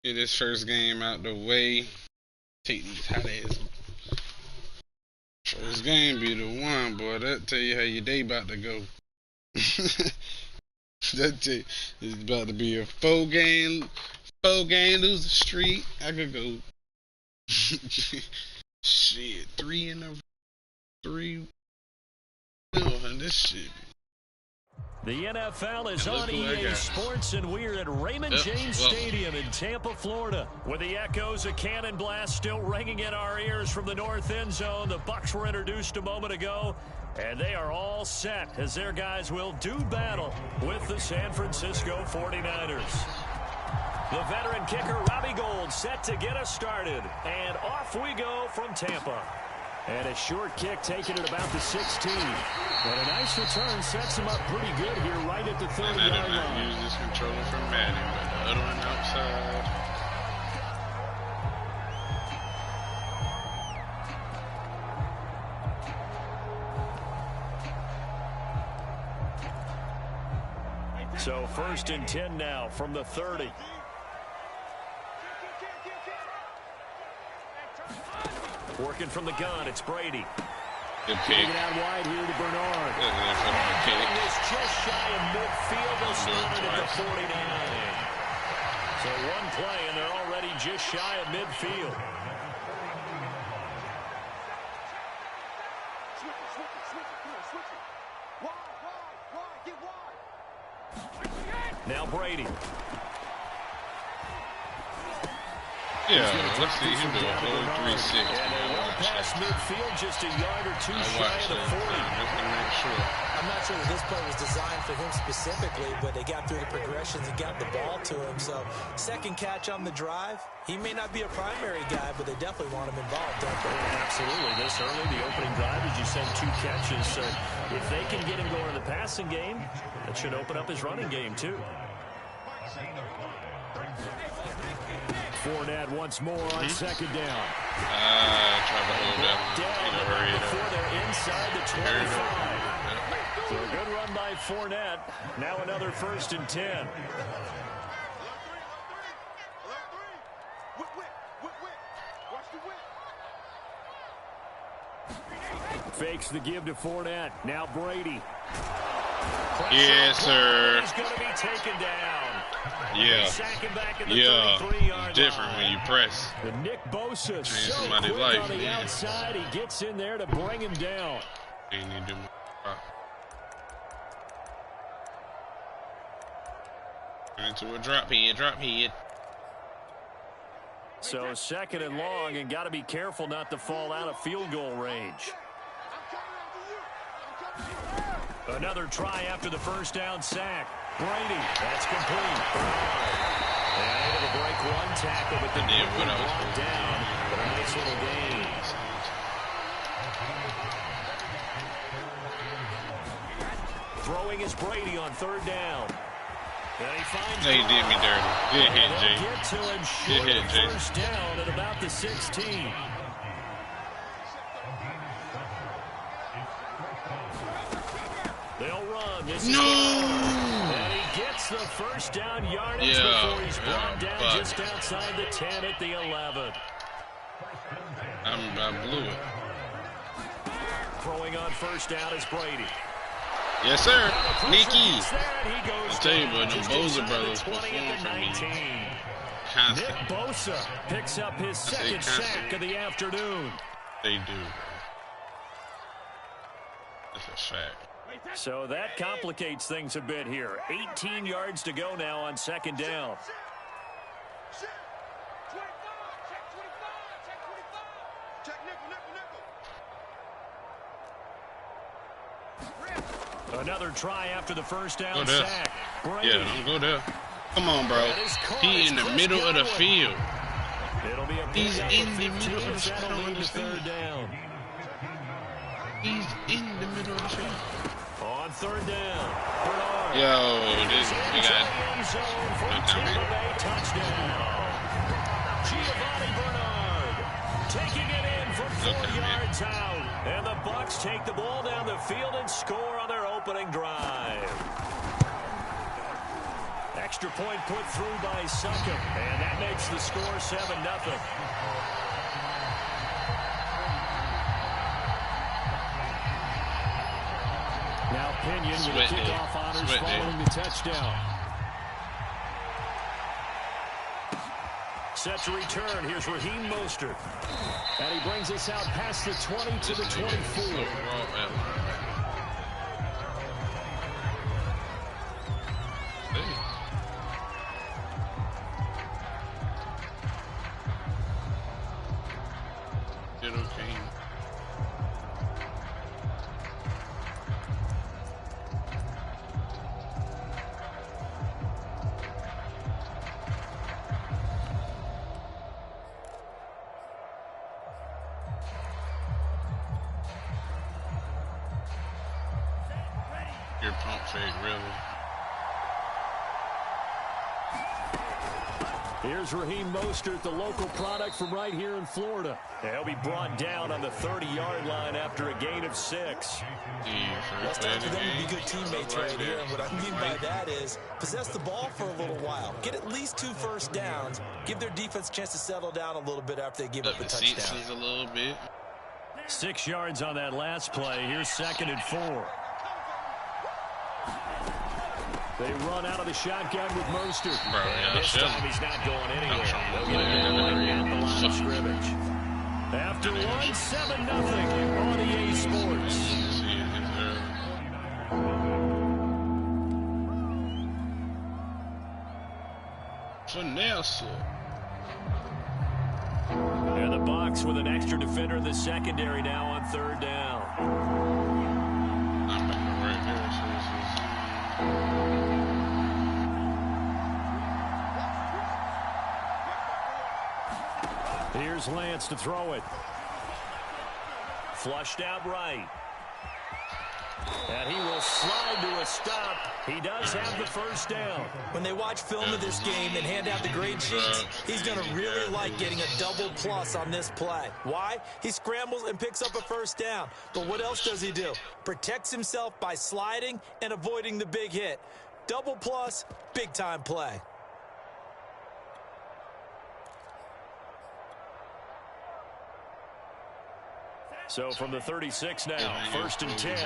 Get this first game out the way. Take these hot ass. First game be the one, boy. That tell you how your day about to go. That tell you, it's about to be a four game losing streak. I could go. Shit, 3 in a 3. No, this shit. The NFL is on EA Sports, and we're at Raymond James Stadium in Tampa, Florida, with the echoes of Cannon Blast still ringing in our ears from the north end zone. The Bucs were introduced a moment ago, and they are all set as their guys will do battle with the San Francisco 49ers. The veteran kicker, Robbie Gould, set to get us started, and off we go from Tampa. And a short kick taken at about the 16. And a nice return sets him up pretty good here right at the 30-yard line. Use this controller for Madden, but the other one outside. So 1st and 10 now from the 30. Working from the gun, it's Brady. Good pick. Getting it out wide here to Bernard. Getting this just shy of midfield. They'll start it at the 49. So one play, and they're already just shy of midfield. Now Brady. Yeah, let's see him do a whole 360. And they well past midfield, just a yard or two shy of the 40. I'm not sure that this play was designed for him specifically, but they got through the progressions and got the ball to him. So second catch on the drive. He may not be a primary guy, but they definitely want him involved, don't they? Absolutely. This early, the opening drive, as you said, 2 catches. So if they can get him going in the passing game, that should open up his running game too. Fournette once more on second down. Try to hold that one. Hurry it before they're inside the 25. So a good run by Fournette. Now another 1st and 10. Fakes the give to Fournette. Now Brady. Yes, sir. He's going to be taken down. Yeah. Different when you press. The Nick Bosa so somebody's quick life, on the man. outside. He gets in there to bring him down. Ain't need to do into a drop head. So 2nd and long, and got to be careful not to fall out of field goal range. Another try after the 1st down sack. Brady, that's complete. And able to break one tackle, but then brought down. But a nice little gain. Throwing is Brady on 3rd down. And he finds They did me dirty. Good hit, Jay. Get to him short of 1st down at about the 16. They'll run. And he gets the 1st down yardage before he's brought down just outside the 10 at the 11. I blew it. Throwing on 1st down is Brady. Yes, sir. Nicky. I'll tell you what, them Bosa brothers perform for me. Constant. Nick Bosa picks up his 2nd sack of the afternoon. They do. That's a fact. So that complicates things a bit here. 18 yards to go now on 2nd down. Another try after the 1st down sack. Brady. Yeah, go there. Come on, bro. He in the middle of the field. He's in the middle of the field. He's in the middle of the field. On 3rd down. Yo, we got touchdown. Giovanni Bernard taking it in from 4 yards out. And the Bucs take the ball down the field and score on their opening drive. extra point put through by Succop, and that makes the score 7-0. Now Pinion with the kickoff honors following the touchdown. Set to return. Here's Raheem Mostert. And he brings us out past the 20 to the 24. Your pump fake, really. Here's Raheem Mostert, the local product from right here in Florida. He'll be brought down on the 30-yard line after a gain of 6. It's time for them to be good teammates right here. And what I mean by that is possess the ball for a little while. Get at least 2 first downs. Give their defense a chance to settle down a little bit after they give up a touchdown. A little bit. 6 yards on that last play. Here's 2nd and 4. They run out of the shotgun with Mostert. And this time he's not going anywhere. They'll get it going at the line of scrimmage. After 1, 7-0 on EA Sports. Finesse. And the Bucs with an extra defender in the secondary now on 3rd down. I'm making right here. Here's Lance to throw it. Flushed out right. And he will slide to a stop. He does have the first down. When they watch film of this game and hand out the grade sheets, he's going to really like getting a double plus on this play. Why? He scrambles and picks up a first down. But what else does he do? Protects himself by sliding and avoiding the big hit. Double plus, big time play. So from the 36 now, 1st and 10.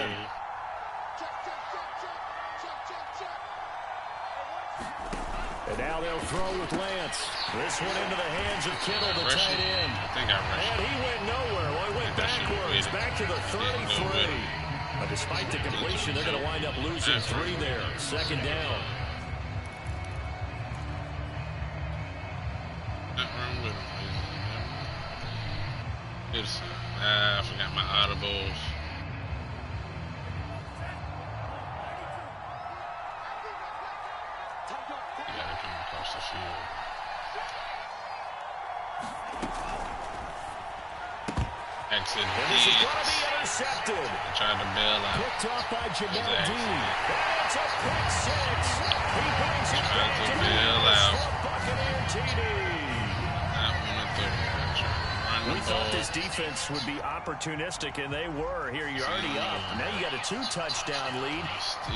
And now they'll throw with Lance. This one into the hands of Kittle, the tight end. And he went nowhere. Well, he went backwards, back to the 33. But despite the completion, they're going to wind up losing 3 there. 2nd down. I forgot my audibles. You gotta come across the field. Exit. This is going to be intercepted. Trying to bail out. Picked off by Jamel Dean. That's a pick 6. He brings it back to the Buccaneer TD. We thought this defense would be opportunistic, and they were. Here, you're already up. Now you got a 2-touchdown lead.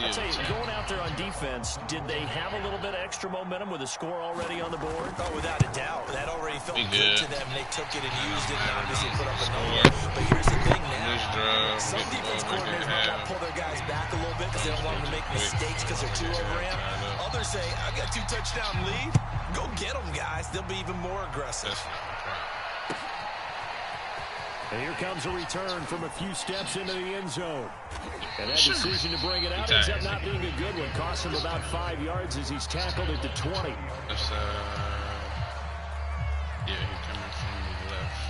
I'll tell you, going out there on defense, did they have a little bit of extra momentum with a score already on the board? Oh, without a doubt. That already felt good to them. They took it and used it and obviously put up a number. But here's the thing now. Some defense coordinators might want to pull their guys back a little bit because they don't want them to make mistakes because they're too overamped. Others say, I've got a 2-touchdown lead. Go get them, guys. They'll be even more aggressive. And here comes a return from a few steps into the end zone. And that decision to bring it out ends up not being a good one. Cost him about 5 yards as he's tackled at the 20. That's, yeah, he's coming from the left.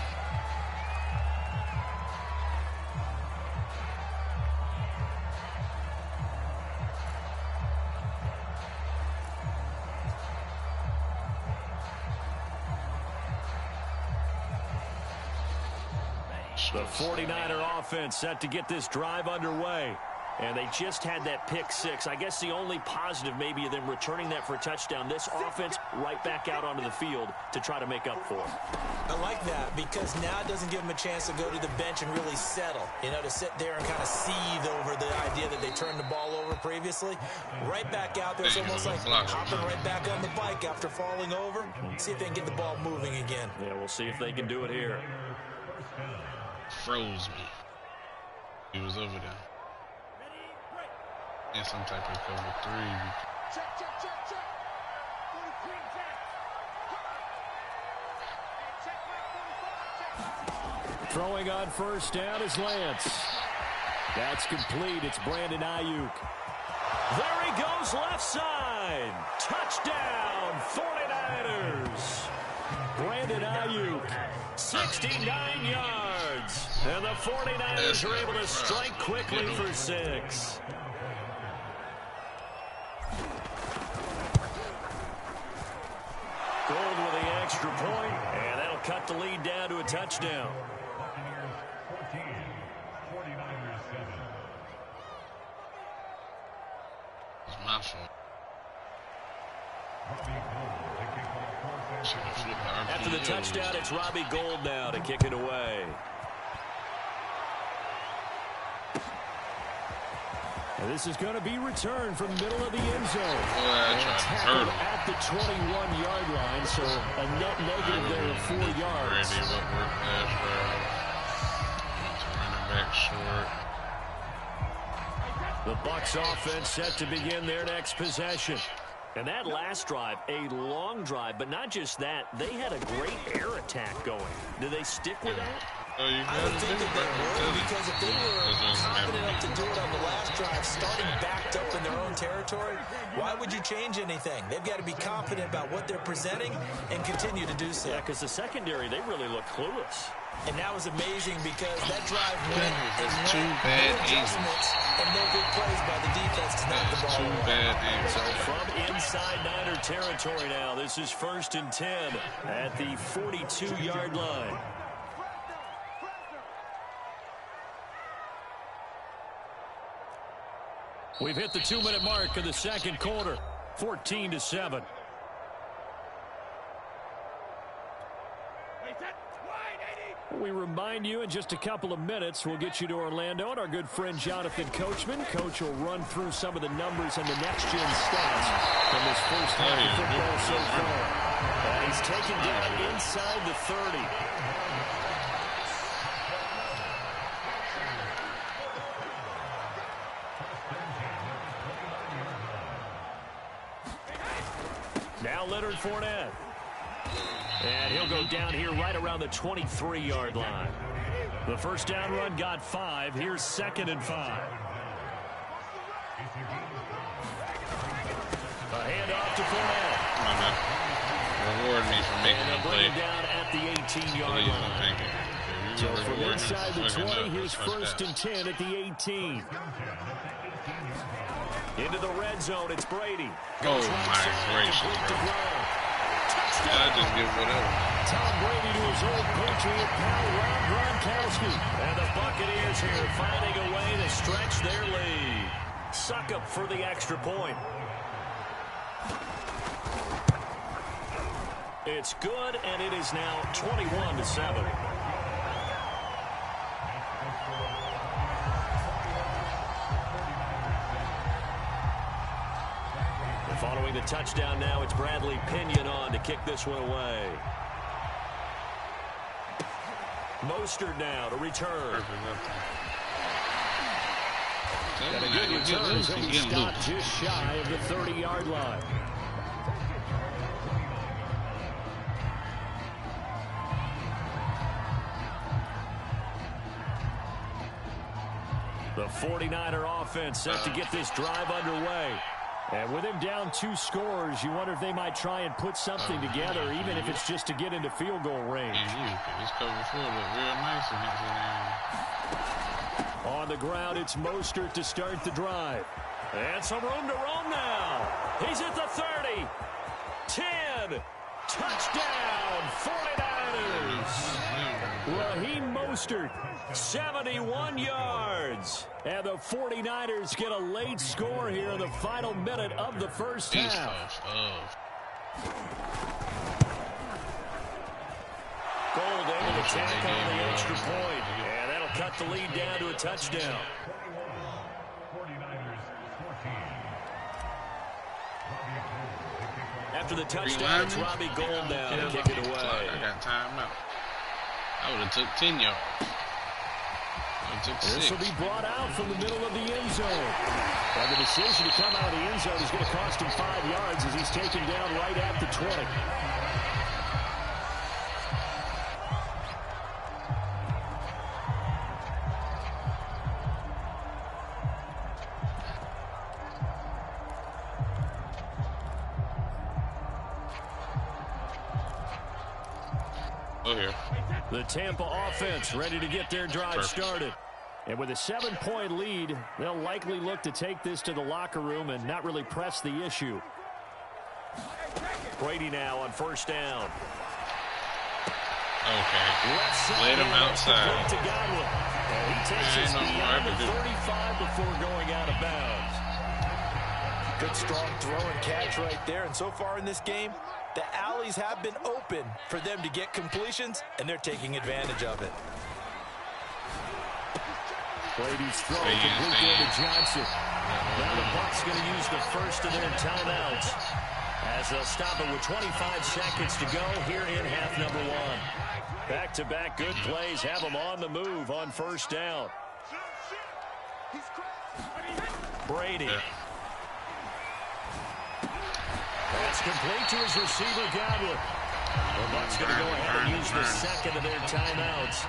The 49er offense set to get this drive underway. And they just had that pick six. I guess the only positive maybe of them returning that for a touchdown. This offense right back out onto the field to try to make up for it. I like that because now it doesn't give them a chance to go to the bench and really settle. You know, to sit there and kind of seethe over the idea that they turned the ball over previously. Right back out there. It's almost like hopping right back on the bike after falling over. See if they can get the ball moving again. Yeah, we'll see if they can do it here. Froze me. He was over there. In some type of cover 3. Throwing on first down is Lance. That's complete. It's Brandon Ayuk. There he goes left side. Touchdown 49ers. Brandon Ayuk, 69 yards. And the 49ers are able to strike quickly for 6. Gold with the extra point, and that'll cut the lead down to a touchdown. It's my fault. After the touchdown, it's Robbie Gould now to kick it away. And this is going to be returned from the middle of the end zone. And tackled at the 21-yard line, so a net negative there of 4 yards. The Bucs offense set to begin their next possession. And that last drive, a long drive, but not just that, they had a great air attack going. Do they stick with that? I would think that they would, because if they were confident enough to do it on the last drive, starting backed up in their own territory, why would you change anything? They've got to be confident about what they're presenting and continue to do so. Yeah, because the secondary, they really look clueless. And that was amazing because that drive went and too bad adjustments and no big plays by the defense to knock the ball too away. bad. So from inside Niner territory now, this is 1st and 10 at the 42-yard line. We've hit the 2-minute mark of the second quarter, 14-7. We remind you in just a couple of minutes, we'll get you to Orlando and our good friend Jonathan Coachman. Coach will run through some of the numbers and the next-gen stats from this first half of football so far. And he's taken down inside the 30. Now Leonard Fournette. And he'll go down here right around the 23-yard line. The first down run got 5. Here's 2nd and 5. A handoff to Fournette. Reward me for making a play. Down at the 18-yard line. So from inside the 20, here's 1st and 10 at the 18. Into the red zone, it's Brady. Oh, my gracious, bro. I just give whatever. Tom Brady to his old Patriot pal, Rob Gronkowski. And the Buccaneers here finding a way to stretch their lead. Suck up for the extra point. It's good, and it is now 21-7. Following the touchdown now, it's Bradley Pinion on to kick this one away. Mostert now to return. And a good return as he stopped just shy of the 30-yard line. The 49er offense set to get this drive underway. And with him down 2 scores, you wonder if they might try and put something together, even if it's just to get into field goal range. This cover 4 look real nice against the On the ground, it's Mostert to start the drive. And some room to roam now. He's at the 30. 10. Touchdown, 49ers. Raheem Mostert, 71 yards. And the 49ers get a late score here in the final minute of the first half. Gold able to tack on the extra point. And that'll cut the lead down to a touchdown. After the touchdown, it's Robbie Gould now to kick it away. I got time out. I would have took 10 yards. This will be brought out from the middle of the end zone. And the decision to come out of the end zone is going to cost him 5 yards as he's taken down right at the 20. Here. The Tampa offense ready to get their drive started. And with a 7-point lead, they'll likely look to take this to the locker room and not really press the issue. Brady now on first down. Okay. Laid him outside. And he takes his beyond the 35 before going out of bounds. Good strong throw and catch right there. And so far in this game, the alleys have been open for them to get completions, and they're taking advantage of it. Brady's throw complete to Johnson. Now the Bucs going to use the first of their timeouts as they'll stop it with 25 seconds to go here in half number one. Back-to-back good plays have them on the move on first down. Brady. That's complete to his receiver, Godwin. The Bucs going to go ahead and use the second of their timeouts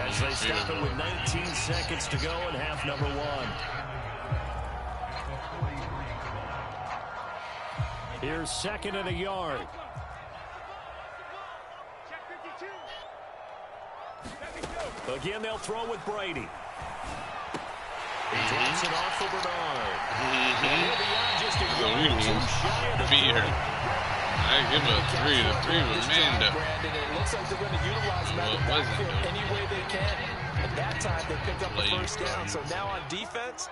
as they stop it with 19 seconds to go in half number one. Here's second and a yard. Again, they'll throw with Brady. He drops it off for Bernard. He'll be out just a yard or two shy of the 30. I give a 3. The 3 was manned up. It looks like they're going to utilize him out of the backfield any way they can. At that time, they picked up the first down. So now on defense,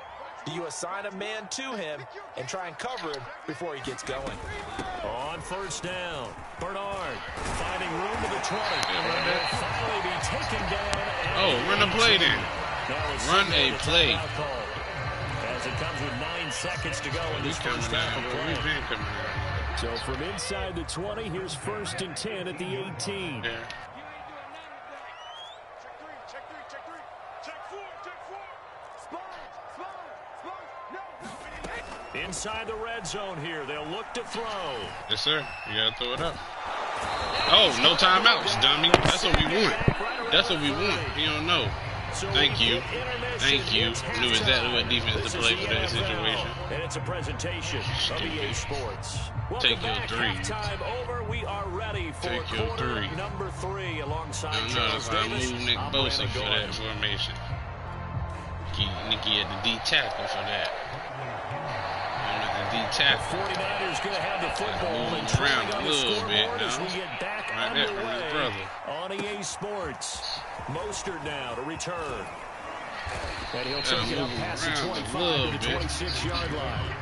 do you assign a man to him and try and cover him before he gets going? On first down, Bernard finding room to the 20. And will finally be taken down. Oh, run a play then. Run a play. As it comes with 9 seconds to go in this first half of play. So from inside the 20, here's first and 10 at the 18. Yeah. Inside the red zone here, they'll look to throw. Yes, sir. You gotta throw it up. Oh, no timeouts, dummy. That's what we want. That's what we want. You don't know. Thank you. Thank you. Knew exactly what defense to play for that situation. And it's a presentation of EA Sports. Take your 3. Over. We are ready for Take your 3. Number 3 alongside Charles Davis. I moved Nick Bosa for that formation. Nicky at the D tackle for that. The 49ers going to have the football and around a little bit as we get back right there from his brother. On EA Sports. Mostert now to return. And he'll take it up past the 25 to the 26-yard line.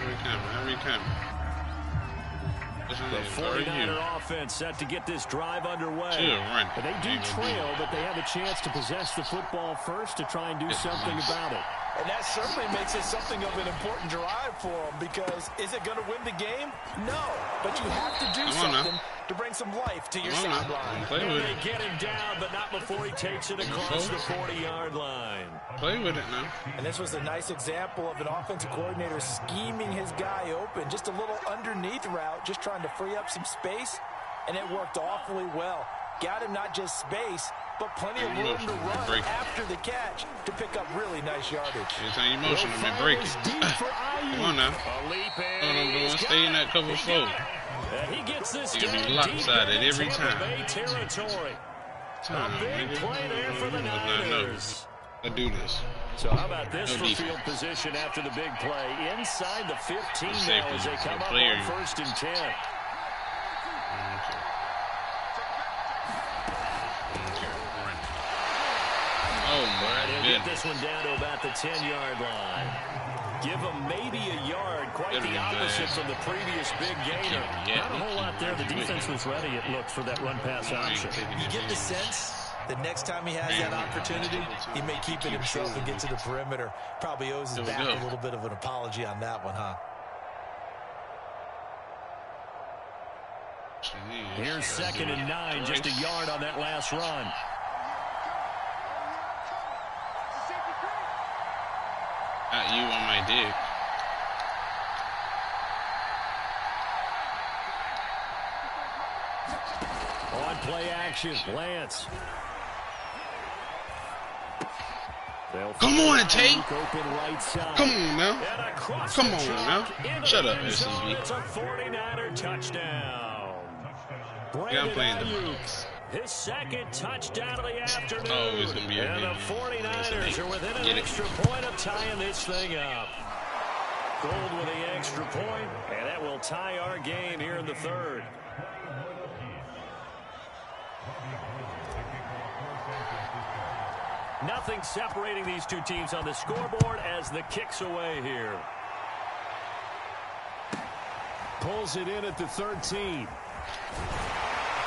Here we come. The 49er offense set to get this drive underway. They do trail, but they have a chance to possess the football first to try and do something about it. And that certainly makes it something of an important drive for them, because is it going to win the game? No, but you have to do something to bring some life to your sideline. And they get him down, but not before he takes it across the 40-yard line. Play with it now. And this was a nice example of an offensive coordinator scheming his guy open. Just a little underneath route, just trying to free up some space, and it worked awfully well. Got him not just space, but plenty of room to run after the catch to pick up really nice yardage. It's an emotion to me. Break it. Come on now. What I'm doing, stay in that cover 4. He gets this You're gonna be lopsided every time. A big play there for the Niners. I do this. So how about this for field position after the big play? Inside the 15 now as they come up on first and 10. get this one down to about the 10-yard line. Give them maybe a yard, quite the opposite from the previous big gainer. Not a whole lot there. The defense was ready, it looked, for that run-pass option. You get the sense the next time he has that opportunity, he may keep it himself and get to the perimeter. Probably owes his back a little bit of an apology on that one, huh? Here's 2nd and 9, just a yard on that last run. Got you on my dick. On play action, Lance. Come on, Tate. Come on now. Come on now. Shut up, SCB. It's a 49er touchdown. Yeah, I'm playing the Bucs. His 2nd touchdown of the afternoon. Oh, it's going to be a and the 49ers are within an extra point of tying this thing up. Gold with the extra point, and that will tie our game here in the 3rd. Nothing separating these two teams on the scoreboard as the kick's away here. Pulls it in at the 13.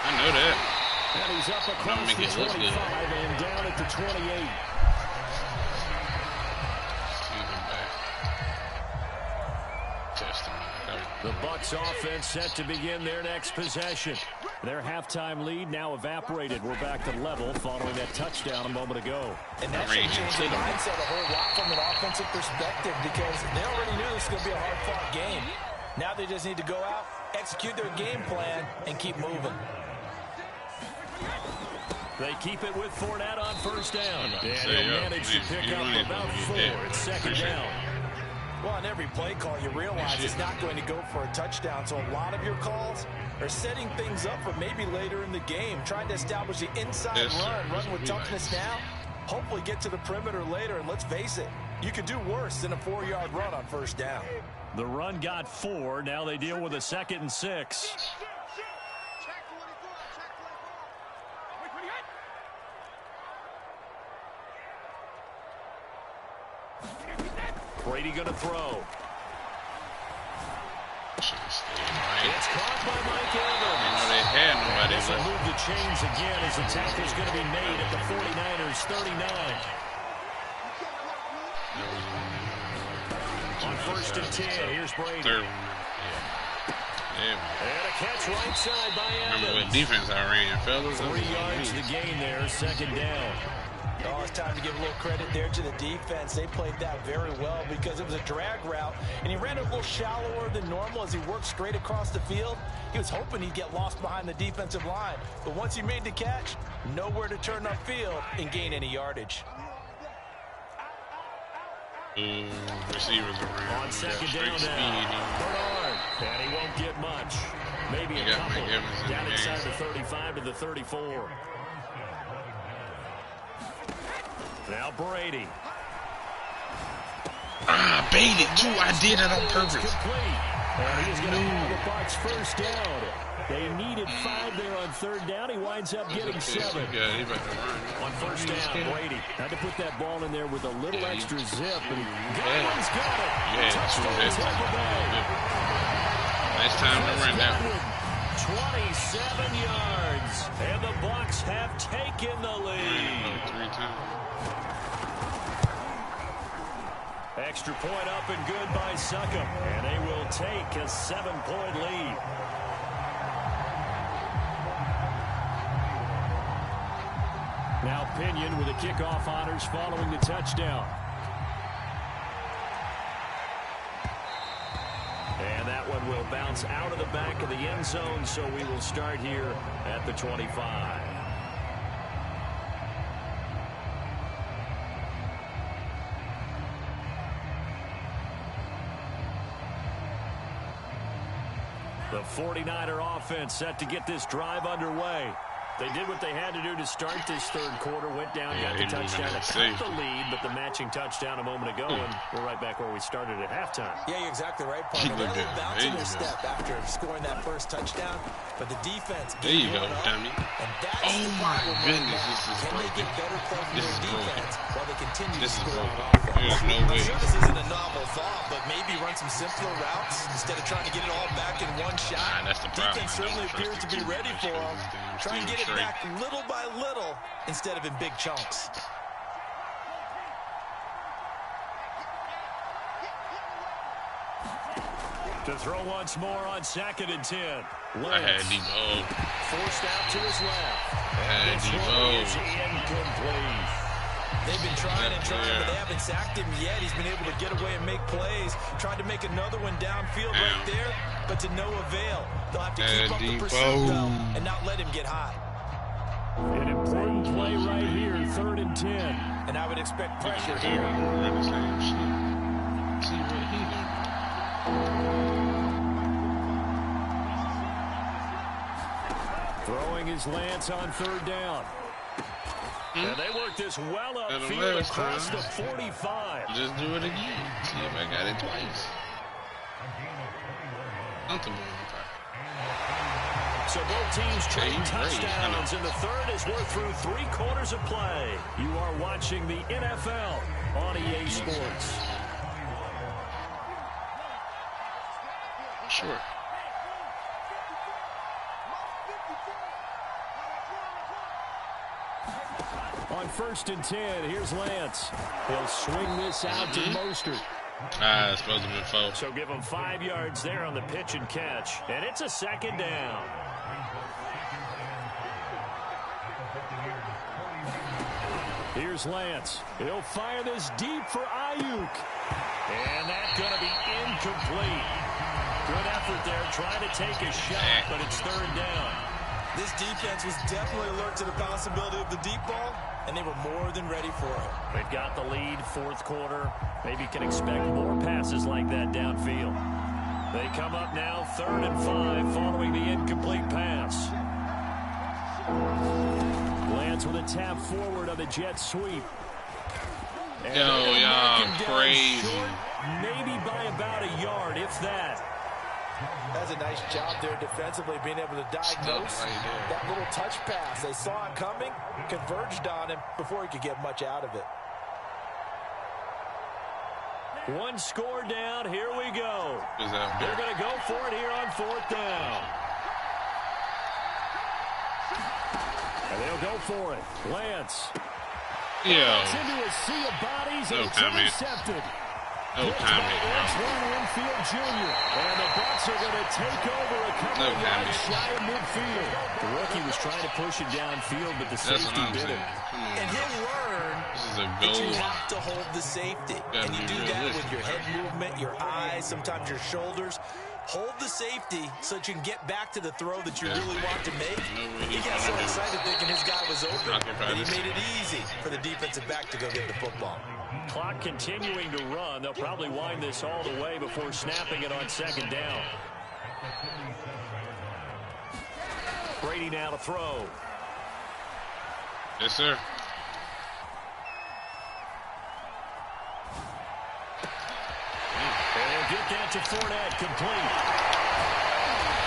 I know that. And he's up across the 25 and down at the 28. The Bucs offense set to begin their next possession. Their halftime lead now evaporated. We're back to level following that touchdown a moment ago. And that should change the mindset a whole lot from an offensive perspective because they already knew this was going to be a hard-fought game. Now they just need to go out, execute their game plan, and keep moving. They keep it with Fournette on 1st down. And he'll manage to pick up about 4. It's 2nd down. Well, on every play call, you realize it's not going to go for a touchdown. So a lot of your calls are setting things up for maybe later in the game, trying to establish the inside run with toughness now, hopefully get to the perimeter later. And let's face it, you could do worse than a 4-yard run on 1st down. The run got 4. Now they deal with a 2nd and 6. Brady going to throw. It's caught by Mike Evans. You know they had nobody This will move the chains again as the tackle's going to be made at the 49ers 39. On 1st and 10, here's Brady. 3rd one. And a catch right side by Evans. Remember what defense I ran, fellas? 3 yards to gain there, 2nd down. Oh, it's time to give a little credit there to the defense. They played that very well because it was a drag route, and he ran it a little shallower than normal as he worked straight across the field. He was hoping he'd get lost behind the defensive line, but once he made the catch, nowhere to turn upfield and gain any yardage. Receivers around. On 2nd down now, Bernard, and he won't get much. Maybe a couple. Down inside the 35 to the 34. Now Brady. Baited too. I did it on purpose. And he's going to have the Bucs 1st down. They needed 5 there on 3rd down. He winds up getting 7. On 1st down, Brady had to put that ball in there with a little extra zip. And Godwin's got it. Touchdown, Tampa Bay. Nice time to run that. 27 yards. And the Bucs have taken the lead. 3 times. Extra point up and good by Succop. And they will take a 7-point lead. Now Pinion with the kickoff honors following the touchdown. And that one will bounce out of the back of the end zone, so we will start here at the 25. The 49er offense set to get this drive underway. They did what they had to do to start this third quarter. Went down, got the touchdown to cut the lead, but the matching touchdown a moment ago, and we're right back where we started at halftime. Yeah, you're exactly right, partner. They're a little bounce in their step after scoring that first touchdown, but the defense. There you go, dummy. Oh my goodness, this is broken. Can they get better play from their defense while they continue to score on offense? There's no way. I'm sure this isn't a novel thought, but maybe run some simpler routes instead of trying to get it all back in one shot. That's the problem. Defense certainly appears to be ready for them. Try and get it back little by little instead of in big chunks. To throw once more on 2nd and 10. I had Debo. Forced out to his left. I had Debo. Incomplete. They've been trying and trying, but they haven't sacked him yet. He's been able to get away and make plays. Tried to make another one downfield right there, but to no avail. They'll have to keep up the pursuit, though, and not let him get hot. An important play right here, 3rd and 10. And I would expect pressure here. See what he doing. Throwing his Lance on 3rd down. And they work this well upfield across the 45. Just do it again. See if I got it twice. So both teams trading touchdowns, and the third is worth through 3 quarters of play. You are watching the NFL on EA Sports. Sure. On 1st and 10, here's Lance. He'll swing this out to Mostert. It's supposed to be 4. So give him 5 yards there on the pitch and catch. And it's a 2nd down. Here's Lance. He'll fire this deep for Ayuk. And that's going to be incomplete. Good effort there, trying to take a shot, but it's 3rd down. This defense was definitely alert to the possibility of the deep ball, and they were more than ready for it. They've got the lead, 4th quarter. Maybe can expect more passes like that downfield. They come up now, 3rd and 5, following the incomplete pass. Lance with a tap forward on the jet sweep. Yo, y'all crazy. Short, maybe by about a yard, if that. That's a nice job there defensively, being able to diagnose that little touch pass. They saw it coming, converged on him before he could get much out of it. 1 score down. Here we go. They're going to go for it here on 4th down. And they'll go for it. Lance. It's into a sea of bodies, and it's intercepted. No comment, Winfield Jr. And the Bucs are going to take over a couple of yards shy of midfield. The rookie was trying to push it downfield, but the safety did it. And he'll learn that you have to hold the safety. And you do that with your head movement, your eyes, sometimes your shoulders. Hold the safety so that you can get back to the throw that you really want to make. He got so excited thinking his guy was open that he made it easy for the defensive back to go get the football. Clock continuing to run. They'll probably wind this all the way before snapping it on 2nd down. Brady now to throw. Yes, sir. And get that to Fournette, complete.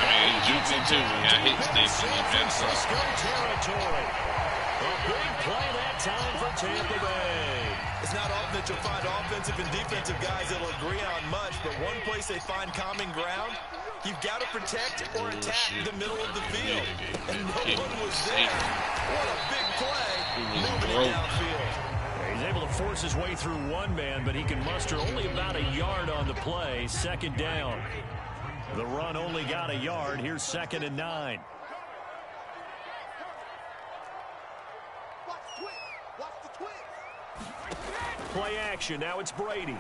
I mean, he juked it too. He got hit sticks. San Francisco territory. A big play that time for Tampa Bay. It's not often that you'll find offensive and defensive guys that will agree on much, but one place they find common ground, you've got to protect or attack the middle of the field. And no one was there. What a big play. Moving it downfield. He's able to force his way through one man, but he can muster only about a yard on the play. 2nd down. The run only got a yard. Here's 2nd and 9. Play action. Now it's Brady.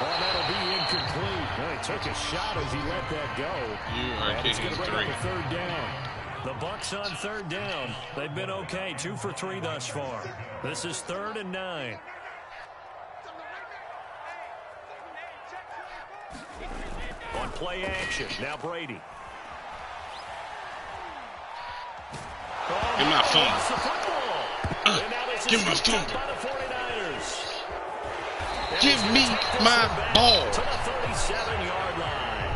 Oh, that'll be incomplete. Well, he took a shot as he let that go. You are kicking 3. 3rd down. The Bucs on 3rd down. They've been okay. 2 for 3 thus far. This is 3rd and 9. On play action. Now Brady. Give me my phone. Give me my phone. Give me my ball. To the 37-yard line.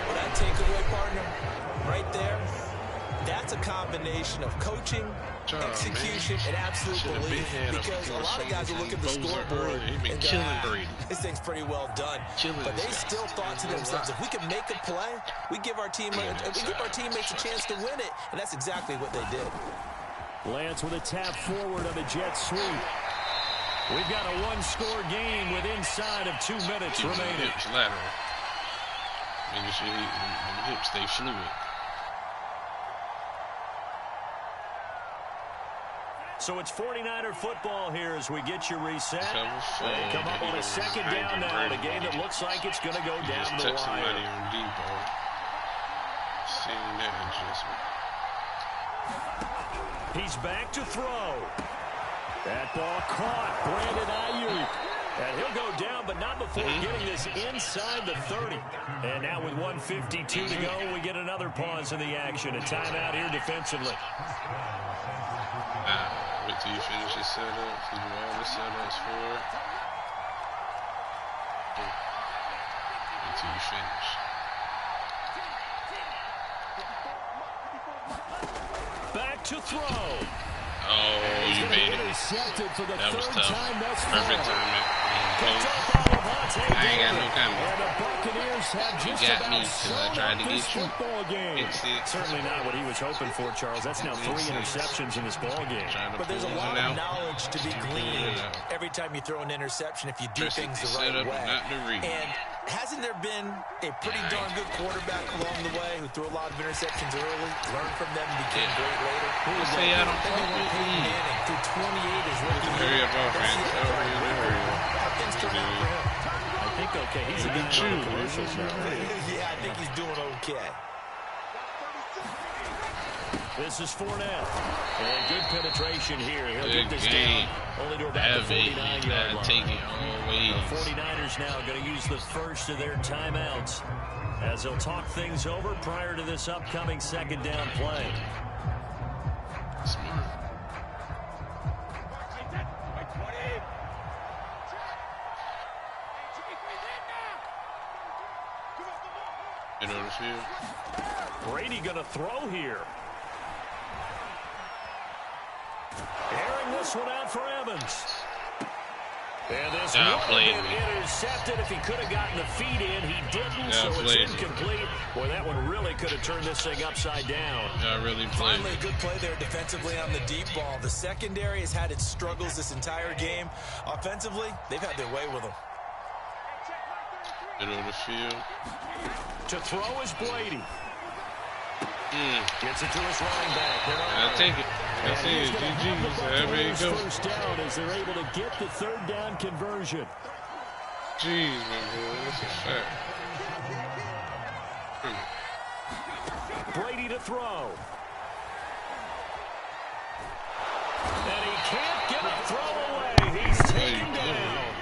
Well, that takeaway, partner, right there, that's a combination of coaching, execution, and absolute belief. Because a lot of guys will look at the scoreboard and go, this thing's pretty well done. But they still thought to themselves, if we can make a play, we give our teammates a chance to win it. And that's exactly what they did. Lance with a tap forward on the jet sweep. We've got a one-score game with inside of 2 minutes remaining. Hips lateral. Making sure the hips stay fluid. So it's 49er football here as we get you reset. They come up on a second down now in a game that looks like it's going to go down the wire. Somebody on Depot. Seeing that adjustment. He's back to throw. That ball caught. Brandon Ayuk. And he'll go down, but not before getting this inside the 30. And now with 1:52 to go, we get another pause in the action. A timeout here defensively. Wait till you finish your setup. See do all the setups for it. Wait till you finish. Back to throw. Oh, you made it. That was tough. Perfect timing. I ain't got no comment. You got me because I tried to get you. Certainly not what he was hoping for, Charles. That's now 3 interceptions in this ball game. But there's a lot of knowledge to be gleaned every time you throw an interception if you do things the right way. And hasn't there been a pretty darn good quarterback along the way who threw a lot of interceptions early, learned from them, and became great later? Peyton Manning threw 28 his rookie year. How things turned out for him? I think okay. He's a good true commercials now. Yeah, I think he's doing okay. This is Fournette. And good penetration here. He'll get this down only to about the 49-yard line. Take it always. The 49ers now going to use the first of their timeouts as they'll talk things over prior to this upcoming second down play. Smart. Middle of the field. Brady going to throw here. Airing this one out for Evans. And this would have been intercepted if he could have gotten the feet in. He didn't, so it's incomplete. Boy, that one really could have turned this thing upside down. Yeah, really played. Finally, a good play there defensively on the deep ball. The secondary has had its struggles this entire game. Offensively, they've had their way with them. Middle of the field. To throw is Brady. Gets it to his running back. I'll take it. That's it. GG. There you go. First down as they're able to get the third down conversion. Jeez, my boy. That's a fact. Brady to throw. And he can't get a throw away. He's taken down.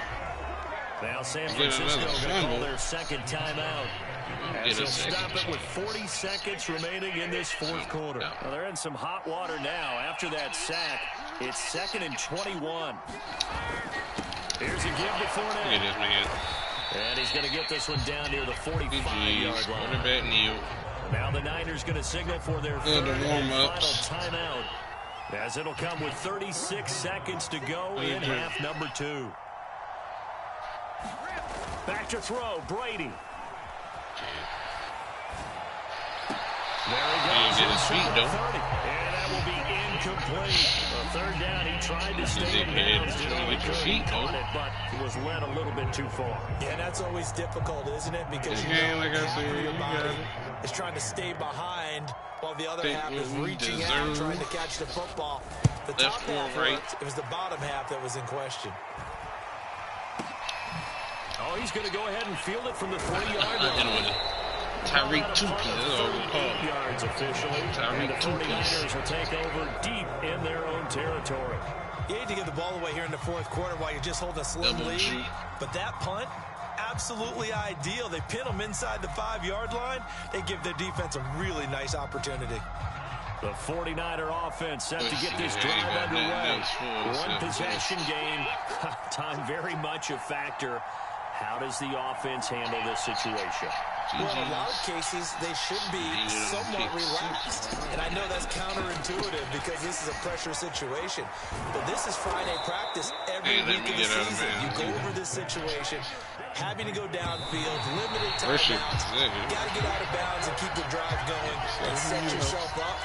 Now San Francisco going to call their second timeout. As they'll stop it with 40 seconds remaining in this fourth quarter. Well, they're in some hot water now. After that sack, it's 2nd and 21. Here's a give to Fournette. Look at this, man. And he's going to get this one down near the 45-yard line. Now the Niners going to signal for their third and final timeout. As it'll come with 36 seconds to go in half number 2. Back to throw, Brady. There he goes. Get his feet, though. And that will be incomplete. A third down, he tried to stay in bounds. Did all he could. He caught it, but he was led a little bit too far. Yeah, that's always difficult, isn't it? Because you know, like I said, your body is trying to stay behind while the other half is reaching out, trying to catch the football. The top half worked. It was the bottom half that was in question. Oh, he's going to go ahead and field it from the 40-yard line. Tyreek two-piece. Yards officially. And the 49ers will take over deep in their own territory. You hate to give the ball away here in the fourth quarter while you're just holding a slim lead. But that punt, absolutely ideal. They pin them inside the 5-yard line. They give their defense a really nice opportunity. The 49er offense set to get this drive underway. One possession game. Time very much a factor. How does the offense handle this situation? Well, in a lot of cases, they should be somewhat relaxed. And I know that's counterintuitive because this is a pressure situation. But this is Friday practice every week of the season. You go over this situation, having to go downfield, limited timeouts. Got to get out of bounds and keep the drive going and set yourself up.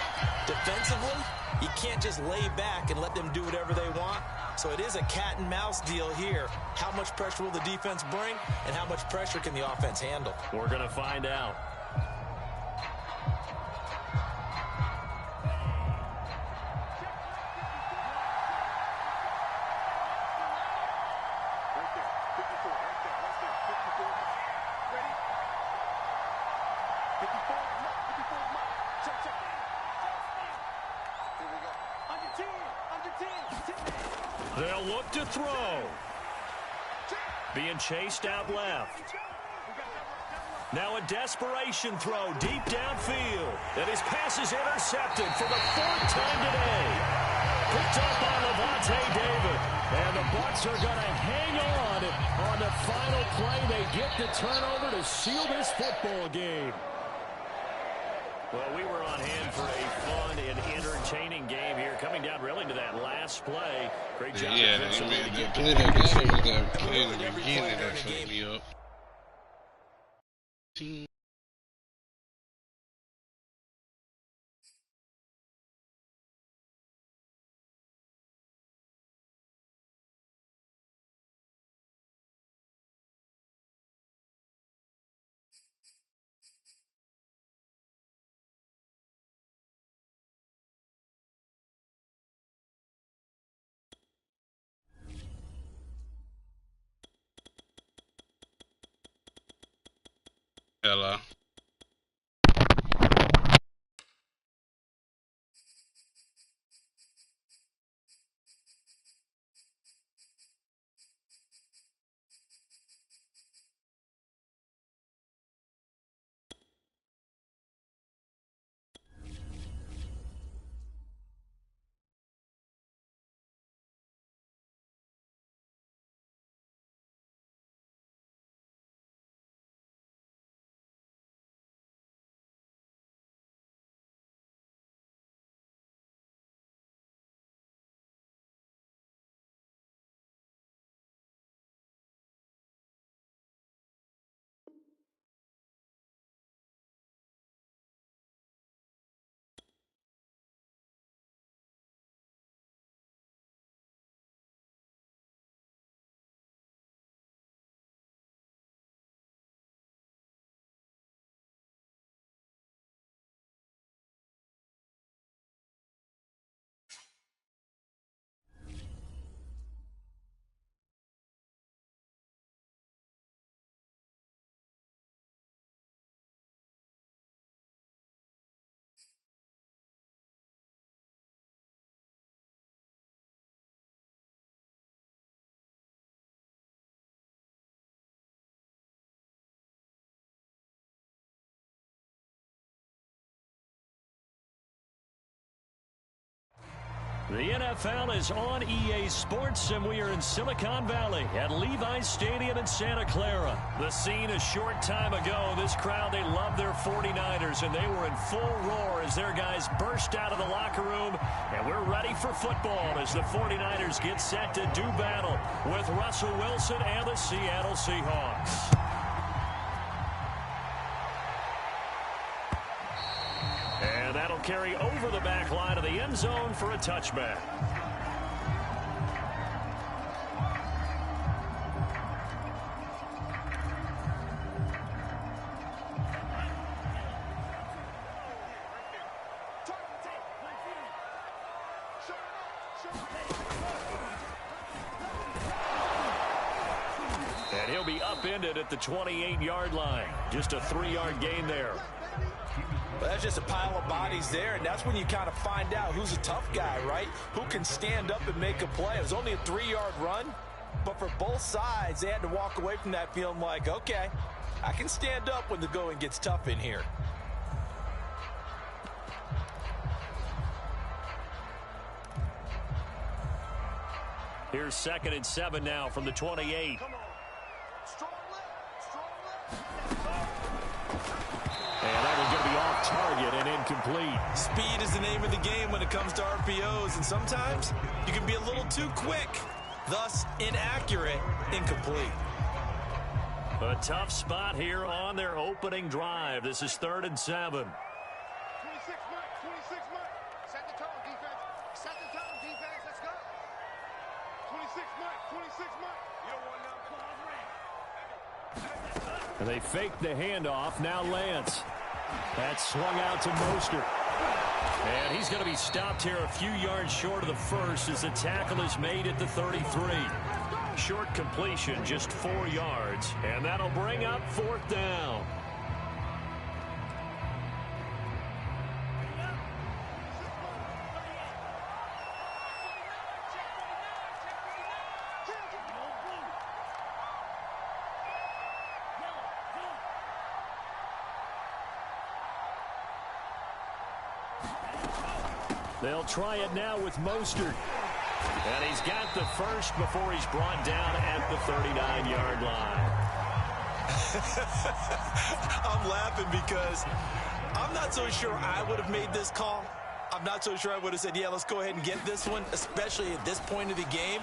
Defensively, you can't just lay back and let them do whatever they want. So it is a cat and mouse deal here. How much pressure will the defense bring, and how much pressure can the offense handle? We're going to find out. They'll look to throw. Being chased out left. Now a desperation throw deep downfield. And his pass is intercepted for the 4th time today. Picked up by Lavonte David. And the Bucs are going to hang on the final play. They get the turnover to seal this football game. Well, we were on hand for a fun and entertaining game here, coming down really to that last play. Great job. Yeah, the play that was that play in the beginning that fucked me up. Hello. The NFL is on EA Sports, and we are in Silicon Valley at Levi's Stadium in Santa Clara. The scene a short time ago. This crowd, they love their 49ers, and they were in full roar as their guys burst out of the locker room. And we're ready for football as the 49ers get set to do battle with Russell Wilson and the Seattle Seahawks. And that'll carry over the back line of the end zone for a touchback. And he'll be upended at the 28-yard line. Just a 3-yard gain there. Well, that's just a pile of bodies there, and that's when you kind of find out who's a tough guy, right? Who can stand up and make a play. It was only a 3-yard run, But for both sides, they had to walk away from that feeling like, okay, I can stand up when the going gets tough in here. Here's 2nd and 7 now from the 28. And that was going to be off target and incomplete. Speed is the name of the game when it comes to RPOs, and sometimes you can be a little too quick, thus inaccurate, incomplete. A tough spot here on their opening drive. This is 3rd and 7. 26 Mike. Set the tone, defense. Set the tone, defense. Let's go. 26 Mike. You don't want nothing. And they fake the handoff. Now Lance. That's swung out to Mostert. And he's going to be stopped here a few yards short of the first as the tackle is made at the 33. Short completion, just 4 yards. And that'll bring up 4th down. They'll try it now with Mostert. And he's got the first before he's brought down at the 39-yard line. I'm laughing because I'm not so sure I would have made this call. I'm not so sure I would have said, yeah, let's go ahead and get this one, especially at this point of the game.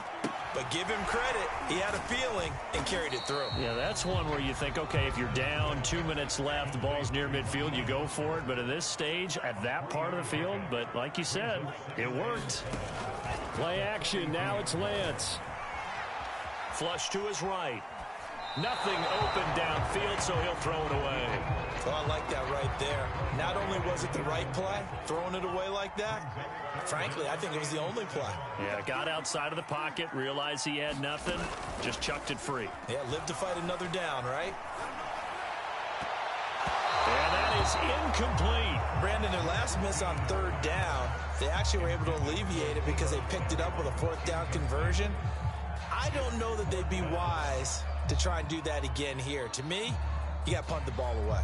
But give him credit. He had a feeling and carried it through. Yeah, that's one where you think, okay, if you're down, 2 minutes left, the ball's near midfield, you go for it. But at this stage, at that part of the field, but like you said, it worked. Play action. Now it's Lance. Flush to his right. Nothing open downfield, so he'll throw it away. Oh, I like that right there. Not only was it the right play, throwing it away like that, frankly, I think it was the only play. Yeah, got outside of the pocket, realized he had nothing, just chucked it free. Yeah, live to fight another down, right? And that is incomplete. Brandon, their last miss on 3rd down, they actually were able to alleviate it because they picked it up with a 4th down conversion. I don't know that they'd be wise to try and do that again here. To me, you got to punt the ball away.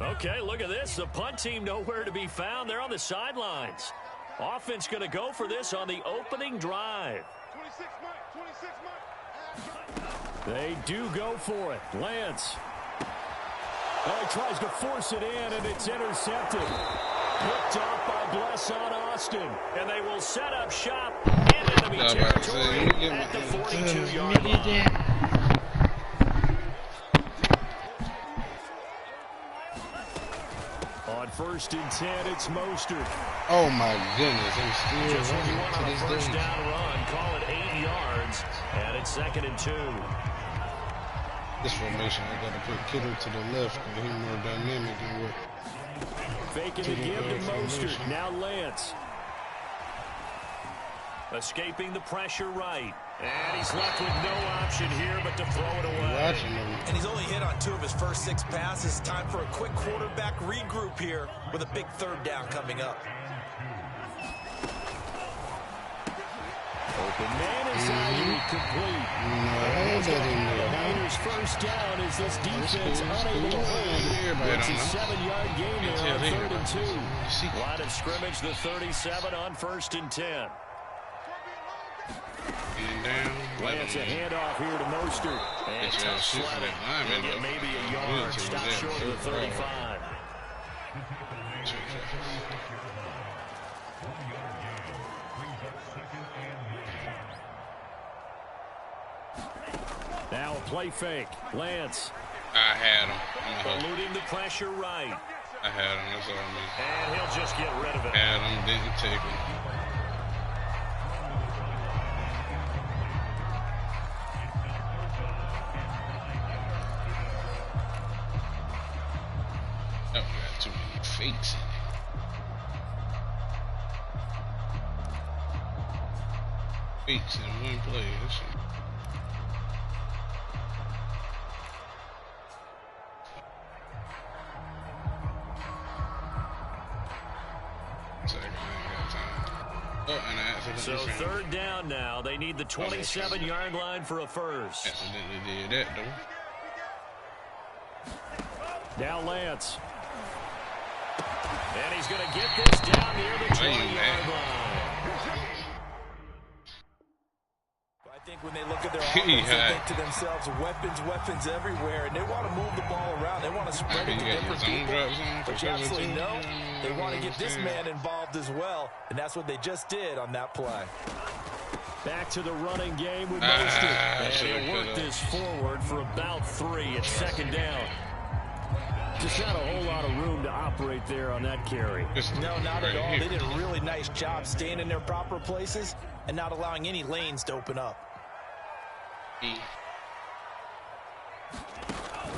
Okay, look at this. The punt team nowhere to be found. They're on the sidelines. Offense going to go for this on the opening drive. 26 Mike. They do go for it. Lance. Oh, he tries to force it in, and it's intercepted. Picked off by Blesson Austin. And they will set up shop in enemy territory at the 42-yard line. On 1st and 10, it's Mostert. Oh my goodness, I'm still Just running on to a this first day. down run, call it 8 yards, and it's 2nd and 2. This formation, I gotta put Kittle to the left because he's more dynamic than what. Faking the give to Mostert. Now Lance. Escaping the pressure right. And he's left with no option here but to throw it away. And he's only hit on 2 of his first 6 passes. Time for a quick quarterback regroup here with a big 3rd down coming up. Open man is complete. The Niners' first down is this defense unable to hold. It's a 7-yard gain there on 3rd and 2. Line of scrimmage, the 37 on 1st and 10. Lance a handoff here to Mostert. And tough sledding. He'll get maybe a yard. Stop short of the 35. Now a play fake. Lance. I had him. Eluding the pressure right. I had him. That's all I mean. And he'll just get rid of it. Had him. Didn't take him. Oh, we got too many fakes in it. Fakes in one play. That's it. So third down now. They need the 27-yard line for a first. Accidentally did that, though. Now Lance. And he's going to get this down near the 20-yard line. I think when they look at their offense, they think to themselves, weapons everywhere, and they want to move the ball around. They want to spread it to different people. But you absolutely know they want to get this man involved as well, and that's what they just did on that play. Back to the running game with Mostert. And he'll work this forward for about 3. It's second down. Just not a whole lot of room to operate there on that carry. No, not at all. They did a really nice job staying in their proper places and not allowing any lanes to open up.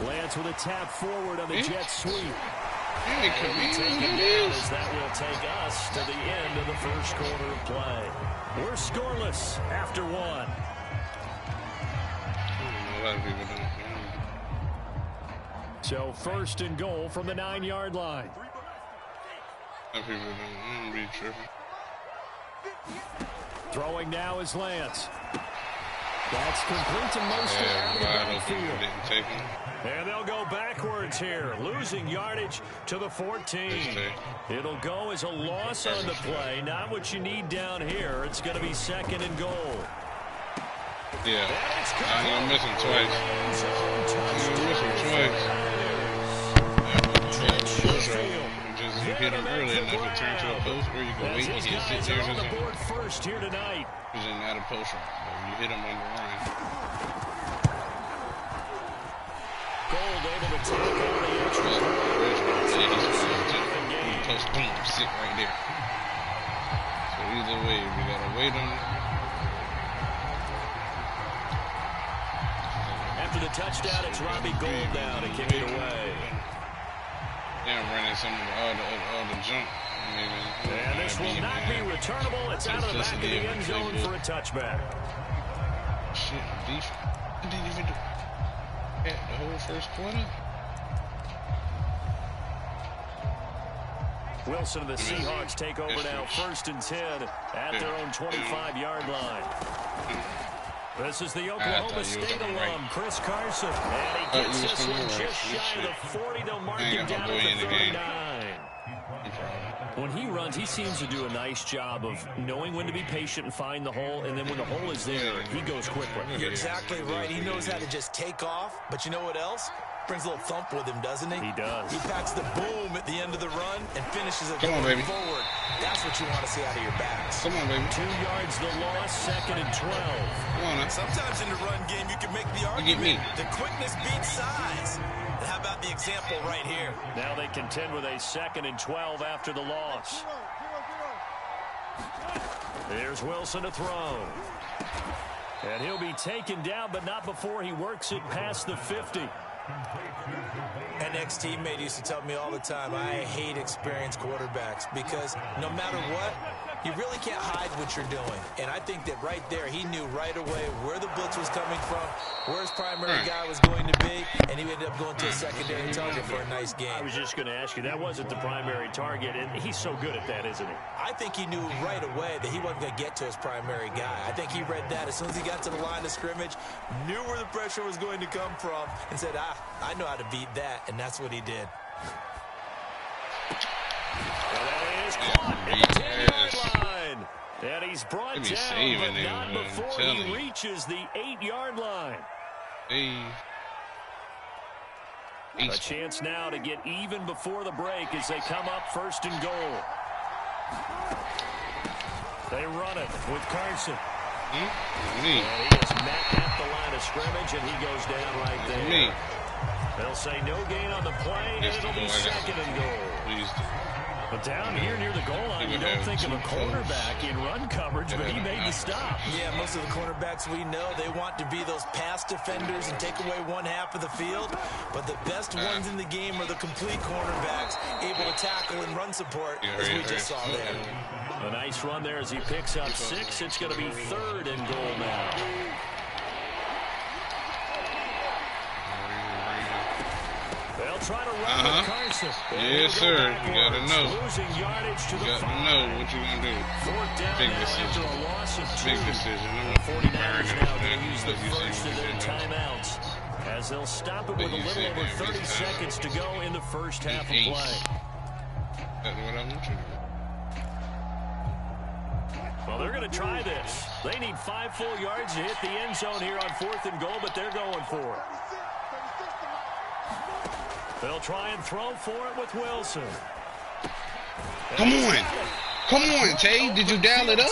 Lance with a tap forward on the jet sweep. As that will take us to the end of the first quarter of play. We're scoreless after 1. A lot of people don't. So first and goal from the 9-yard line. A lot of people don't be tripping. Throwing now is Lance. That's complete to Mostert out of the backfield. And they'll go backwards here, losing yardage to the 14. It'll go as a loss on the play. Not what you need down here. It's going to be second and goal. Yeah, I'm going to miss him twice. Just you hit him early enough to turn to a post, or you can wait and he'll sit there and board first here tonight. He's not a post route, but you hit him on the run. Gold able to take on the extra post, boom, sit right there. So either way, we gotta wait on it. After the touchdown, it's Robbie Gould now to kick it away. Yeah, I'm running some of all the junk. And this will not be returnable. It's out of the back of the end zone for a touchback. Shit, defense. I didn't even do that the whole first quarter. Wilson and the Seahawks take over now, first and 10 at their own 25-yard line. This is the Oklahoma State alum, Chris Carson. And he gets this one just shy of the 40. They'll mark him down at the 39. When he runs, he seems to do a nice job of knowing when to be patient and find the hole, and then when the hole is there, he goes quickly. You're exactly right. He knows how to just take off, but you know what else? Brings a little thump with him, doesn't he? He does. He packs the boom at the end of the run and finishes it forward. That's what you want to see out of your backs. Come on, baby. 2 yards the loss, second and 12. Come on, sometimes in the run game, you can make the argument. The quickness beats size. And how about the example right here? Now they contend with a second and 12 after the loss. Here's Wilson to throw. And he'll be taken down, but not before he works it past the 50. An ex-teammate used to tell me all the time, I hate experienced quarterbacks because no matter what, you really can't hide what you're doing. And I think that right there, he knew right away where the blitz was coming from, where his primary guy was going to be, and he ended up going to a secondary target for a nice game. I was just going to ask you, that wasn't the primary target, and he's so good at that, isn't he? I think he knew right away that he wasn't going to get to his primary guy. I think he read that as soon as he got to the line of scrimmage, knew where the pressure was going to come from, and said, I know how to beat that, and that's what he did. And that is caught at the 10-yard line. And he's brought down, but not before he reaches the 8-yard line. A chance now to get even before the break as they come up first and goal. They run it with Carson. And he is met at the line of scrimmage, and he goes down right there. They'll say no gain on the play, and it'll be second and goal. But down here near the goal line, you don't think of a cornerback in run coverage, but he made the stop. Yeah, most of the cornerbacks we know, they want to be those pass defenders and take away one half of the field. But the best ones in the game are the complete cornerbacks, able to tackle and run support, as we just saw there. A nice run there as he picks up 6. It's going to be third and goal now. They'll try to run with Carson. Yes, sir. You gotta know. Losing yardage to the You gotta know what you're gonna do. Big decision. Big decision. I'm gonna 49ers now going to use the first of their timeouts as they'll stop it with a little over 30 seconds to go in the first half of play. That's what I want you to do. Well, they're going to try this. They need 5 full yards to hit the end zone here on 4th and goal, but they're going for it. They'll try and throw for it with Wilson. Come on. Come on, Tay. Did you dial it up?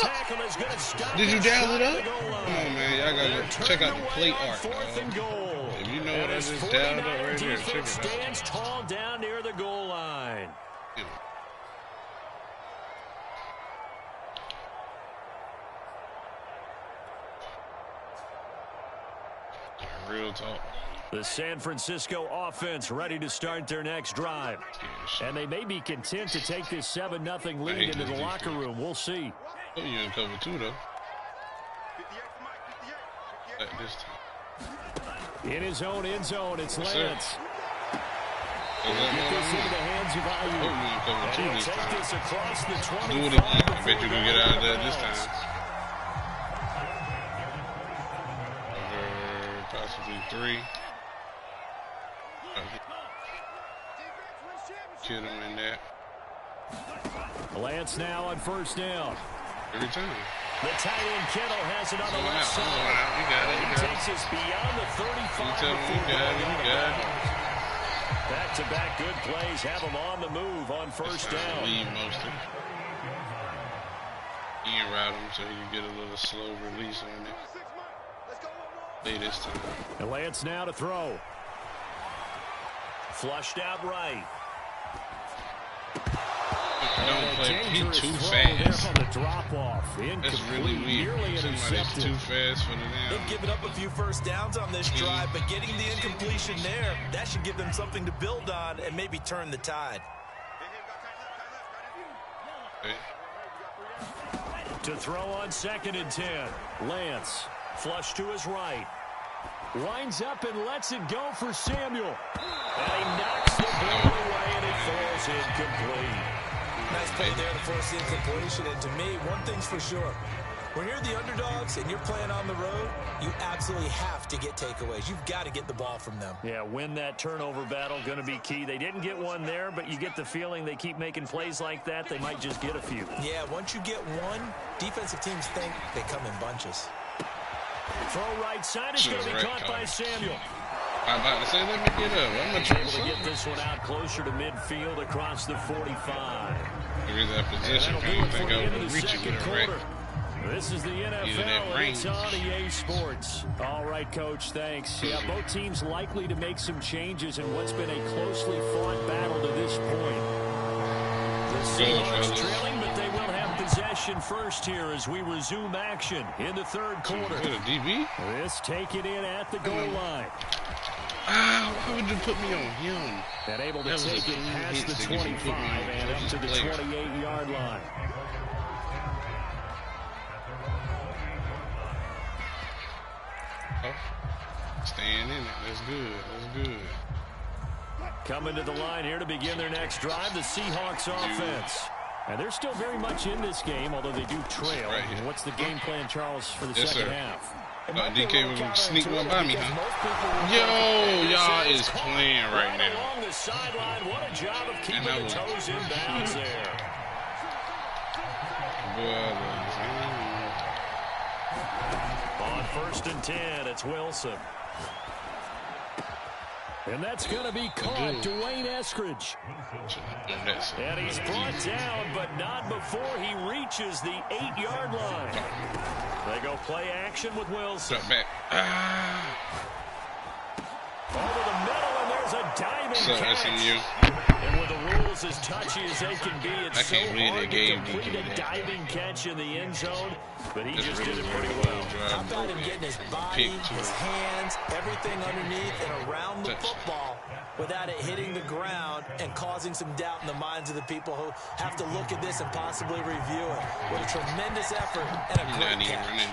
Did you dial it up? Come on, man. Y'all got to check out the play art, dog. If you know what I just dialed up right here, check it out. Stands tall down near the goal line. Real talk. The San Francisco offense ready to start their next drive. And they may be content to take this 7-0 lead into the locker room. We'll see. Oh, you in cover 2, though. Like this time. In his own end zone, it's Lance. Get this into the hands of Ayuk. Oh, you in cover 2 this Take time. this across the 25. Do it again. I bet you can get out of that this time. Possibly 3. Kill him in there. Lance now on first down. Every time. The tight end Kittle has it on the left side. You got it. He takes us beyond the 35. You tell him you got it. You got it. Back-to-back good plays have him on the move on first down. Leave most of it. You can route him so he can get a little slow release on it. Play this time. And Lance now to throw. Flushed out right. Don't play. He's too fast. On the drop-off. That's really weird. Somebody's too fast for the down. They've given up a few first downs on this drive, but getting the incompletion there, that should give them something to build on and maybe turn the tide. Okay. To throw on 2nd and 10. Lance. Flush to his right. Winds up and lets it go for Samuel. And he knocks the ball away and it falls incomplete. Nice play there to force the incompletion. And to me, one thing's for sure. When you're the underdogs and you're playing on the road, you absolutely have to get takeaways. You've got to get the ball from them. Yeah, win that turnover battle, going to be key. They didn't get one there, but you get the feeling they keep making plays like that, they might just get a few. Yeah, once you get one, defensive teams think they come in bunches. Throw right side is going to be caught by Samuel. I'm about to say, let me get up. I'm going to Able to get this one out closer to midfield across the 45. There is that position. I don't think I would reach it with a rack. This is the NFL, and it's on EA Sports. All right, Coach, thanks. Yeah, both teams likely to make some changes in what's been a closely fought battle to this point. The Seahawks trailing, but they will have possession first here as we resume action in the 3rd quarter. Is it a DB? This taken in at the goal line. Ah, why would you put me on him? And able to take it past the 25 and up to the 28-yard line. Staying in it. That's good. That's good. Coming to the line here to begin their next drive, the Seahawks offense. And they're still very much in this game, although they do trail. Right. What's the game plan, Charles, for the second half? DK was going to sneak one by me, huh? Yo, y'all is playing right now. Along the sideline, what a job of keeping the toes in bounds there. On 1st and 10, it's Wilson. And that's going to be caught, Dwayne Eskridge. And he's brought down, but not before he reaches the 8-yard line. They go play action with Wilson. Back. Over the middle, and there's a diving catch. And with the rules as touchy as they can be, it's so hard to complete a diving catch in the end zone. But he just did it pretty well. How about him getting his body, his hands, everything underneath and around the football without it hitting the ground and causing some doubt in the minds of the people who have to look at this and possibly review it. What a tremendous effort and a great catch. He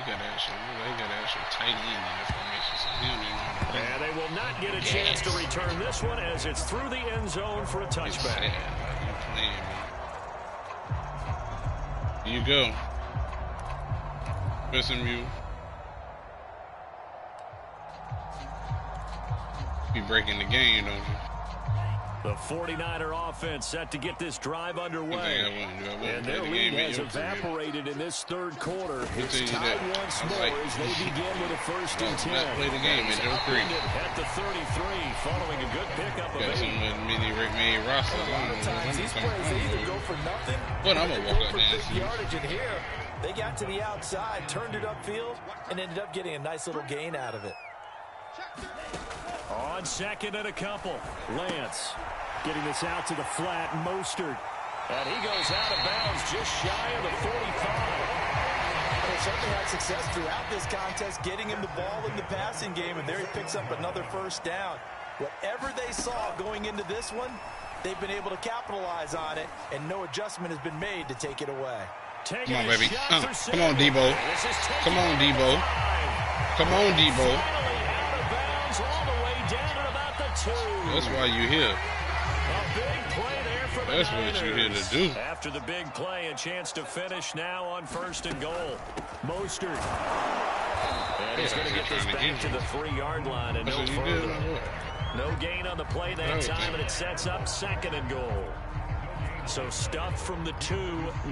got actual tight end in the formation. And they will not get a chance to return this one as it's through the end zone for a touchback. Here you go. SMU. Be breaking the game, don't you? The 49er offense set to get this drive underway. And their lead has evaporated in this third quarter. It's tied once more as they begin with a 1st and 10. Play the game at Joe Creek. At the 33, following a good pickup of 8. Got some mini made roster. A lot of times these plays, they either go for nothing but I'm or gonna they walk go up for there and big see. yardage. And here, they got to the outside, turned it upfield, and ended up getting a nice little gain out of it. On 2nd and a couple, Lance getting this out to the flat, Mostert. And he goes out of bounds just shy of the 45. They certainly had success throughout this contest, getting him the ball in the passing game, and there he picks up another 1st down. Whatever they saw going into this one, they've been able to capitalize on it, and no adjustment has been made to take it away. Come on, baby. Come on, Debo. Come on, Debo. Come on, Debo. All the way down at about the 2. That's why you're here. A big play there for the That's Niners. what you're here to do. After the big play, a chance to finish now on 1st and goal. Mostert. And he's going to get this back to the 3-yard line and no further. No gain on the play that time, and it sets up 2nd and goal. So stuffed from the 2,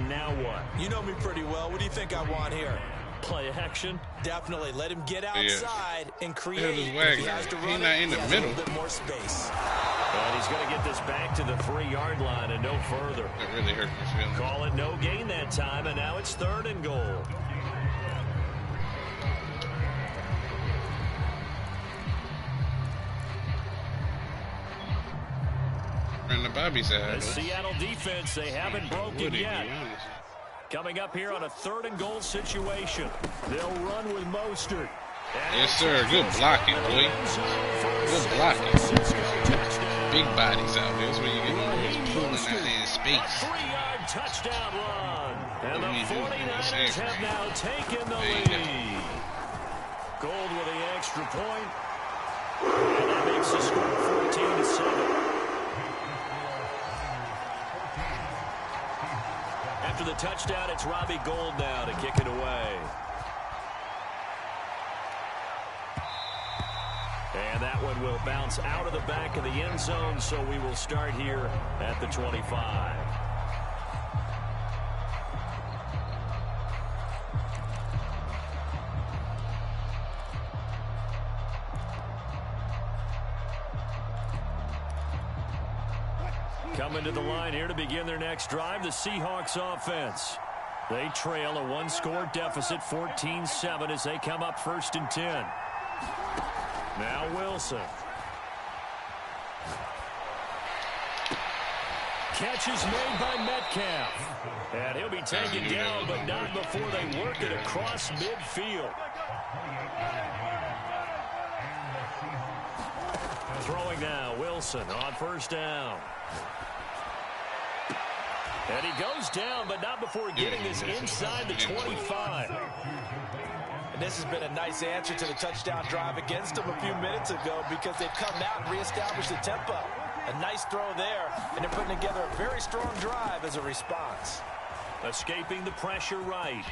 now what? You know me pretty well. What do you think I want here? Play action. Definitely let him get outside and create. His wagon. He has to run He's not in the middle. a little bit more space. And he's going to get this back to the 3-yard line and no further. That really hurt my feelings. Call it no gain that time, and now it's 3rd and goal. And the Bobby side. The Seattle defense, they haven't broken yet. Coming up here on a 3rd and goal situation. They'll run with Mostert. Yes, sir. Good blocking, boy. Good blocking. Big bodies out there. That's where you get on those pulling out there in space. 3-yard touchdown run. And the 49ers have now taken the lead. Gold with the extra point. And that makes the score 14-7. After the touchdown, it's Robbie Gould now to kick it away. And that one will bounce out of the back of the end zone, so we will start here at the 25. Coming to the line here to begin their next drive, the Seahawks offense. They trail a 1-score deficit, 14-7, as they come up 1st and 10. Now Wilson. Catch is made by Metcalf. And he'll be taken down, but not before they work it across midfield. Throwing now, Wilson on 1st down. And he goes down, but not before getting this inside the 25. And this has been a nice answer to the touchdown drive against them a few minutes ago because they've come out and reestablished the tempo. A nice throw there, and they're putting together a very strong drive as a response. Escaping the pressure right.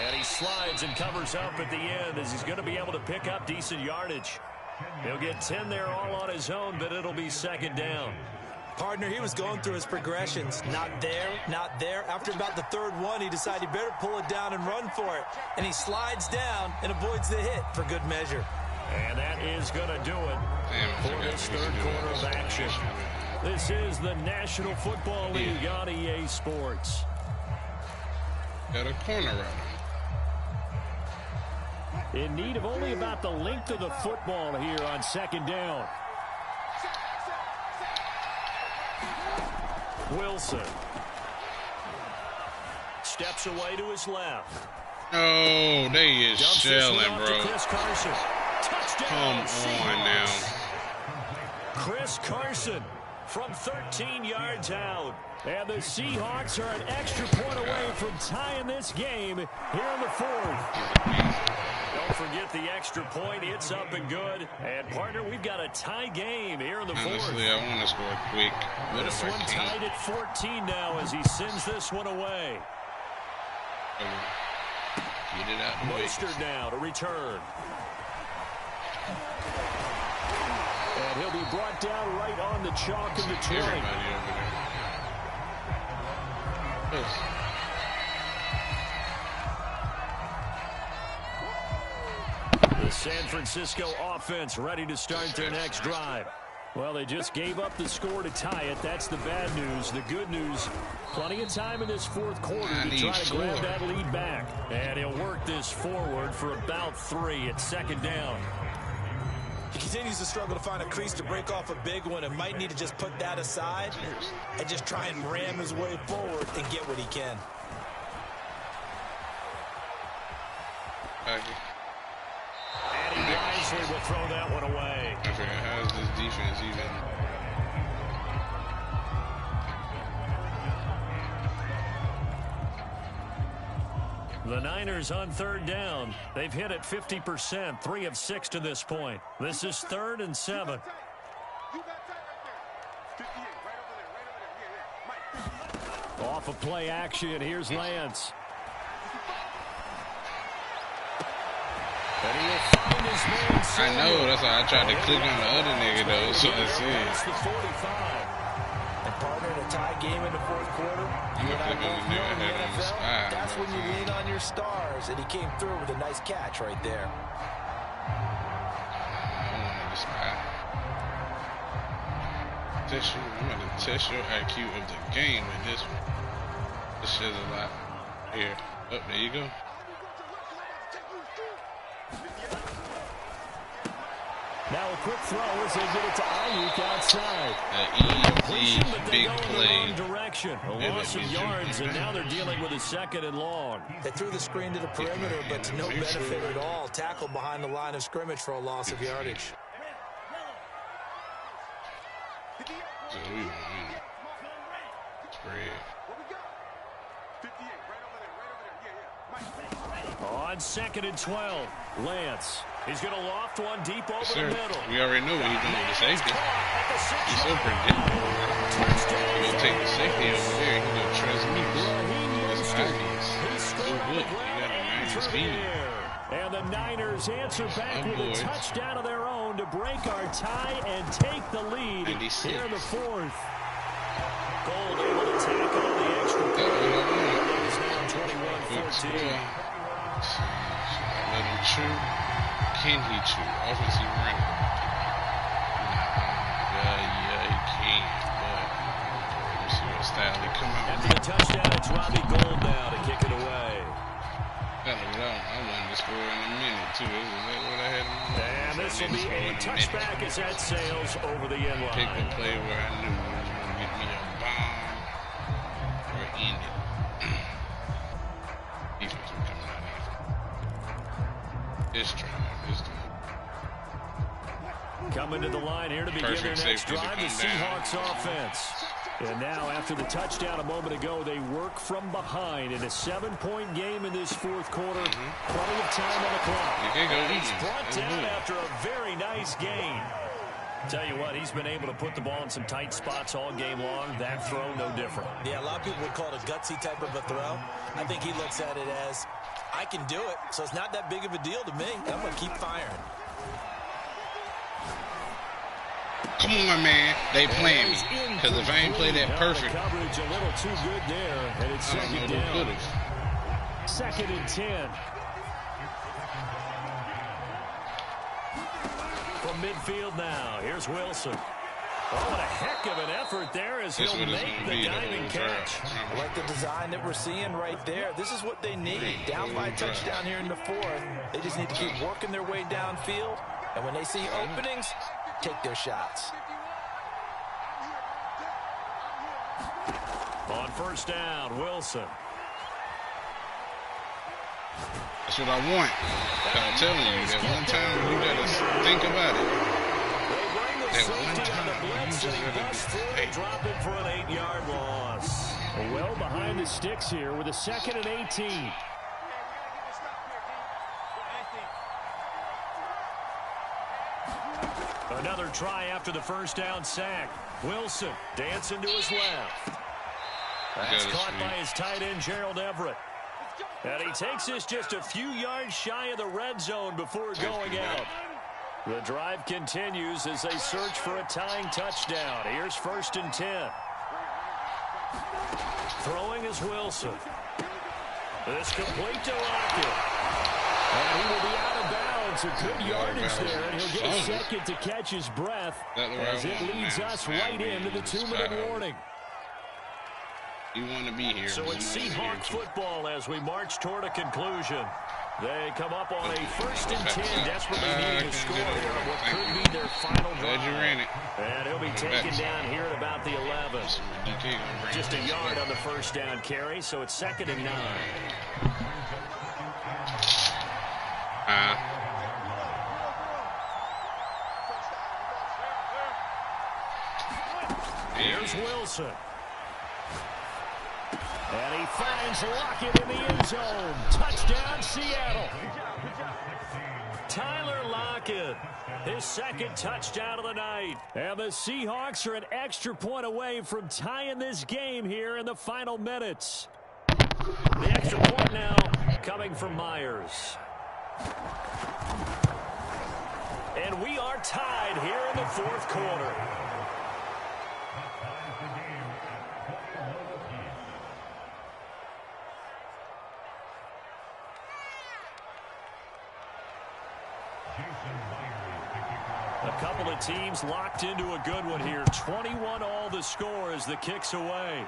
And he slides and covers up at the end as he's going to be able to pick up decent yardage. He'll get 10 there all on his own, but it'll be 2nd down. Partner, he was going through his progressions. Not there, not there. After about the 3rd one, he decided he better pull it down and run for it. And he slides down and avoids the hit for good measure. And that is going to do it for this 3rd quarter of action. This is the National Football League on EA Sports. Got a corner right. In need of only about the length of the football here on 2nd down. Wilson steps away to his left. Oh, they is shelling, bro. Chris Carson. Touchdown. Come on now. Chris Carson from 13 yards out. And the Seahawks are an extra point away from tying this game here in the fourth. Don't forget the extra point. It's up and good. And, partner, we've got a tie game here in the fourth. Honestly, I want to score quick. This one tied at 14 now as he sends this one away. Get it out. Mostert now to return. And he'll be brought down right on the chalk of Detroit. Everybody over there. The San Francisco offense ready to start their next drive. Well, they just gave up the score to tie it. That's the bad news. The good news, plenty of time in this fourth quarter to try to grab that lead back. And he'll work this forward for about 3 at second down. He continues to struggle to find a crease to break off a big one and might need to just put that aside and just try and ram his way forward and get what he can. And he wisely will throw that one away. Okay, how's this defense even? The Niners on third down. They've hit it 50%, 3 of 6 to this point. This is 3rd and 7. Off of play action, here's Lance. And he will find his man. I know, that's why I tried to click on the other nigga though, so I see it. That's the 45. And partner, in a tie game in the fourth quarter, I'm gonna click on the nigga I had on the spy. that's when you lean on your stars, and he came through with a nice catch right there. I wanted the spy. I'm gonna test your IQ of the game in this one. This shit's a lot. Here. Oh, there you go. Now a quick throw as they get it to Ayuk outside. Easy big play. Direction. A loss of yards, and now they're dealing with a 2nd and long. They threw the screen to the perimeter, but to no benefit at all. Tackled behind the line of scrimmage for a loss of yardage. So we won. Spread. On 2nd and 12, Lance. He's going to loft one deep over the middle. We already know what he's doing with the safety. He's so predictable. He's going to take the safety over there. He's going to trust me. That's obvious. So good. He got a nice speed. And the Niners answer back with a touchdown of their own to break our tie and take the lead here in the fourth. Gold able to tackle the extra point. It's now 21-14. Let him chew. Can he chew? Offensive running. Yeah, he can. But let's see what style he come out. After the touchdown, it's Robbie Gould now to kick it away. I wanted to score in a minute, too. Is that what I had in mind? And this will be a touchback as that sails over the end line. Pick the play where I knew it was going to get me a bomb or end it. Defense was coming out here. This drive. Coming to the line here to begin their next drive, the Seahawks offense. And now, after the touchdown a moment ago, they work from behind in a 7-point game in this fourth quarter. Plenty of time on the clock. He's brought down after a very nice gain. Tell you what, he's been able to put the ball in some tight spots all game long. That throw, no different. Yeah, a lot of people would call it a gutsy type of a throw. I think he looks at it as, I can do it, so it's not that big of a deal to me. I'm going to keep firing. Come on, man. They playing me. Because if I ain't play that perfect, coverage a little too good there, and it's second down. 2nd and 10. From midfield now, here's Wilson. Oh, what a heck of an effort there as he'll make the diving catch. I like the design that we're seeing right there. This is what they need. Down by a touchdown here in the fourth. They just need to keep working their way downfield. And when they see openings, take their shots. On first down, Wilson. That's what I want. I'm telling you, that one time you got to think about it. That one time you and he busts through it, dropping for an 8-yard loss. Well behind the sticks here with a 2nd and 18. Another try after the first down sack. Wilson dancing to his left. That's caught by his tight end, Gerald Everett. And he takes this just a few yards shy of the red zone before going out. The drive continues as they search for a tying touchdown. Here's 1st and 10. Throwing is Wilson. This complete to Lockett. And he will be out of bounds. A good yardage there, and he'll get a second to catch his breath as it leads us right into the 2-minute warning. You want to be here. So it's Seahawk football as we march toward a conclusion. They come up on a 1st and 10, desperately needing to score here on what could be their final drive. And he'll be taken down here at about the 11. Just a yard on the first down carry, so it's 2nd and 9. Here's Wilson. And he finds Lockett in the end zone. Touchdown, Seattle. Tyler Lockett, his 2nd touchdown of the night. And the Seahawks are an extra point away from tying this game here in the final minutes. The extra point now coming from Myers. And we are tied here in the 4th quarter. A couple of teams locked into a good one here. 21 all the score as the kick's away.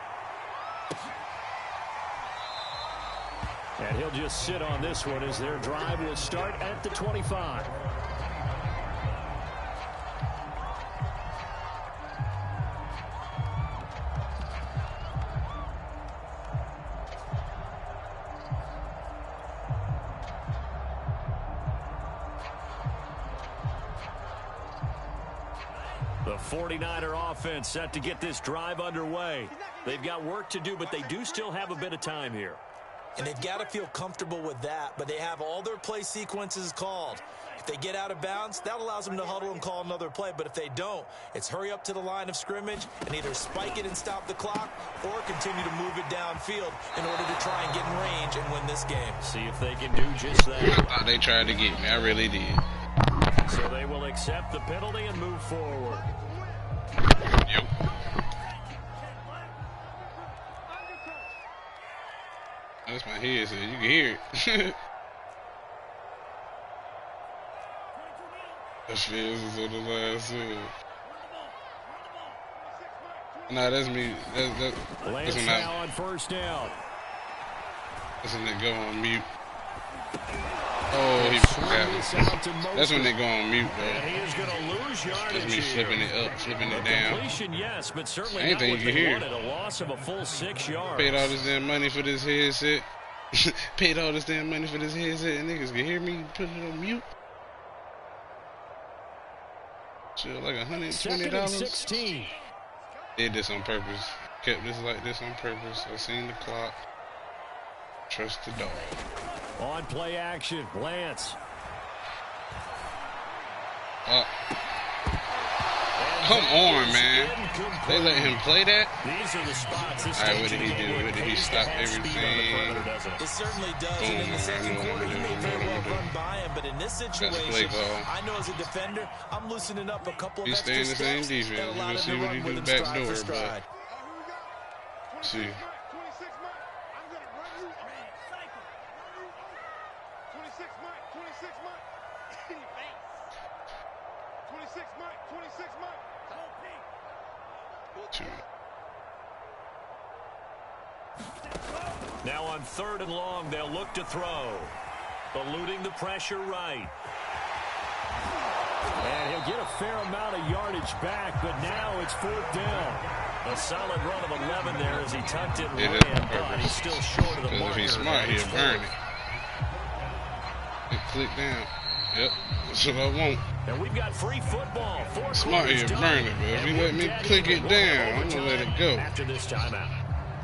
And he'll just sit on this one as their drive will start at the 25. The 49er offense set to get this drive underway. They've got work to do, but they do still have a bit of time here. And they've got to feel comfortable with that, but they have all their play sequences called. If they get out of bounds, that allows them to huddle and call another play. But if they don't, it's hurry up to the line of scrimmage and either spike it and stop the clock or continue to move it downfield in order to try and get in range and win this game. See if they can do just that. I thought they tried to get me. I really did. So they will accept the penalty and move forward. Yep. That's my head, so you can hear it. That feels as though the last Nah, that's me. That's when now on 1st down. That's when they go on mute. Oh, he forgot. That's when they go on mute, though. And he is going to lose yardage. That's me flipping it up, flipping it down. Completion, yes, but certainly anything not what you they hear. wanted. A loss of a full 6 yards. Paid all this damn money for this headset. Paid all this damn money for this headset, and niggas can hear me put it on mute. Shit, like $120. 2nd and 16. Did this on purpose. Kept this like this on purpose. I seen the clock. Trust the dog. On play action, Lance. Come on, man. They let him play that? These are the spots. All right, what did he do? What did he stop everything? It certainly does. And in the 2nd quarter, he may very well run by him. But in this situation, I know as a defender, I'm loosening up a couple of extra steps. He's staying the same defense. We're going to see what he do back door. But see. 26 Mike. Now on 3rd and long, they'll look to throw. Eluding the pressure right. And he'll get a fair amount of yardage back, but now it's 4th down. A solid run of 11 there as he tucked it and ran, but he's still short of the marker. If he's smart, he'll burn it. Click down. Yep, that's what I want. And we've got free football. Smart here, burn it, but if you let me click it down, I'm gonna let it go. After this timeout.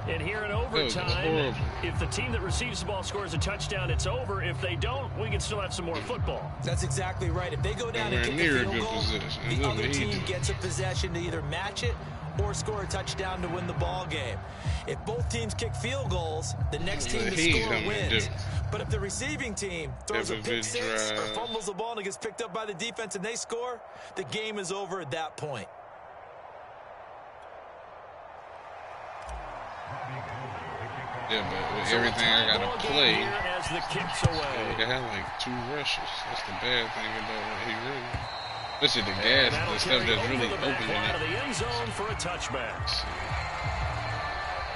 And here in overtime, if the team that receives the ball scores a touchdown, it's over. If they don't, we can still have some more football. That's exactly right. If they go down and kick a field goal, the other team gets a possession to either match it or score a touchdown to win the ball game. If both teams kick field goals, the next team to score wins. But if the receiving team throws a pick six or fumbles the ball and it gets picked up by the defense and they score, the game is over at that point. Yeah, but with everything I gotta play, I can have like 2 rushes. That's the bad thing about what he running. Especially the gas, the stuff that's really opening it. Out of the end zone for a touchback.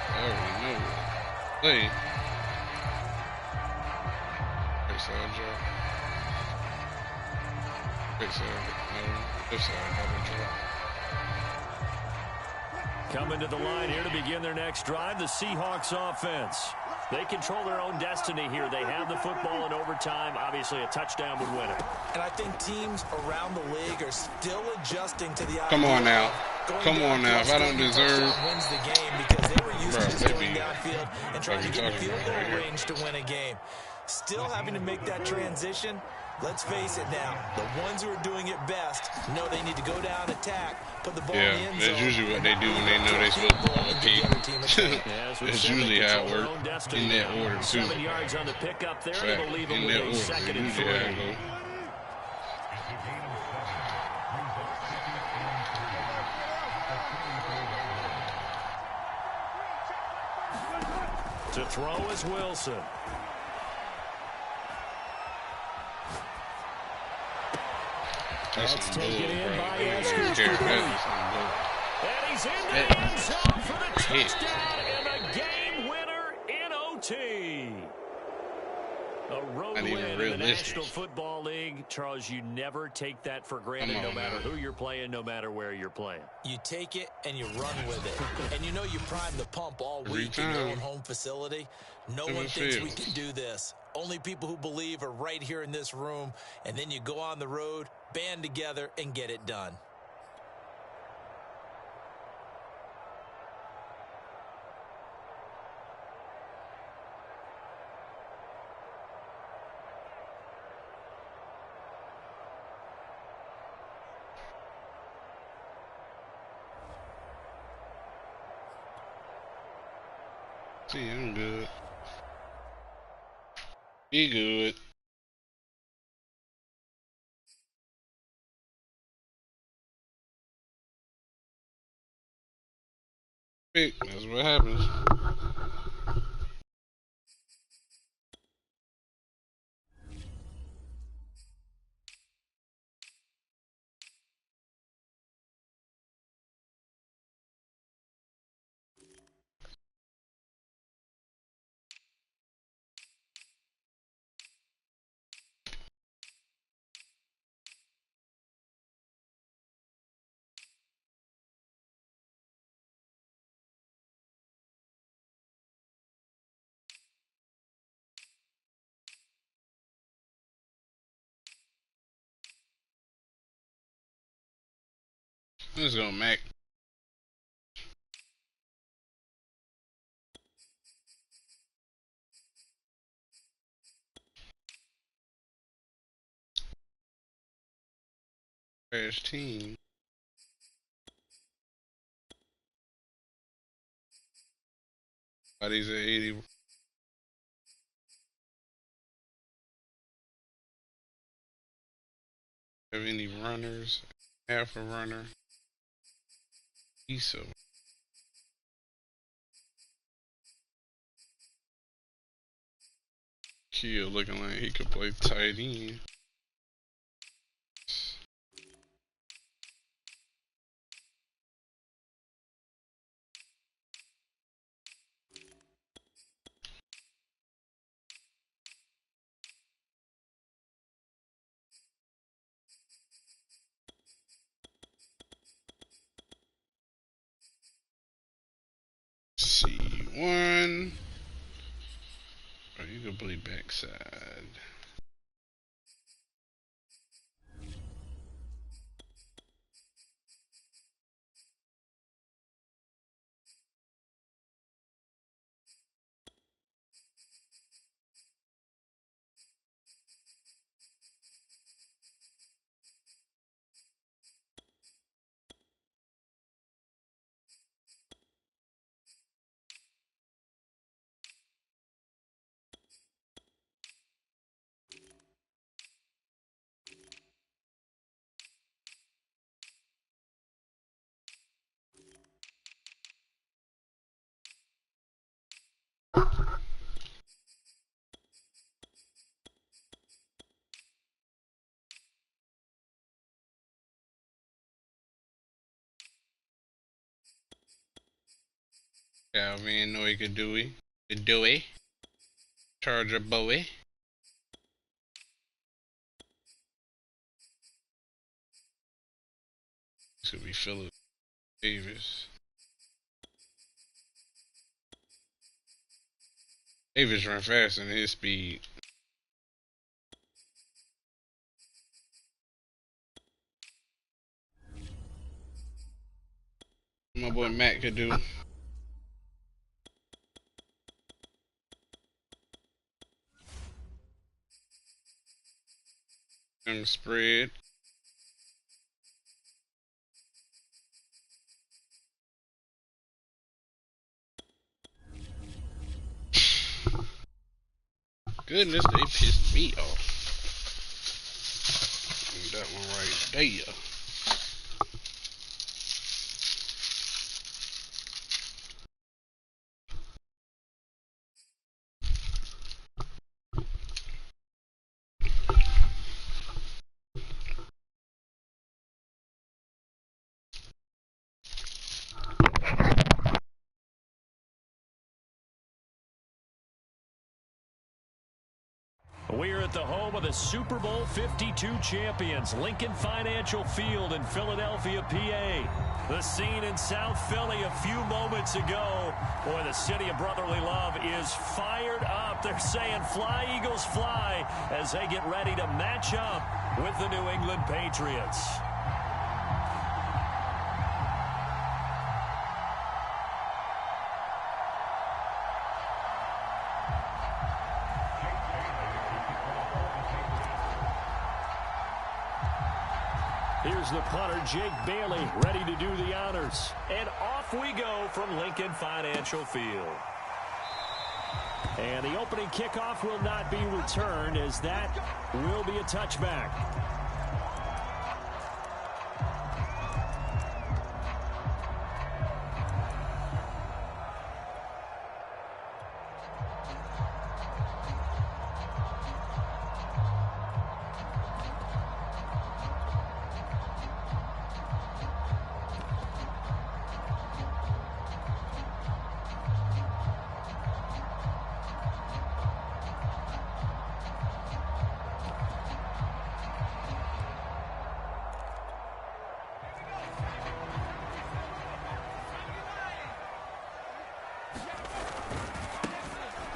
I already know what play. Right side drop. Right side. Left side double drop. Coming to the line here to begin their next drive, the Seahawks offense. They control their own destiny here. They have the football in overtime. Obviously, a touchdown would win it. And I think teams around the league are still adjusting to the Come on now. Come on now. If I don't deserve... wins the game because they were used to just going downfield and trying to get the field goal range to win a game. Still having to make that transition. Let's face it now, the ones who are doing it best know they need to go down, attack, put the ball in the end zone. That's usually what they do when they know they're supposed to repeat. That's usually how it works, in that order, too. 7 yards on the pickup there, Right. and leave In them that with a order, second and usually 3. how it goes. To throw is Wilson. That's taken in by Eskridge. And he's in the end zone for the touchdown and the game winner in OT. A road win in the National Football League. Charles, you never take that for granted, no matter who you're playing, no matter where you're playing. You take it and you run with it. And you know you prime the pump all week in your own home facility. No one thinks we can do this. Only people who believe are right here in this room. And then you go on the road, band together, and get it done. See, I'm good. Be good. That's what happens. Let's go, Mac. Trash team. Body's at 80. Have any runners? Half a runner. So Kill looking like he could play tight end. C1. Or you can play backside. Calvin know he could do it. Could do it. Charger Bowie. This could be Phillip Davis. Davis run faster than his speed. My boy Matt could do. Spread. Goodness, they pissed me off. That one right there. We're at the home of the Super Bowl 52 champions, Lincoln Financial Field in Philadelphia, PA. The scene in South Philly a few moments ago. Boy, the city of brotherly love is fired up. They're saying fly, Eagles, fly, as they get ready to match up with the New England Patriots. Here's the punter, Jake Bailey, ready to do the honors. And off we go from Lincoln Financial Field. And the opening kickoff will not be returned, as that will be a touchback.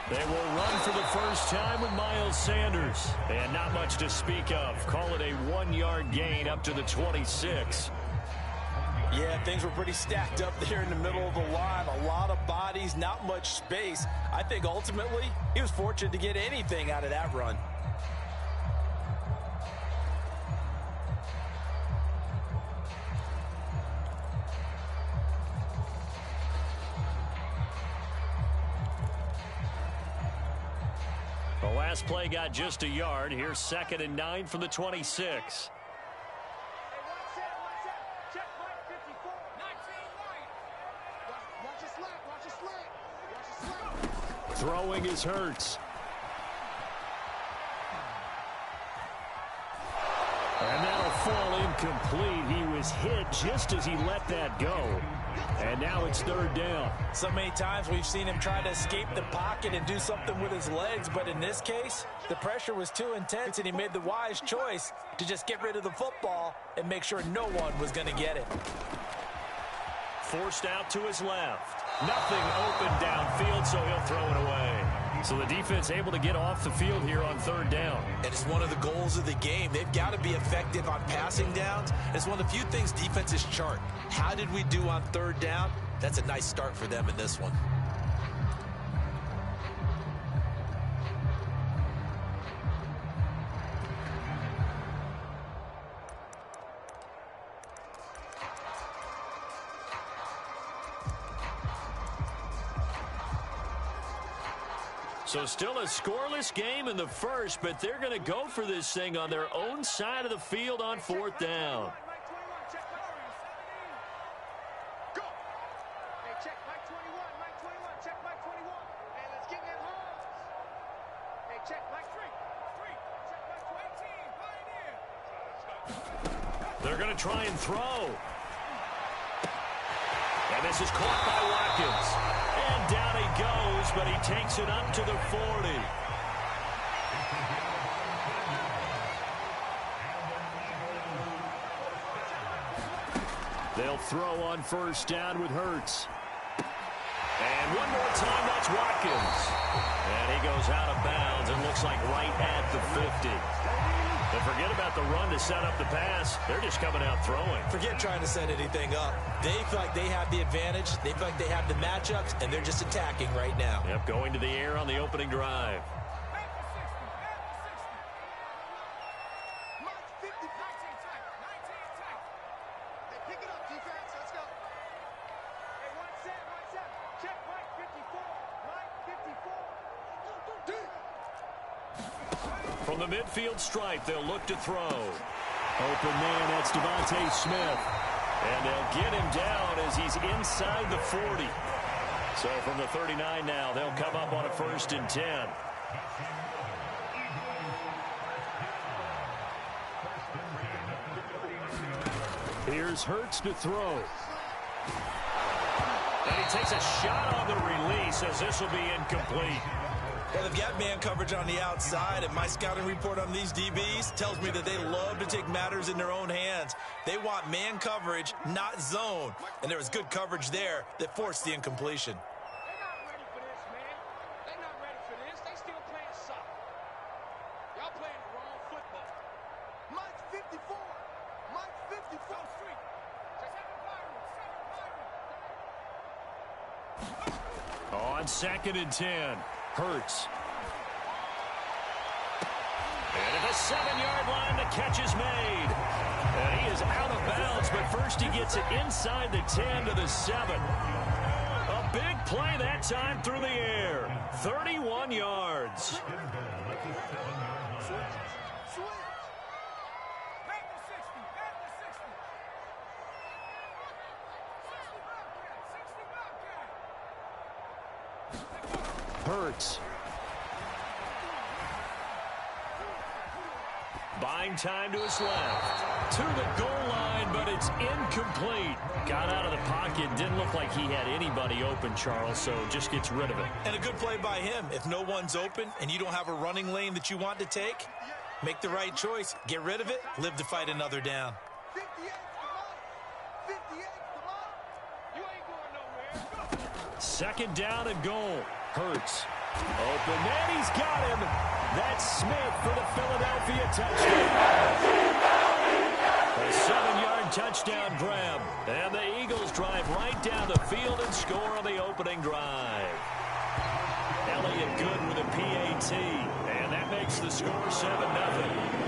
They will run for the first time with Miles Sanders. And not much to speak of. Call it a 1-yard gain up to the 26. Yeah, things were pretty stacked up there in the middle of the line. A lot of bodies, not much space. I think ultimately he was fortunate to get anything out of that run. The last play got just a yard. Here's 2nd and 9 from the 26. Throwing is Hurts. And that'll fall incomplete. He was hit just as he let that go. And now it's 3rd down. So many times we've seen him try to escape the pocket and do something with his legs, but in this case, the pressure was too intense and he made the wise choice to just get rid of the football and make sure no one was going to get it. Forced out to his left. Nothing open downfield, so he'll throw it away. So the defense able to get off the field here on 3rd down. And it's one of the goals of the game. They've got to be effective on passing downs. It's one of the few things defenses chart. How did we do on 3rd down? That's a nice start for them in this one. So still a scoreless game in the first, but they're going to go for this thing on their own side of the field on 4th down. They're going to try and throw. And this is caught by Watkins. And down he goes, but he takes it up to the 40. They'll throw on first down with Hurts. And one more time, that's Watkins. And he goes out of bounds and looks like right at the 50. But forget about the run to set up the pass. They're just coming out throwing. Forget trying to set anything up. They feel like they have the advantage. They feel like they have the matchups, and they're just attacking right now. Yep, going to the air on the opening drive. From the midfield stripe, they'll look to throw. Open man, that's Devontae Smith. And they'll get him down as he's inside the 40. So from the 39 now, they'll come up on a 1st and 10. Here's Hurts to throw. And he takes a shot on the release as this will be incomplete. Well, they've got man coverage on the outside, and my scouting report on these DBs tells me that they love to take matters in their own hands. They want man coverage, not zone. And there was good coverage there that forced the incompletion. They're not ready for this, man. They're not ready for this. They still playing soccer. Y'all playing the wrong football. Mike's 54. Mike's 54. Street. On 2nd and 10. Hurts. And at the 7-yard line, the catch is made. And he is out of bounds, but first he gets it inside the 10 to the 7. A big play that time through the air. 31 yards. Hurts. Buying time to his left. To the goal line, but it's incomplete. Got out of the pocket. Didn't look like he had anybody open, Charles, so just gets rid of it. And a good play by him. If no one's open and you don't have a running lane that you want to take, make the right choice. Get rid of it. Live to fight another down. 58, come on. 58, come on. You ain't going nowhere. 2nd down and goal. Hurts. Open man, he's got him. That's Smith for the Philadelphia touchdown. A 7-yard touchdown grab. And the Eagles drive right down the field and score on the opening drive. Elliott good with a PAT. And that makes the score 7-0.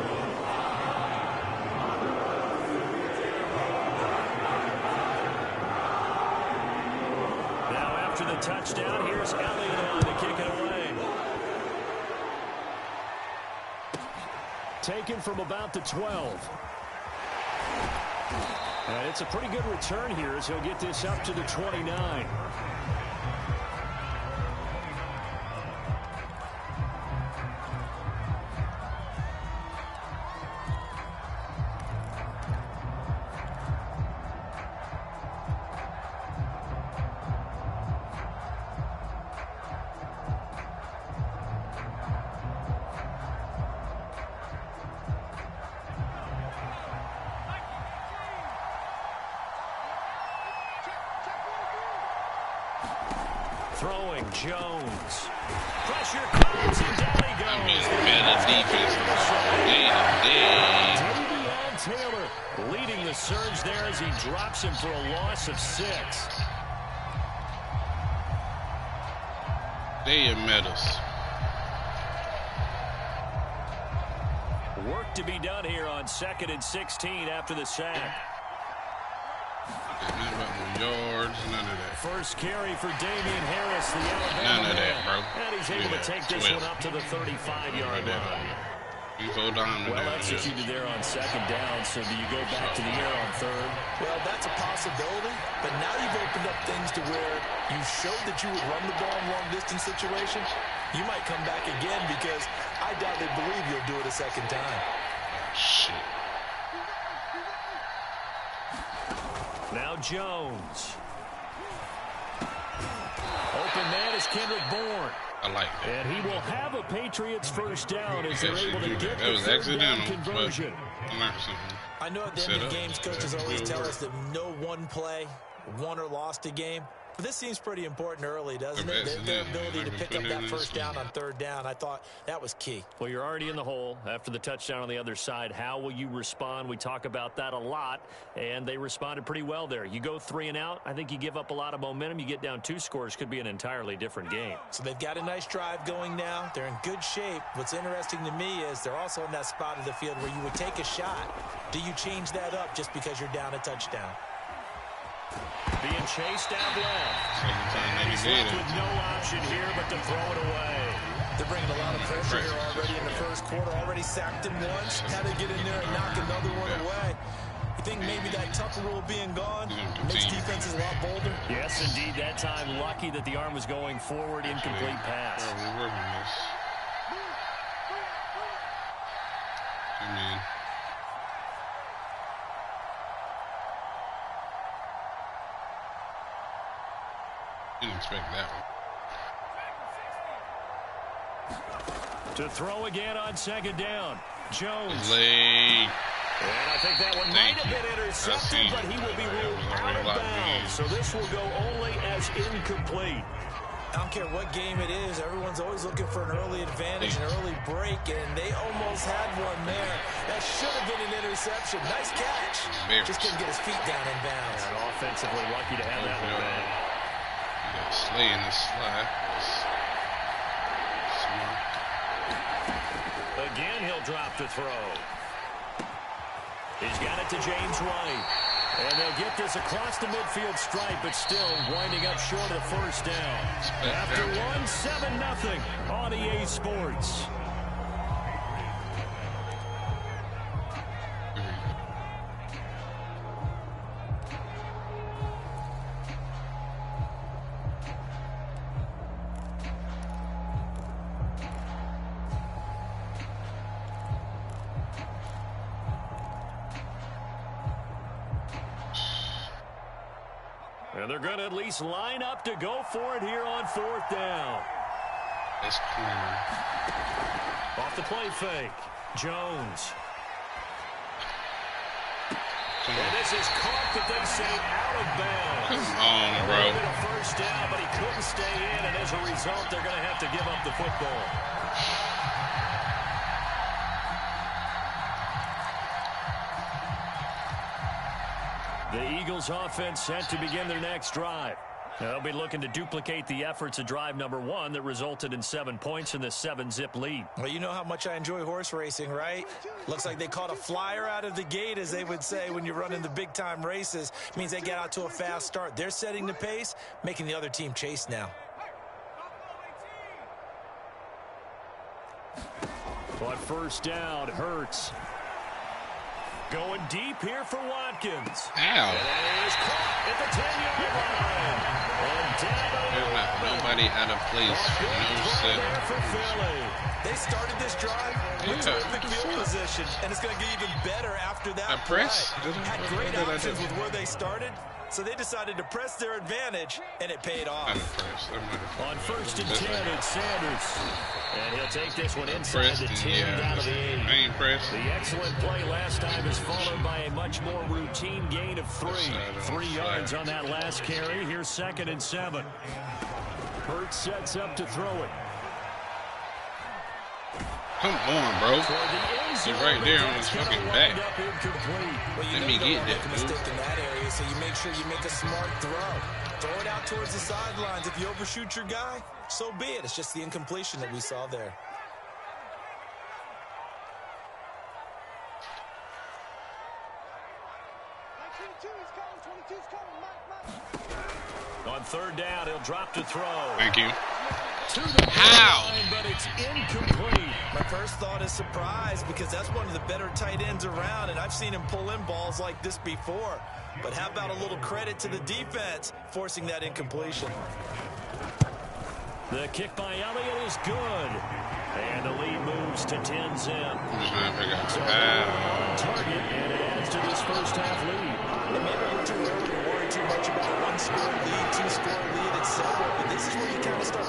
After the touchdown, here's Elliott on to kick it away. Taken from about the 12. And it's a pretty good return here as he'll get this up to the 29. Throwing Jones. Pressure comes and down he goes. I mean, better defense. Davion Taylor leading the surge there as he drops him for a loss of 6. They met us. Work to be done here on 2nd and 16 after the sack. Nothing about no yards, none of that. First carry for Damian Harris, the Alabama None of man. that, bro. And he's able to take this one up to the 35-yard line. You go down well executed there on 2nd down, so do you go back to the air on 3rd? Well, that's a possibility, but now you've opened up things to where you showed that you would run the ball in long-distance situations. You might come back again because I doubt they believe you'll do it a 2nd time. Shit. Now Jones. Open is Kendrick Bourne. I like that. And he will have a Patriots first down as they're able to get that was accidental conversion. I learned something. I know at the end of games, coaches always tell us that no one play won or lost a game. But this seems pretty important early, doesn't it? Their ability to pick up that first down on third down, I thought that was key. Well, you're already in the hole after the touchdown on the other side. How will you respond? We talk about that a lot, and they responded pretty well there. You go 3 and out, I think you give up a lot of momentum. You get down 2 scores, could be an entirely different game. So they've got a nice drive going now. They're in good shape. What's interesting to me is they're also in that spot of the field where you would take a shot. Do you change that up just because you're down a touchdown? Being chased out left. And he's left with no option here but to throw it away. They're bringing a lot of pressure here already in the first quarter. Already sacked him once. Had to get in there and knock another one away. You think maybe that Tucker rule being gone makes defenses a lot bolder? Yes, indeed. That time, lucky that the arm was going forward. Incomplete pass. We're working this. Come in. Didn't expect that one. To throw again on second down. Jones. Late. And I think that one might have been intercepted, but he will be ruled out of bounds. So this will go only as incomplete. I don't care what game it is. Everyone's always looking for an early advantage, an early break, and they almost had one there. That should have been an interception. Nice catch. Just couldn't get his feet down in bounds. And offensively lucky to have that one back. Slay in the slide. Again, he'll drop to throw. He's got it to James White. And they'll get this across the midfield stripe, but still winding up short of the first down. After one, 7-0 on EA Sports. And they're going to at least line up to go for it here on fourth down. That's cool. Off the play fake. Jones. And this is caught, but they say out of bounds. Come on, bro. A first down, but he couldn't stay in, and as a result, they're going to have to give up the football. The Eagles offense set to begin their next drive. They'll be looking to duplicate the efforts of drive number 1 that resulted in 7 points in the 7-zip lead. Well, you know how much I enjoy horse racing, right? Looks like they caught a flyer out of the gate, as they would say when you're running the big-time races. It means they get out to a fast start. They're setting the pace, making the other team chase now. But first down, Hurts. Going deep here for Watkins. Ow. And it is caught at the 10-yard line. There's not nobody out of place. No set. For Philly. They started this drive with terrific field position, and it's going to get even better after that. Had great options with where they started, so they decided to press their advantage, and it paid off. On first and 10, it's Sanders. And he'll take this one inside the 10 down to the 8. The excellent play last time is followed by a much more routine gain of 3. 3 yards on that last carry. Here's 2nd and 7. Hurts sets up to throw it. Come on, bro. He's right there on his fucking back. Well, Let me get that, mistake in that area, so you make sure you make a smart throw. Throw it out towards the sidelines. If you overshoot your guy, so be it. It's just the incompletion that we saw there. On third down, he'll drop to throw. Thank you. How? But it's incomplete. My first thought is surprise, because that's one of the better tight ends around, and I've seen him pull in balls like this before. But how about a little credit to the defense forcing that incompletion? The kick by Elliott is good. And the lead moves to 10-zip. So on target, and it adds to this first half lead. And maybe we're too early to worry too much about a 1-score lead, 2-score lead, etc. But this is where you kind of start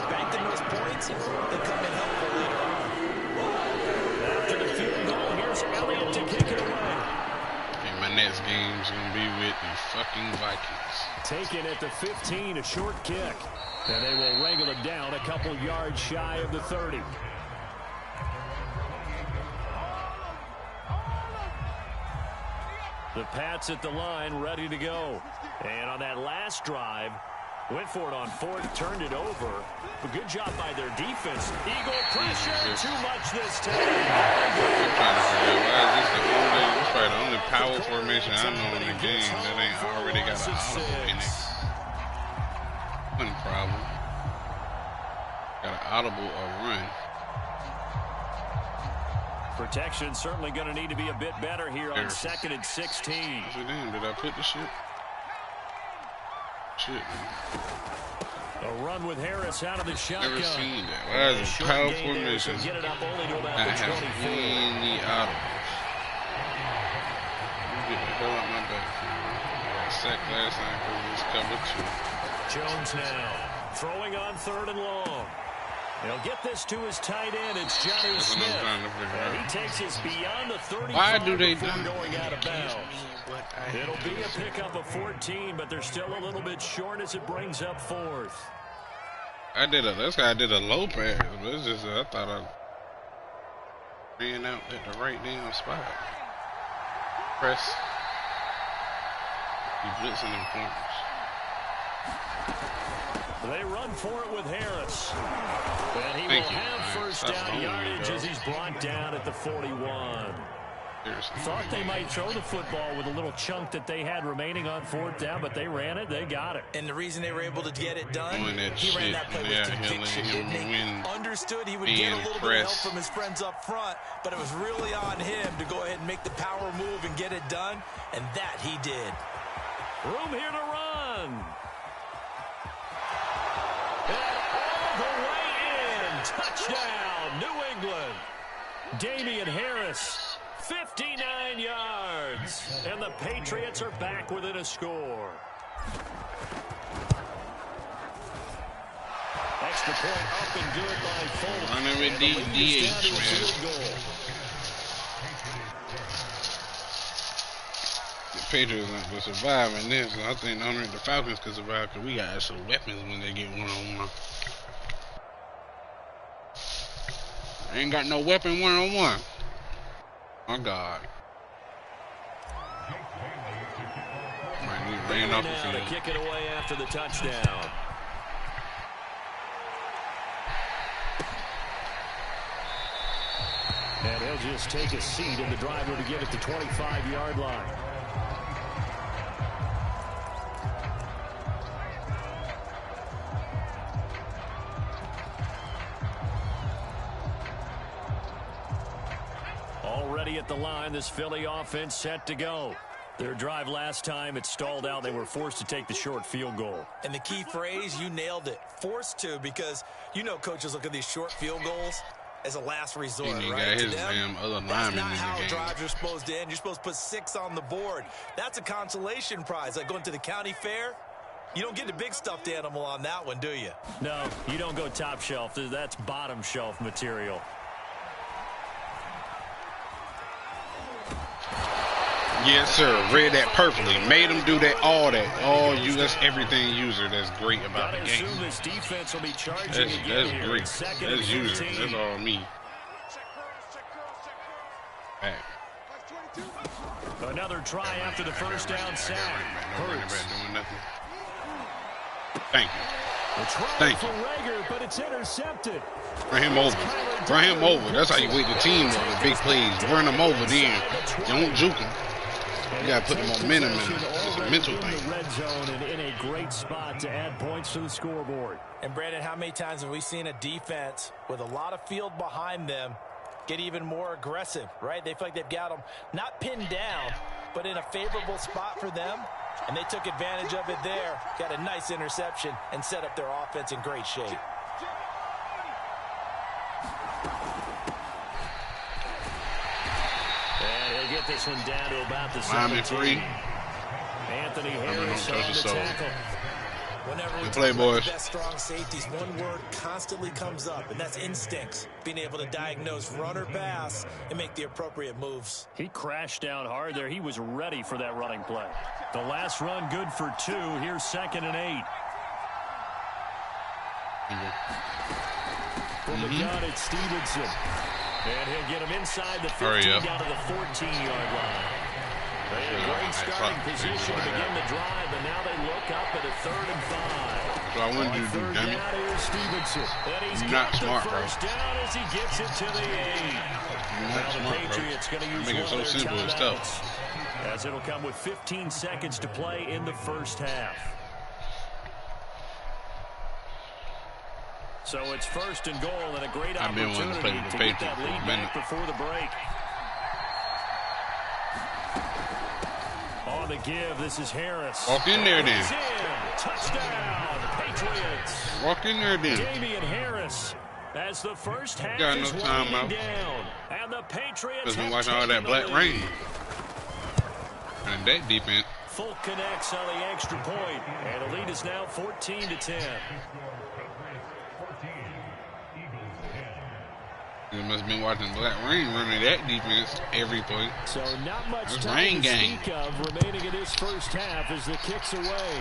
Taken at the 15, a short kick. And they will wrangle it down a couple yards shy of the 30. The Pats at the line, ready to go. And on that last drive, went for it on fourth, turned it over. A good job by their defense. Eagle pressure, too much this time. I'm trying to figure out why is this probably the only power formation I know in the game that ain't already got an audible in it. One problem. Got an audible or run. Protection certainly going to need to be a bit better here on 2nd and 16. Damn, did I put the shit? Shit. A run with Harris out of the shotgun. Never seen that. Why is it power formation? Get it up only to about I the have 24. any audibles. Get the hell out my back. I sacked last night because it was cover 2. Jones now throwing on 3rd and long. They'll get this to his tight end. It's Johnny Smith. He takes us beyond the 35. Why do they do going out of bounds? It'll be a pickup of 14, but they're still a little bit short as it brings up 4th. This guy did a low pass, but it's just I thought I ran out at the right damn spot. Press. He blitzing them corners. They run for it with Harris. And he will have first down yardage as he's brought down at the 41. Thought they might throw the football with a little chunk that they had remaining on 4th down, but they ran it, they got it. And the reason they were able to get it done, he ran that play with conviction, didn't he? Understood he would get a little bit of help from his friends up front, but it was really on him to go ahead and make the power move and get it done, and that he did. Room here to run. And all the way in. Touchdown, New England. Damian Harris, 59 yards. And the Patriots are back within a score. Extra point up and good by Fulton. Running with DH, man. Patriots not going to survive in this. I think only the Falcons can survive because we got some weapons when they get one-on-one. Ain't got no weapon one-on-one. My God. He ran off the field. To kick it away after the touchdown. And he'll just take a seat in the driver to get it to 25-yard line. Already at the line, this Philly offense set to go. Their drive last time, it stalled out. They were forced to take the short field goal. And the key phrase, you nailed it. Forced to, because you know coaches look at these short field goals as a last resort, right? To them, that's not how drives are supposed to end. You're supposed to put 6 on the board. That's a consolation prize. Like going to the county fair, you don't get the big stuffed animal on that one, do you? No, you don't go top shelf. That's bottom shelf material. Yes, sir. Read that perfectly. Made him do that, all that. That's everything user. That's great about the game. This defense will be charging that's great. That's user. That's all me. Back. Another try after the first down sack. Doing nothing. Thank you. Thank you. Rager, but it's intercepted. Run him over. Run him over. That's how you wake the team up with big plays. Run them over then. Don't juke them. You got to put the momentum in it. It's a mental thing. Red zone and in a great spot to add points to the scoreboard. And Brandon, how many times have we seen a defense with a lot of field behind them get even more aggressive, right? They feel like they've got them not pinned down, but in a favorable spot for them. And they took advantage of it there. Got a nice interception and set up their offense in great shape. And he'll get this one down to about the 17. Anthony Harris on the tackle. Whenever we play, talk about boys. the best strong safeties, one word constantly comes up, and that's instincts. Being able to diagnose run or pass and make the appropriate moves. He crashed down hard there. He was ready for that running play. The last run good for 2. Here's 2nd and 8. From the gun, it's Stevenson. And he'll get him inside the 15 down to the 14-yard line. They had a great starting position to begin the drive, and now they look up at a 3rd and 5. So I wanted you to do, damn it. You're not smart, bro. Down as he gets it to the 8. You're not smart, bro. Make it so simple, it's tough. As it'll come with 15 seconds to play in the first half. So it's 1st and goal, and a great opportunity to get that lead back before the break. On the give, this is Harris. Walk in there, then. Touchdown, Patriots. Walk in there, then. Damian Harris, as the first half got is no time winding out. down, and the Patriots Just been have watching all that taken black the rain. lead. And that defense. Full connects on the extra point, and the lead is now 14-10. You must have been watching black rain running that defense every play. So not much It's time rain to game. speak of remaining in this first half as the kick's away.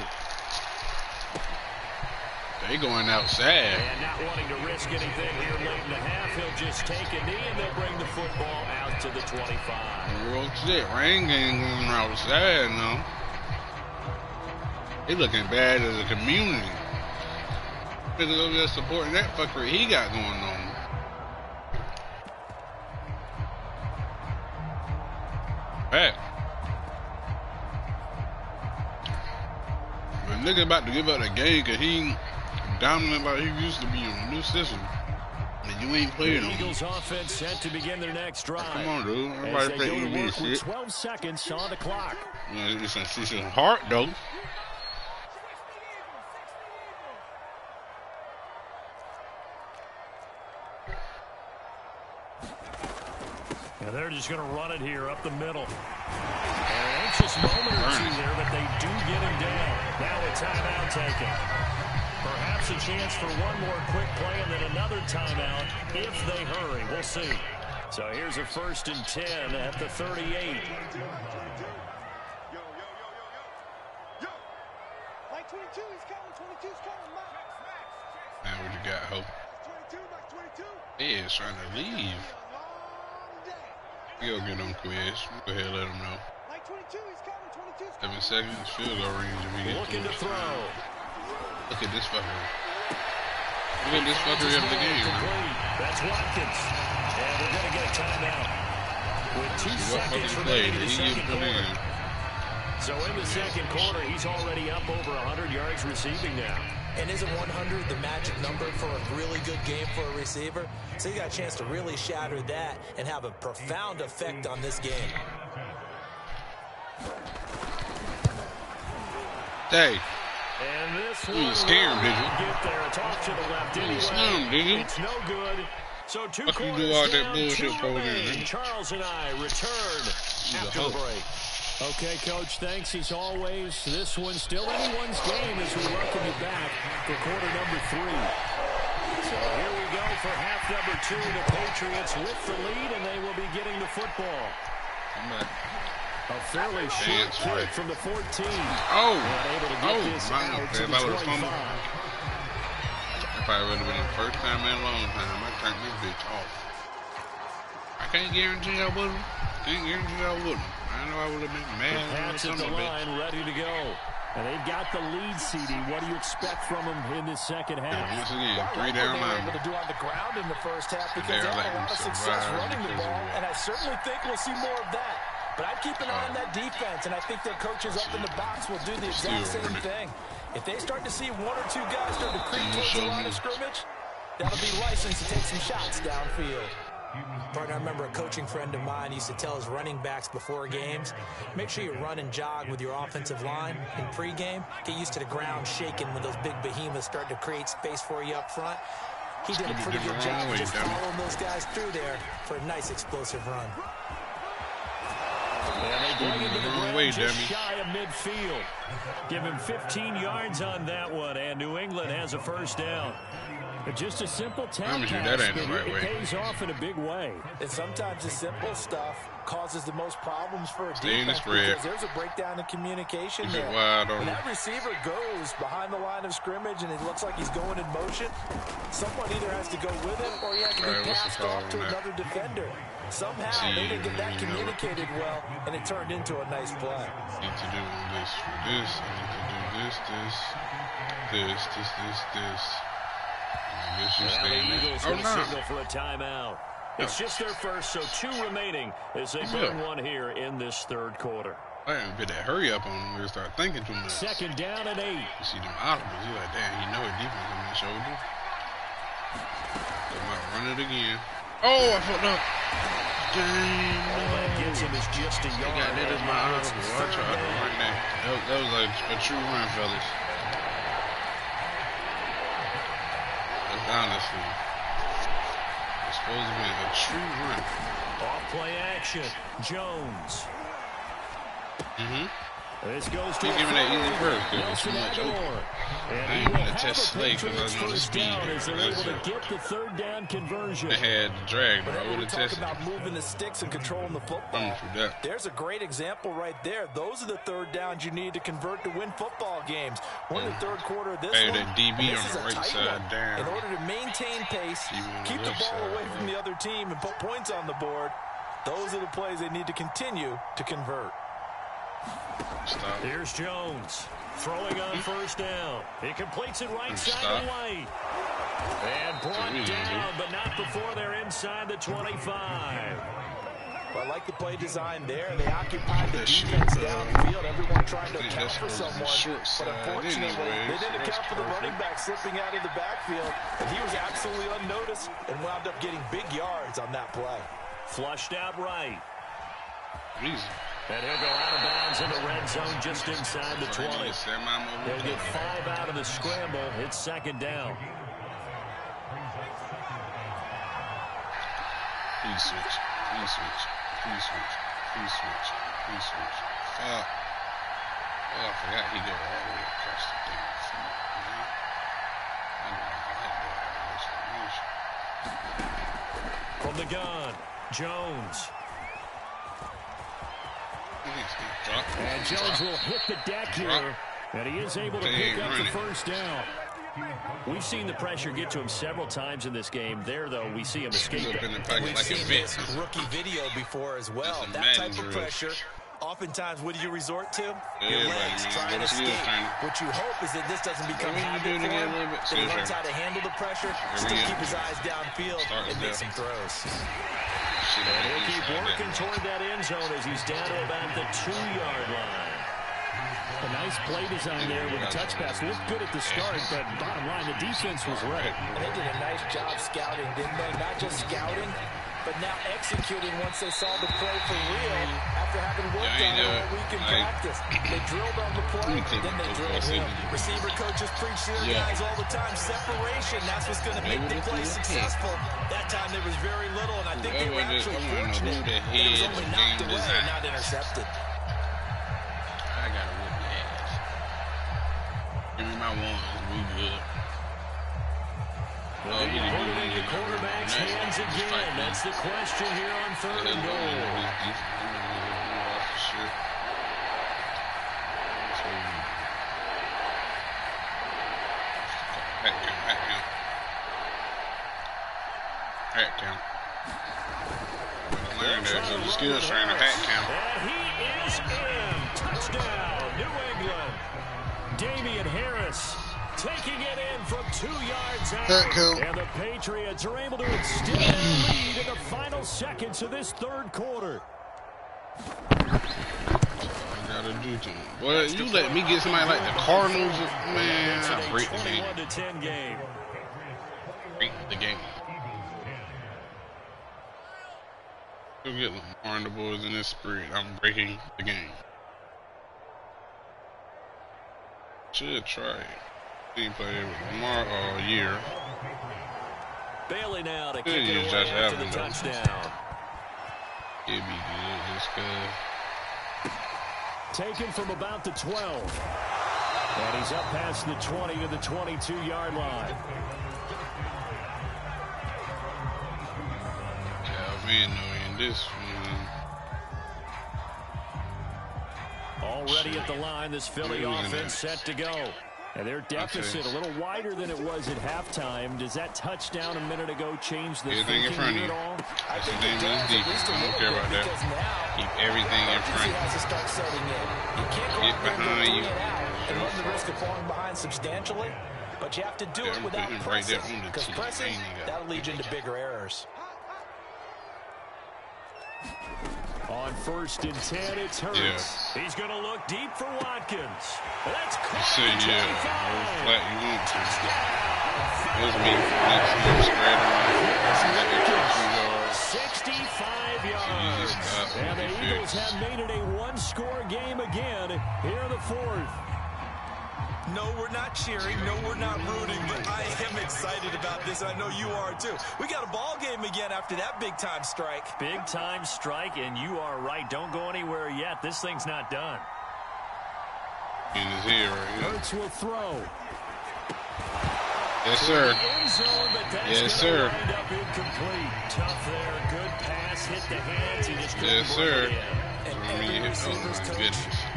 They going outside. And not wanting to risk anything here late in the half, he'll just take a knee and they'll bring the football out to the 25. Real shit. Rain game going outside now. They looking bad as a community. Because over there supporting that fucker he got going on. Back. But nigga about to give up the game because he ain't dominant like he used to be on the new system. And you ain't playing The him. Eagles offense set to begin their next drive. Come on, dude. As Everybody they play go to EB work with shit. 12 seconds on the clock. It's some heart, though. And they're just going to run it here up the middle. And an anxious moment or two there, but they do get him down. Now a timeout taken. Perhaps a chance for one more quick play and then another timeout if they hurry. We'll see. So here's a 1st and 10 at the 38. Mike 22, he's coming. 22's coming. Mike. Now what you got, Hope? 22, Mike 22. He is trying to leave. He'll get on quiz. Go ahead and let him know. Mike 22, he's coming. 22's coming. 7 seconds, field goal range if he gets Looking to close. throw. Look at this fucker. Look at this fucker of the game, man. That's Watkins. And we're going to get a timeout. With 2 seconds remaining in the second quarter. So in the second quarter, he's already up over 100 yards receiving now. And isn't 100 the magic number for a really good game for a receiver? So you got a chance to really shatter that and have a profound effect on this game. Hey, And this you one didn't scare him, did you? get there. It's off to the left You anyway. didn't scare him, did you? It's no good. So 2 Fuck you quarters do all that down, bullshit 2 for then, remain. man. Charles and I return after the hoe. break. Okay, Coach, thanks as always. This one's still anyone's game as we welcome you back for quarter number 3. So here we go for half number 2. The Patriots with the lead, and they will be getting the football. I'm back. A fairly short Dance kick right. from the 14. Oh, Able to get this my out to if the I would have 25. fumbled, that probably would have been the first time in a long time I turned this bitch off. I can't guarantee I would've. Can't guarantee I would've. I know I would have been mad The or Pats at the something, bitch. line, ready to go. And they've got the lead, CD. What do you expect from them in this second And half? once again, I 3 like down what they were line. able to do on the ground in the first half because They're they had letting a lot of them success survive running the because of ball, that. and I certainly think we'll see more of that. But I'd keep an eye on that defense, and I think their coaches up in the box will do the exact Still same running. thing. If they start to see 1 or 2 guys start to creep You towards the show line me. of scrimmage, that'll be licensed to take some shots downfield. Partner, I remember a coaching friend of mine used to tell his running backs before games, make sure you run and jog with your offensive line in pregame. Get used to the ground shaking when those big behemoths start to create space for you up front. He did a pretty good job of just following those guys through there for a nice explosive run. And they bring him to the ground just dummy. shy of midfield. Give him 15 yards on that one, and New England has a first down. But just a simple tap pass, that ain't the right way. It pays off in a big way. And sometimes the simple stuff causes the most problems for a Stay in the defense spread. because there's a breakdown in communication Is it there. wide on When that receiver goes behind the line of scrimmage and it looks like he's going in motion, someone either has to go with him or he has to be Alright, what's the passed call off to on that? another defender. Somehow they didn't get that communicated well, and it turned into a nice play. I need to do this for this. I need to do this. This just Now the Eagles oh, will no. signal for a timeout. It's just their first, so 2 remaining as they burn one here in this third quarter. I didn't get that hurry up on him. We start thinking too much. Second down and 8. You see them audibles, you like, damn, he know his defense on his shoulder. They might run it again. Oh, I fucked up. Dang, All that gets him is just a yard. yeah, that is my audible. I tried to run that. That was like a true run, fellas. That's honestly, it's supposed to be a true run. Off play action. Jones. This goes to He's giving that easy first because Nelson it's too much Aguilar. open. And I he ain't will gonna have test a Slade because Patriots I know the first speed. down as they're able to That's it. get the third down conversion. They had the drag, bro. I Whenever would we have talk tested about it. moving the sticks and controlling the football, I'm for that. there's a great example right there. Those are the third downs you need to convert to win football games. We're in the third quarter of this Hey, one. that DB and this on is the a right tight side one. down. In order to maintain pace, DB on the keep the left ball side, away from bro. the other team, and put points on the board, those are the plays they need to continue to convert. Stop. Here's Jones. Throwing on first down. He completes it right side Stop. of the lane. And brought down, but not before they're inside the 25. Well, I like the play design there. They occupied the That shit, defense bro. downfield. Everyone trying to I think account that's for supposed to be someone. short But side unfortunately, anyways. they didn't That's account for the perfect. running back slipping out of the backfield. And he was absolutely unnoticed and wound up getting big yards on that play. Flushed out right. Easy. And he'll go out of bounds in the red zone just inside the 20. He'll get 5 out of the scramble. It's second down. Please switch. Please switch. Please switch. Please switch. Please switch. Fuck. Oh, I forgot he go all the way across the thing. From the gun, Jones. And Jones will hit the deck here. And he is able to pick up the first down. We've seen the pressure get to him several times in this game. There, though, we see him escape it. We've seen this rookie video before as well. That type of pressure, oftentimes, what do you resort to? Your legs trying to escape. What you hope is that this doesn't become habit for him, that he learns how to handle the pressure, still keep his eyes downfield, and make some throws. And he'll keep working toward that end zone as he's down to about the 2-yard line. A nice play design there with the touch pass. Looked good at the start, but bottom line, the defense was right. And they did a nice job scouting, didn't they? Not just scouting, but now executing once they saw the play for real after having worked on it all week in practice. They drilled on the play, then they drilled him. Receiver coaches preach to their guys all the time. Separation, that's what's going to make the play successful. That time there was very little, and I think they were actually fortunate that it was only knocked away and not intercepted. I got to whip your ass. Give me my ones. We good. Will he put it in the quarterback's hands again? That's the question here on third and goal. Hat count. Learned that the skills trainer hat count. And he is in. Touchdown, New England. Damian Harris taking it in from 2 yards out. And the Patriots are able to extend their lead in the final seconds of this third quarter. I gotta do to him. Well, you let me get somebody like the Cardinals, man, I break the game. 21-10 game. Break the game. You'll get Lamar and the boys in this spirit. I'm breaking the game. Should try it. He played with Lamar all year. Bailey now to kick Could it use away Josh after Allen, the though. touchdown. It'd be good just cause taken from about the 12. And he's up past the 20 to the 22-yard line. Man, in this one. Already at the line, this Philly offense set to go. And their deficit a little wider than it was at halftime. Does that touchdown a minute ago change the everything in front of you? That's the name of this defense. I don't care about that. Keep everything in front of you. Get behind you. And run the risk of falling behind substantially. But you have to do it without pressing. Because pressing, that'll lead you into bigger errors. On 1st and 10, it's Hurts. Yeah. He's going to look deep for Watkins. That's caught. So, yeah, flat you want to. Those mean spread around. 65 yards. And the Eagles have made it a one-score game again here in the 4th. No, we're not cheering. No, we're not rooting. But I am excited about this. I know you are, too. We got a ball game again after that big-time strike. Big-time strike, and you are right. Don't go anywhere yet. This thing's not done. In his ear right here. Hurts will throw. Yes, sir. Zone, yes, sir. Up incomplete. Tough there. Good pass. Hit the hands. He just yes, sir. And every receiver's coach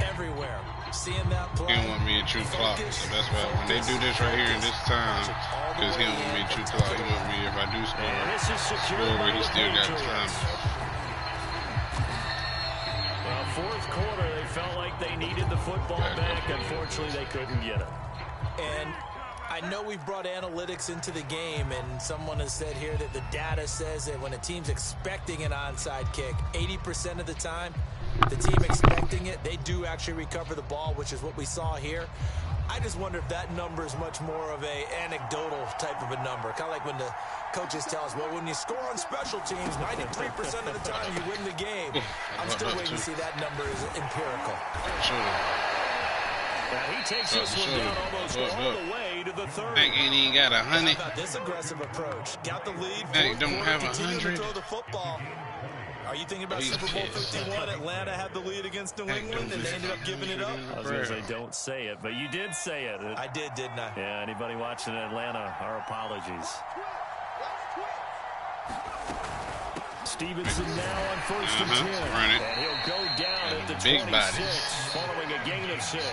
everywhere. Seeing that play. He don't want me in true clock. So that's why when they do this right here in this time, because he don't want me in true clock. He want me, if I do score, he still got time. Well, 4th quarter, they felt like they needed the football back. Unfortunately, they couldn't get it. And I know we've brought analytics into the game, and someone has said here that the data says that when a team's expecting an onside kick, 80% of the time, the team expecting it, they do actually recover the ball, which is what we saw here. I just wonder if that number is much more of a anecdotal type of a number. Kind of like when the coaches tell us, well, when you score on special teams, 93% of the time you win the game. I'm still waiting to see that number is empirical. Now he takes this one down almost all the way to the 3rd. Hank ain't even got 100. How about this aggressive approach? Got the lead. Hank don't have 100. Throw the football. Are you thinking about Super Bowl 51? Atlanta had the lead against New England, and they ended up giving it up? I was going to say, don't say it, but you did say it. I did, didn't I? Yeah, anybody watching Atlanta, our apologies. Stevenson now on 1st and 10. Run it. And he'll go down at the big 26, bodies. following a gain of 6. Okay,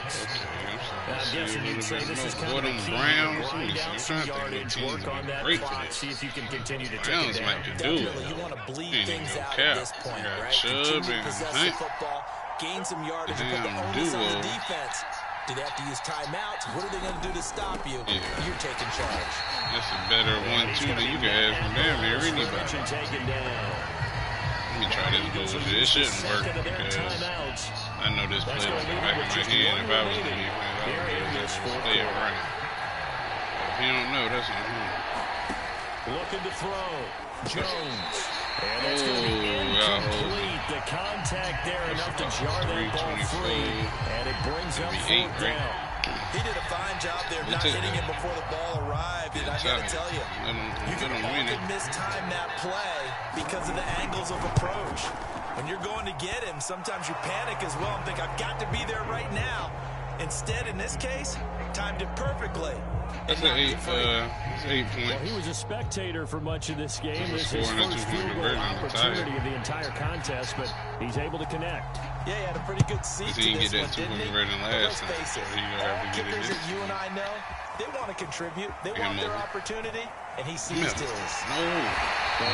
I'm guessing you'd say this is kind of a key. Grind out some yardage, work on that clock, see if you can continue to take it down. Definitely, you want to bleed things out at this point, right? Continue to possess the football, gain some yardage, and put the onus on the defense. Do they have to use timeouts? What are they going to do to stop you? Yeah. You're taking charge. That's a better 1-2 than you can have from damn near anybody. Let me try this bullshit. It shouldn't work because I know this play was the back of my hand. If I was the defense, I would just play it running. If you don't know, that's on him. Looking to throw. Jones. And it's going to be incomplete. The contact there enough to jar that ball free. And it brings up 4th down. He did a fine job there not hitting him before the ball arrived. And I got to tell you, you can often mistime that play because of the angles of approach. When you're going to get him, sometimes you panic as well and think, I've got to be there right now. Instead, in this case, timed it perfectly. That's an 8 points. Well, he was a spectator for much of this game. This is his first field goal opportunity of the entire contest, but he's able to connect. Yeah, he had a pretty good seat to this one, didn't he? Let's face it, kickers that you and I know, they want to contribute. They want their opportunity, and he seized his. No.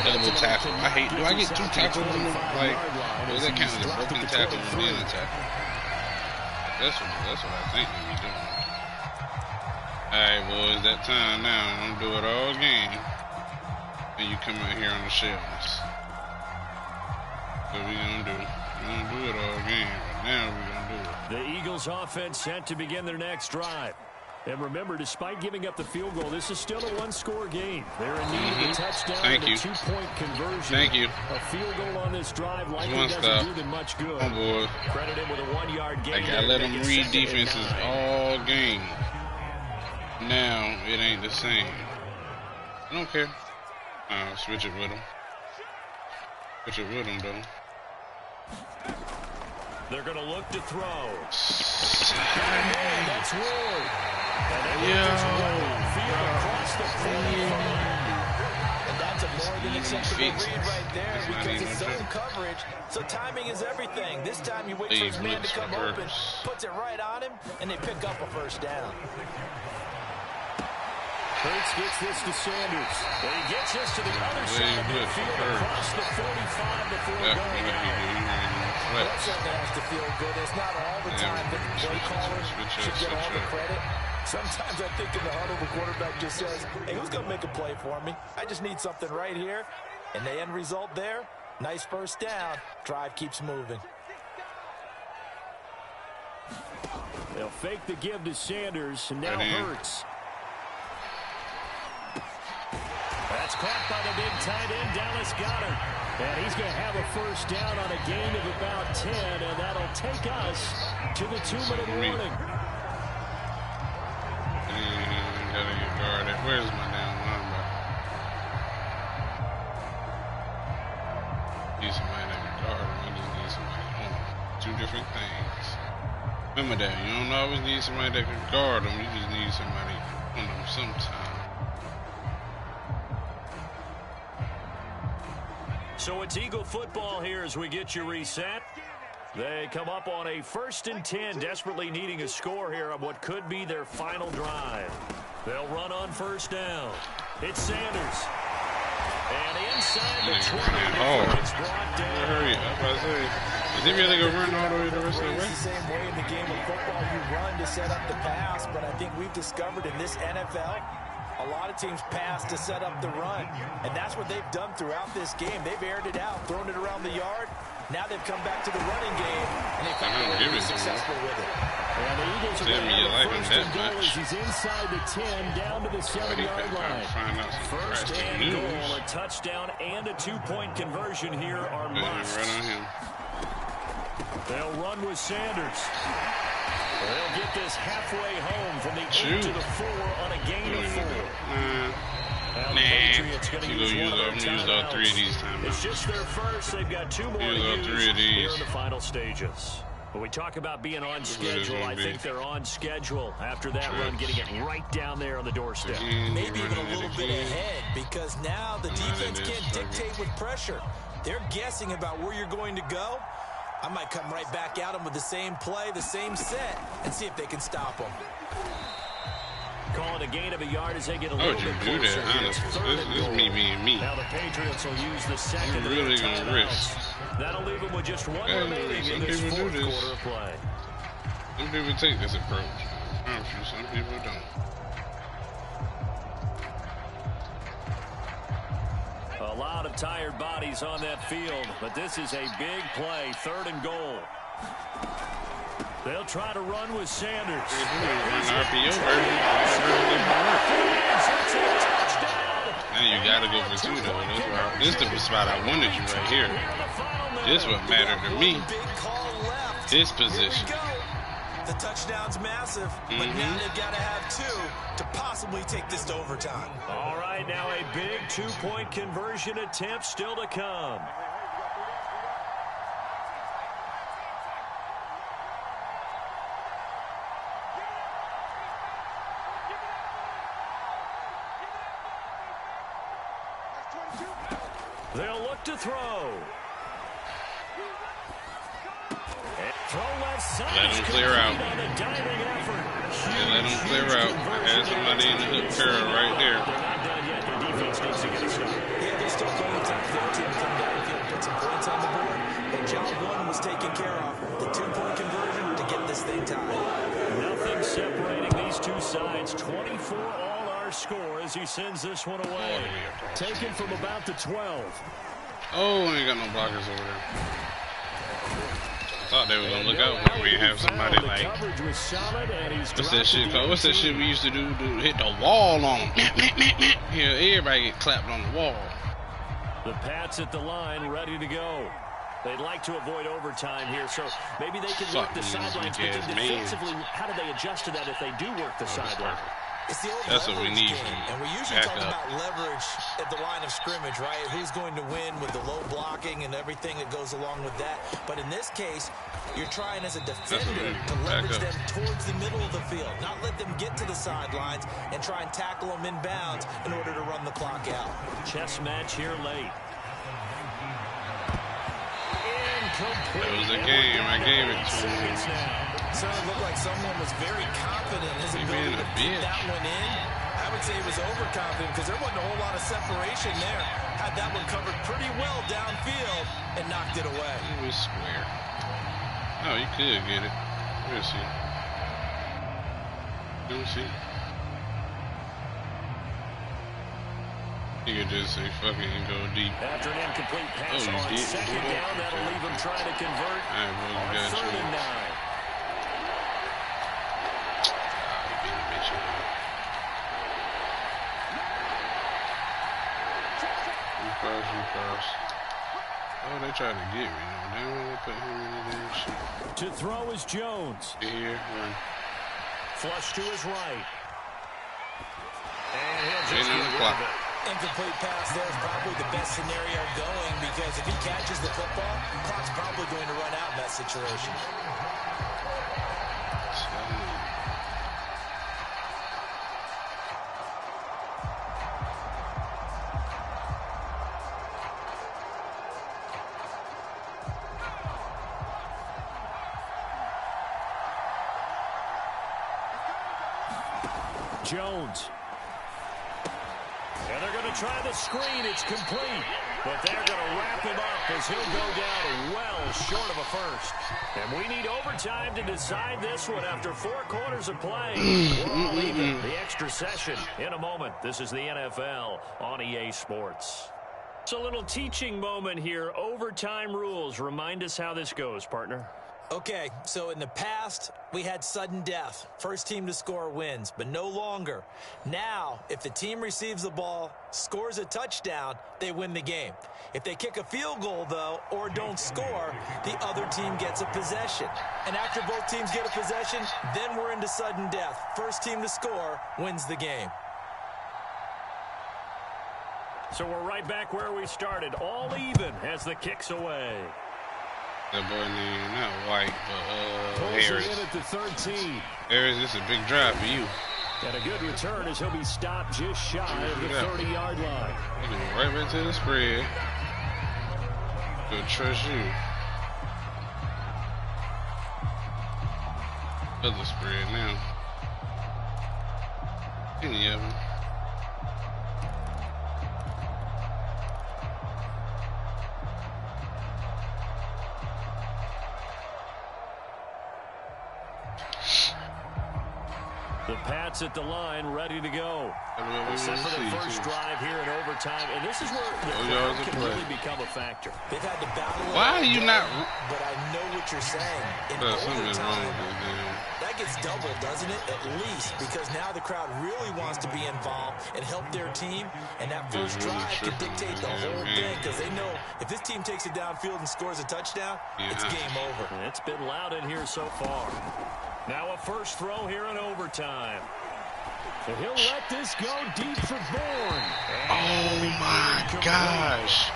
Double tackle. I hate. Do I get 2 tackles on them? Like, does that count as a broken tackle and then a tackle? That's what I think we doing. Alright, boys, that time now. Don't do it all game. And you come out here on the shelves. What we gonna do? We gonna do it all game, but now we gonna do it. The Eagles offense set to begin their next drive. And remember, despite giving up the field goal, this is still a one-score game. They're in need of a touchdown and a 2-point conversion. Thank you. A field goal on this drive likely doesn't do them much good. Oh, boy. Credit him with a 1-yard gain. I gotta let them read defenses all game. Now, it ain't the same. I don't care. Switch it with them. Switch it with them, though. They're going to look to throw. That's Ward. And they field across the 45. And that's a more than acceptable read right there because it's zone coverage. So timing is everything. This time you wait for his man to come open, puts it right on him, and they pick up a first down. Hurts gets this to Sanders. And he gets this to the other side of the field across the 45 before going out. That certainly has to feel good. It's not all the time that the play caller should get all the credit. Sometimes I think in the huddle, the quarterback just says, hey, who's going to make a play for me? I just need something right here. And the end result there, nice first down. Drive keeps moving. They'll fake the give to Sanders, and now Hurts. That's caught by the big tight end, Dallas Goedert. And he's going to have a first down on a gain of about 10, and that'll take us to the 2-minute warning. Gotta get guarded. Where's my damn linebacker? Need somebody that can guard him. I just need somebody on him. Two different things. Remember that. You don't always need somebody that can guard him. You just need somebody on him sometimes. So it's Eagle football here as we get you reset. They come up on a 1st and 10, desperately needing a score here on what could be their final drive. They'll run on first down. It's Sanders. And inside the 20, it's brought down. Hurry up, I say. Is he really going to run all the way the rest of the way? It's the same way in the game of football. You run to set up the pass, but I think we've discovered in this NFL, a lot of teams pass to set up the run, and that's what they've done throughout this game. They've aired it out, thrown it around the yard. Now they've come back to the running game, and they found a way to be successful with it. And the Eagles are going to have a first and goal as he's inside the 10, down to the 7-yard line. First and goal, a touchdown and a 2-point conversion here are musts. They'll run with Sanders. They'll get this halfway home from the 8 to the 4 on a gain of 4. I'm going to use all 3 of these times. It's just their first. They've got 2 more to use here in the final stages. When we talk about being on schedule, I think they're on schedule after that run, getting it right down there on the doorstep. Maybe even a little bit ahead, because now the defense can't dictate with pressure. They're guessing about where you're going to go. I might come right back at them with the same play, the same set, and see if they can stop them. Calling a gain of a yard as they get a little bit closer. This is me being me. Now the Patriots will use the second of their timeouts. That'll leave them with just one remaining in this fourth quarter of play. Some people take this approach. Some people don't. A lot of tired bodies on that field, but this is a big play, 3rd and goal. They'll try to run with Sanders. Now you got to go for 2, though. This is the spot I wanted you right here. This is what mattered to me. This position. The touchdown's massive, but now they've got to have 2 to possibly take this to overtime. All right, now a big 2-point conversion attempt still to come. They'll look to throw. Let him clear out. Let him clear out. Had somebody in the hook curl right there. Yeah, there's still plenty of time for their team to come downfield, put some points on the board. But job 1 was taken care of. The 2-point conversion to get this thing tied. Nothing separating these two sides. 24 all our score as he sends this one away. Taken from about the 12. Oh, ain't got no blockers over there. Thought they were gonna look out when we have somebody like, what's that shit called? What's that shit we used to do? Hit the wall on them. Yeah, everybody get clapped on the wall. The Pats at the line, ready to go. They'd like to avoid overtime here, so maybe they can work the sidelines. But defensively, how do they adjust to that if they do work the sideline? It's the old That's what we need. game, and we usually talk about leverage at the line of scrimmage, right? Who's going to win with the low blocking and everything that goes along with that. But in this case, you're trying as a defender to leverage them towards the middle of the field, not let them get to the sidelines and try and tackle them inbounds in order to run the clock out. Chess match here late. It was a game. I gave it to him. So it looked like someone was very confident in his ability to get that one in. I would say he was overconfident because there wasn't a whole lot of separation there. Had that one covered pretty well downfield and knocked it away. It was square. Oh, you could get it. We'll see. We'll see. You could just say fuck it and go deep. After an incomplete pass on second down, that'll leave him trying to convert. All right, boys, we got 3rd and 9. Oh, they tried to get me. They don't want to put him in the damn shit. To throw is Jones. Here, run. Flush to his right. And he'll Straight just on the clock. Incomplete pass there is probably the best scenario going because if he catches the football, clock's probably going to run out in that situation. Jones. And they're going to try the screen. It's complete. But they're going to wrap him up as he'll go down well short of a first. And we need overtime to decide this one after 4 quarters of play. We're all even. The extra session in a moment. This is the NFL on EA Sports. It's a little teaching moment here. Overtime rules. Remind us how this goes, partner. Okay, so in the past, we had sudden death. First team to score wins, but no longer. Now, if the team receives the ball, scores a touchdown, they win the game. If they kick a field goal, though, or don't score, the other team gets a possession. And after both teams get a possession, then we're into sudden death. First team to score wins the game. So we're right back where we started, all even as the kick's away. That boy named not White, but Harris. In at the 13. Harris, this is a big drive for you. And a good return as he'll be stopped just shy of the 30-yard line. He's going right back to the spread. Good trust you. Other spread now. Any of them. The Pats at the line, ready to go. Except for the first drive here in overtime. And this is where the crowd can really become a factor. They've had to battle it. Why are you not? But I know what you're saying. In overtime, that gets doubled, doesn't it? At least. Because now the crowd really wants to be involved and help their team. And that first drive can dictate the whole thing. Because they know if this team takes it downfield and scores a touchdown, it's game over. And it's been loud in here so far. Now a first throw here in overtime. And he'll let this go deep for Bourne. Oh my gosh.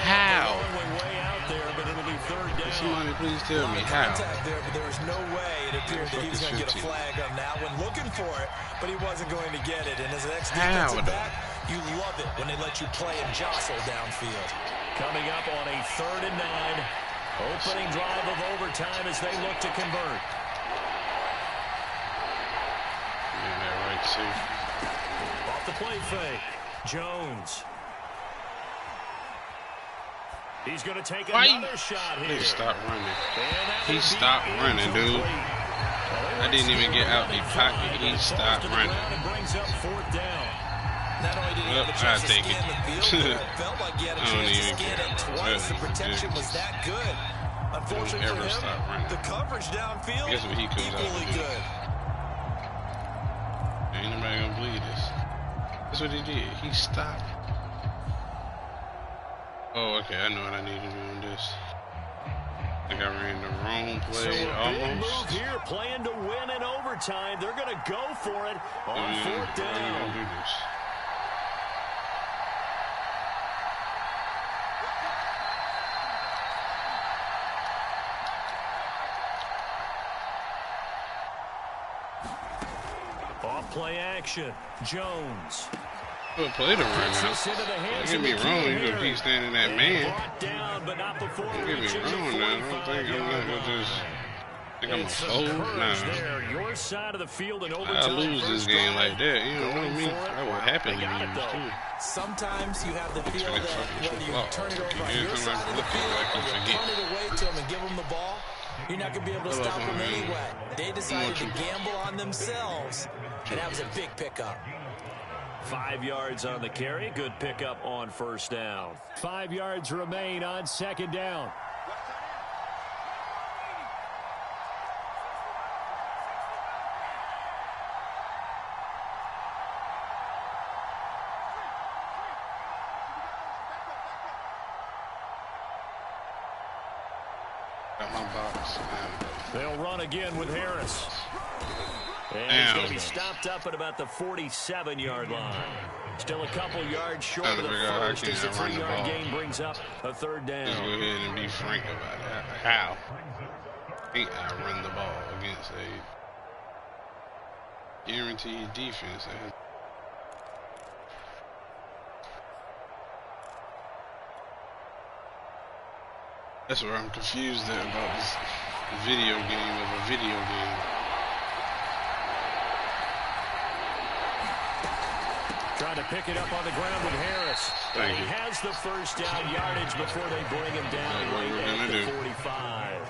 How? Way out there, but it'll be 3rd down. Somebody please tell me how. Contact there, but there was no way it appeared that he was going to get a flag on that one. Looking for it, but he wasn't going to get it. And as an ex-defensive back, you love it when they let you play and jostle downfield. Coming up on a 3rd and 9. Opening drive of overtime as they look to convert. Off the play fake, Jones. He's going to take another shot here. He stopped running. He stopped running, dude. I didn't even get out the pocket. He stopped running. Brings up 4th down. Not only did he have a chance to scan the field, but it felt like he had a chance to scan it twice. The protection was that good. Unfortunately for him, the coverage downfield equally good. Ain't nobody gonna believe this. That's what he did. He stopped. Oh, okay. I know what I need to do on this. I think I ran the wrong play almost. Big move here, playing to win in overtime. overtime. They're going to go for it on fourth down. Off play action. Jones. Well, play them right now. Don't get me wrong, you're going to keep standing that man. Don't get me wrong now. I don't think I'm not going to just... I think I'm going to fold? Nah. Your side of the field in I lose this game like that. You know what I mean? I would happily lose too. Sometimes you have the feel that when you turn it over on your side of the field, and you turn it away to them and give them the ball, you're not going to be able to stop them anyway. They decided to gamble on themselves, and that was a big pickup. 5 yards on the carry. Good pickup on first down. 5 yards remain on second down. Got my box. They'll run again with Harris. And he's going to be stopped up at about the 47-yard line. Still a couple yards short of the first as the 3-yard gain brings up a third down. Let's go ahead and be frank about that. How? Can't I run the ball against a guaranteed defense? That's where I'm confused about this video game of a video game. Trying to pick it up on the ground with Harris. Thank you. He has the first down yardage before they bring him down right at the 45.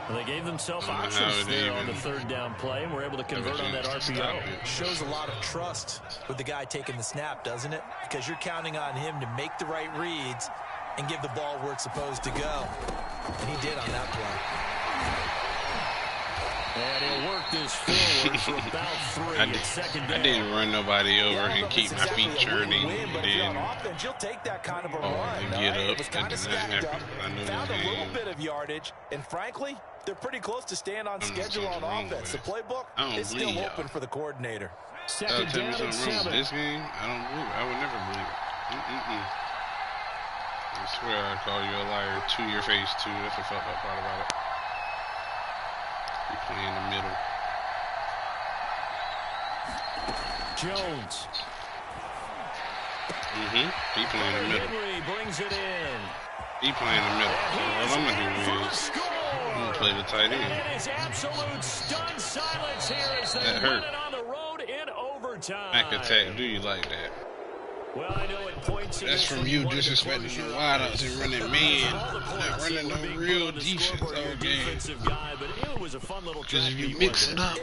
Well, they gave themselves options there on the third down play, and were able to convert on that RPO. Shows a lot of trust with the guy taking the snap, doesn't it? Because you're counting on him to make the right reads and give the ball where it's supposed to go. And he did on that play. And he'll work this forward for about 3 at second down. I didn't run nobody over and keep my feet churning, and then you'll take that kind of a run, and get up, it was kind of stacked up, found a little bit of yardage, and frankly, they're pretty close to staying on schedule on offense. The playbook is still open for the coordinator. Second down and 7. This game, I would never believe it. I swear I'd call you a liar to your face too. That's the fucked up part about it. You play in the middle. Jones. He playing in the middle. Henry brings it in. He playing in the middle. So all I'm gonna do is I'm gonna play the tight end. It is absolute stunned silence here as they win it on the road in overtime. Mac attack, do you like that? Well, I know it points. That's from you disrespecting the wideouts and running man, not running no real defense all game. Because if you mix it up, you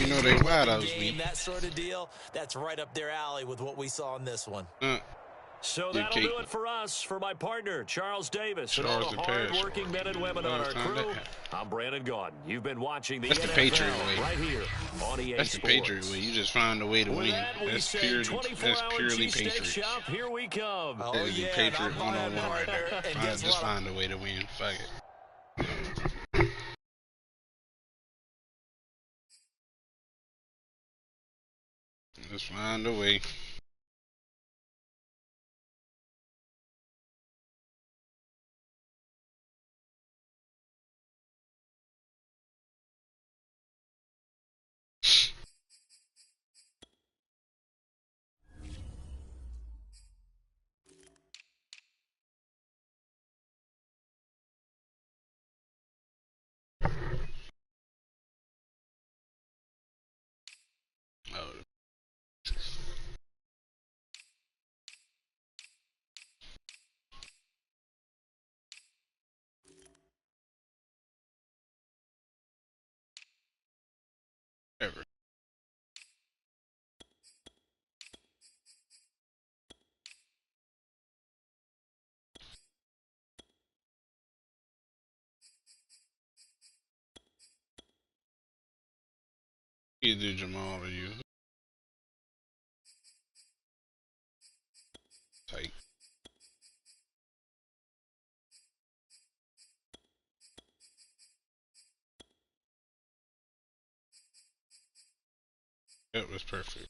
know they wideouts weak. That sort of deal, that's right up their alley with what we saw in this one. So that'll do it for us. For my partner, Charles Davis, and all the hard-working men and women on our crew, I'm Brandon Gaudin. You've been watching the NFL Patriot way. Right here on EA That's the Patriot way. You just find a way to win. That's purely Patriot. Shop, here we come. That is the Patriot 101 right there. Just find a way to win. Fuck it. Just find a way. Ever. Either Jamal or you. Tight. That was perfect.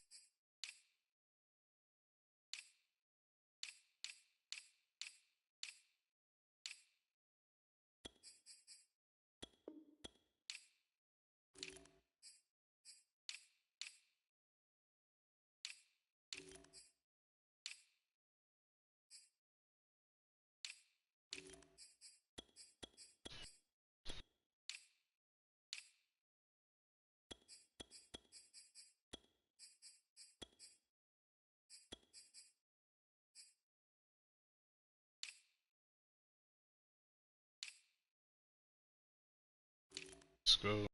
Let's go.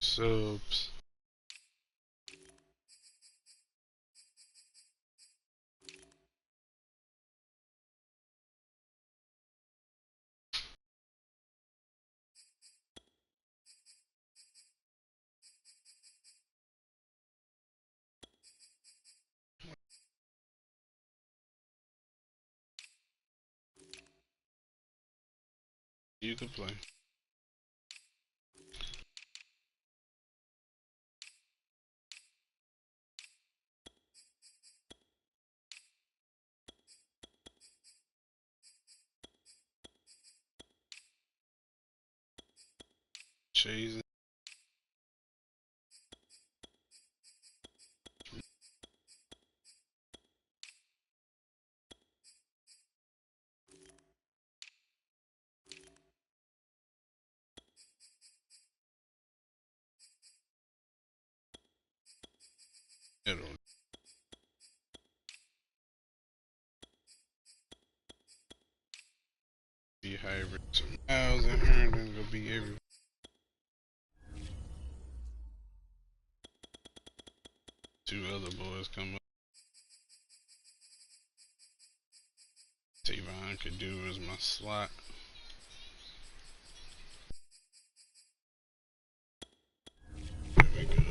Subs. You can play. Chasing. Be hybrid. Some miles in here and then it'll be everywhere. Two other boys come up. Tavon could do as my slot. There we go.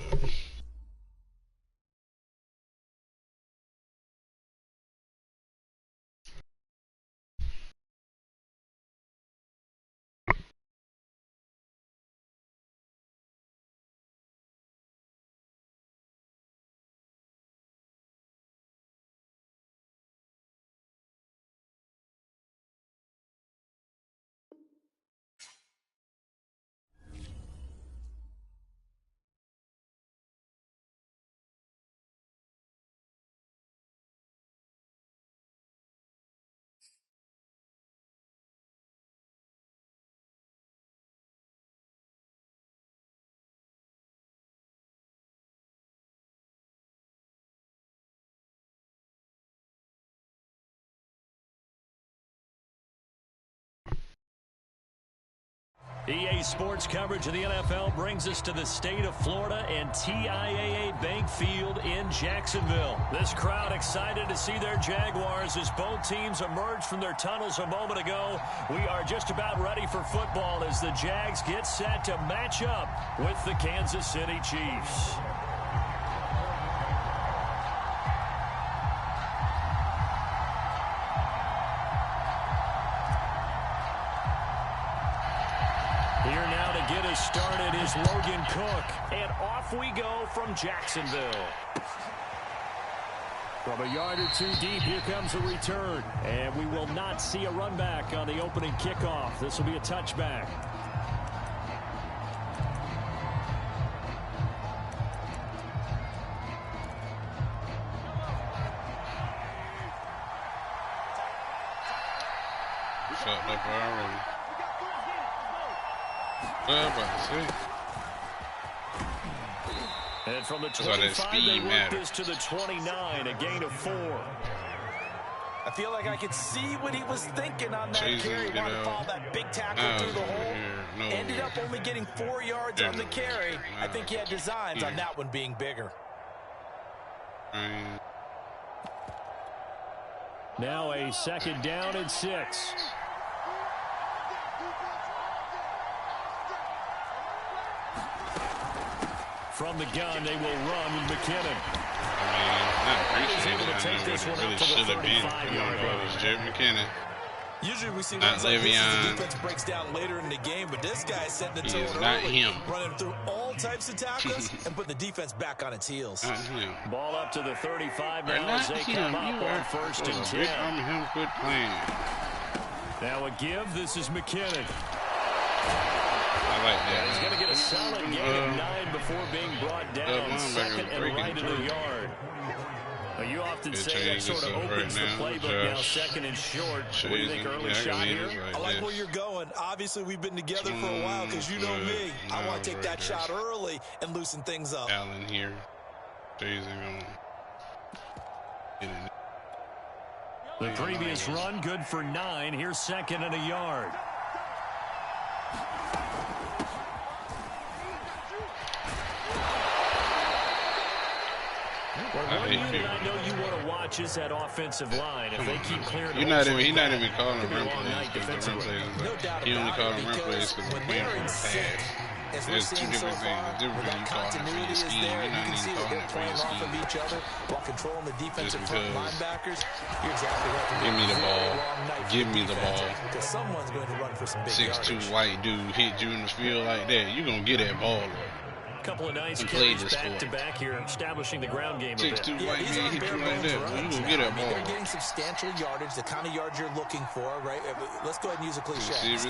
EA Sports coverage of the NFL brings us to the state of Florida and TIAA Bank Field in Jacksonville. This crowd excited to see their Jaguars as both teams emerged from their tunnels a moment ago. We are just about ready for football as the Jags get set to match up with the Kansas City Chiefs. Here now to get us started is Logan Cook. And off we go from Jacksonville. From a yard or two deep, here comes a return. And we will not see a run back on the opening kickoff. This will be a touchback. Fucked up already. And from the 25, they work this to the 29, a gain of 4. I feel like I could see what he was thinking on that carry. Wanted to follow that big tackle through the hole. Ended up only getting 4 yards on the carry. I think he had designs on that one being bigger. Now a second down and 6. From the gun, they will run with McKinnon. I mean, not appreciated. I know what it really should have been. Come on, it's Jared McKinnon. Usually we see not runs like this as the Le'Veon. defense breaks down later in the game, but this guy is setting the He tone is not early, him. running through all types of tackles and putting the defense back on its heels. Not him. Ball up to the 35 Or now not as they him. come up You on are first and supposed to 10. pick on him. Quit playing. Now a give. This is McKinnon. I like that. He's going to get a solid gain of 9 before being brought down. Second and right in the yard. Well, you often say that sort of opens the playbook now, second and short. What do you think, early shot here? I like where you're going. Obviously, we've been together for a while because you know me. I want to take that shot early and loosen things up. Allen here. Chasing him. The previous run, good for 9. Here's second and a yard. Well, one unit I know you want to watch is that offensive line. If they keep clearing, he's not even calling them run plays. The run plays, he only calling them run plays because they're playing for the pass. There's two different things. The difference when you call them for your scheme, you're not even calling them for your scheme. Off of each other while controlling the defensive front linebackers. You're exactly right. Give me the ball. Give me the ball. Because someone's going to run for some big 6'2" white dude hit you in the field like that, you're gonna get that ball. Couple of nice carries back-to-back here, establishing the ground game a bit. 6'2" white man hit you like that, you gonna get that ball. They're getting substantial yardage, the kind of yards you're looking for, right? Let's go ahead and use a cliche. His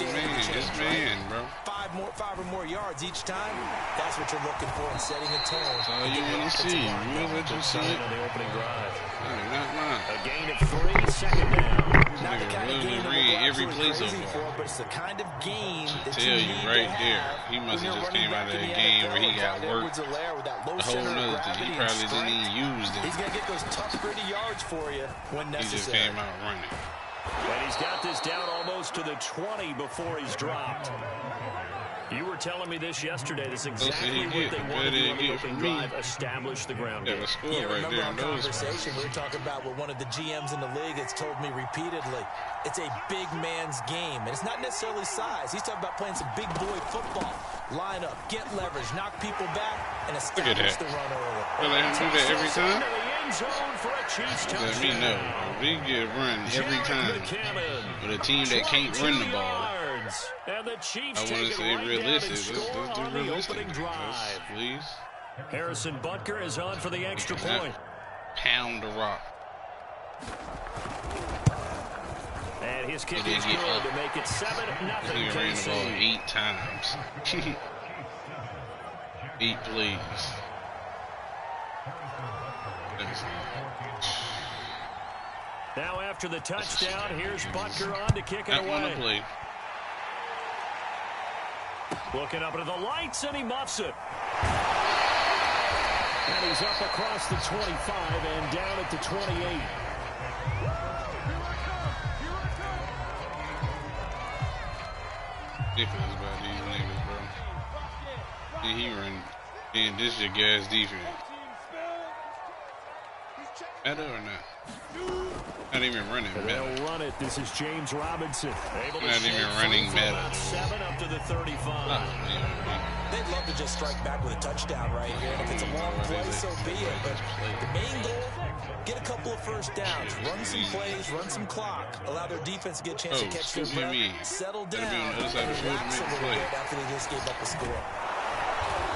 man, bro. 5 or more yards each time. That's what you're looking for in setting a tone. That's all you want to see. You know what you see on the opening drive. Not mine. A gain of 3, second down. Not the kind of game every play so far. But it's the kind of game that tell you right there. He must have just came out of that game where he got worked. A whole nother thing. He probably didn't even use them. He's going to get those tough, gritty yards for you when necessary. He just came out running. And he's got this down almost to the 20 before he's dropped. You were telling me this yesterday. This is exactly what they want to do on the opening drive, establish the ground game. Yeah, right there. Remember our conversation we were talking about with one of the GMs in the league that's told me repeatedly, it's a big man's game. And it's not necessarily size. He's talking about playing some big boy football. Line up, get leverage, knock people back, and establish the run early. They let him do that every time? Let me know. We get run every time. But a team that can't run the ball, and the Chiefs I want to say realistic. Let's do realistic. Please. Harrison Butker is on for the extra point. Pound the rock. And his kick is good to make it 7-0. He ran the ball 8 times. 8 plays. Now after the touchdown, here's Butker on to kick it away. Looking up into the lights, and he muffs it. And he's up across the 25 and down at the 28. Defense by these niggas, bro. And he run. And this is your guys' defense. Better or not? Not even running better. They'll run it. This is James Robinson. Not even running better. 7 up to the 35. They'd love to just strike back with a touchdown right here. And if it's a long play, so be it. But the main goal, get a couple of first downs. Run some plays, run some clock. Allow their defense to get a chance to catch their breath. Settle down. And relax a little bit after they just gave up the score.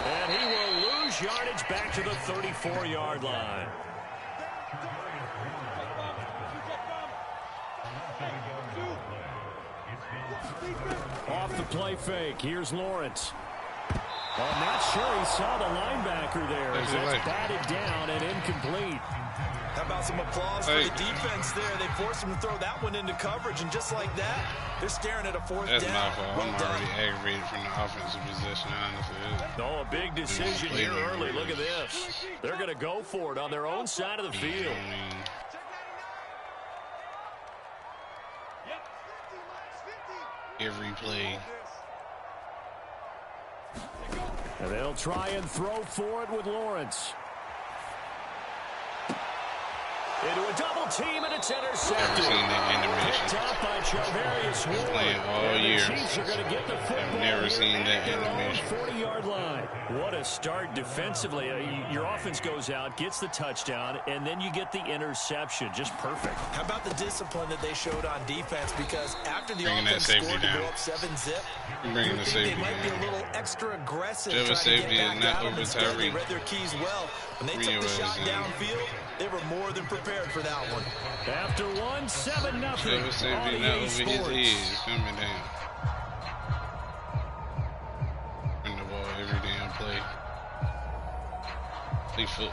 And he will lose yardage back to the 34-yard line. Off the play fake. Here's Lawrence. I'm not sure he saw the linebacker there. As that's batted down and incomplete. How about some applause for the defense there? They forced him to throw that one into coverage, and just like that, they're staring at a fourth down. That's my fault. I'm already aggravated from the offensive possession, honestly. Oh, a big decision here early. Look at this. They're going to go for it on their own side of the field. Every play. And they'll try and throw for it with Lawrence. Into a double team, and it's intercepted. Never seen that animation. Picked up by Charvarius Been Ward. playing all And year. the Chiefs are going to get the football. I've never seen that at their own animation. 40-yard line. What a start defensively. Your offense goes out, gets the touchdown, and then you get the interception. Just perfect. How about the discipline that they showed on defense? Because after the Bringing that offense safety scored to down. go up 7-zip, Bringing the safety they might be a down. little extra aggressive Whichever trying to safety get is back not at them. over Instead, they Tyreek. read their keys well. When they took the shot downfield, they were more than prepared for that one. After 1, 7-0. Whichever safety not over his head is coming down. Bring the ball every damn play. Play football.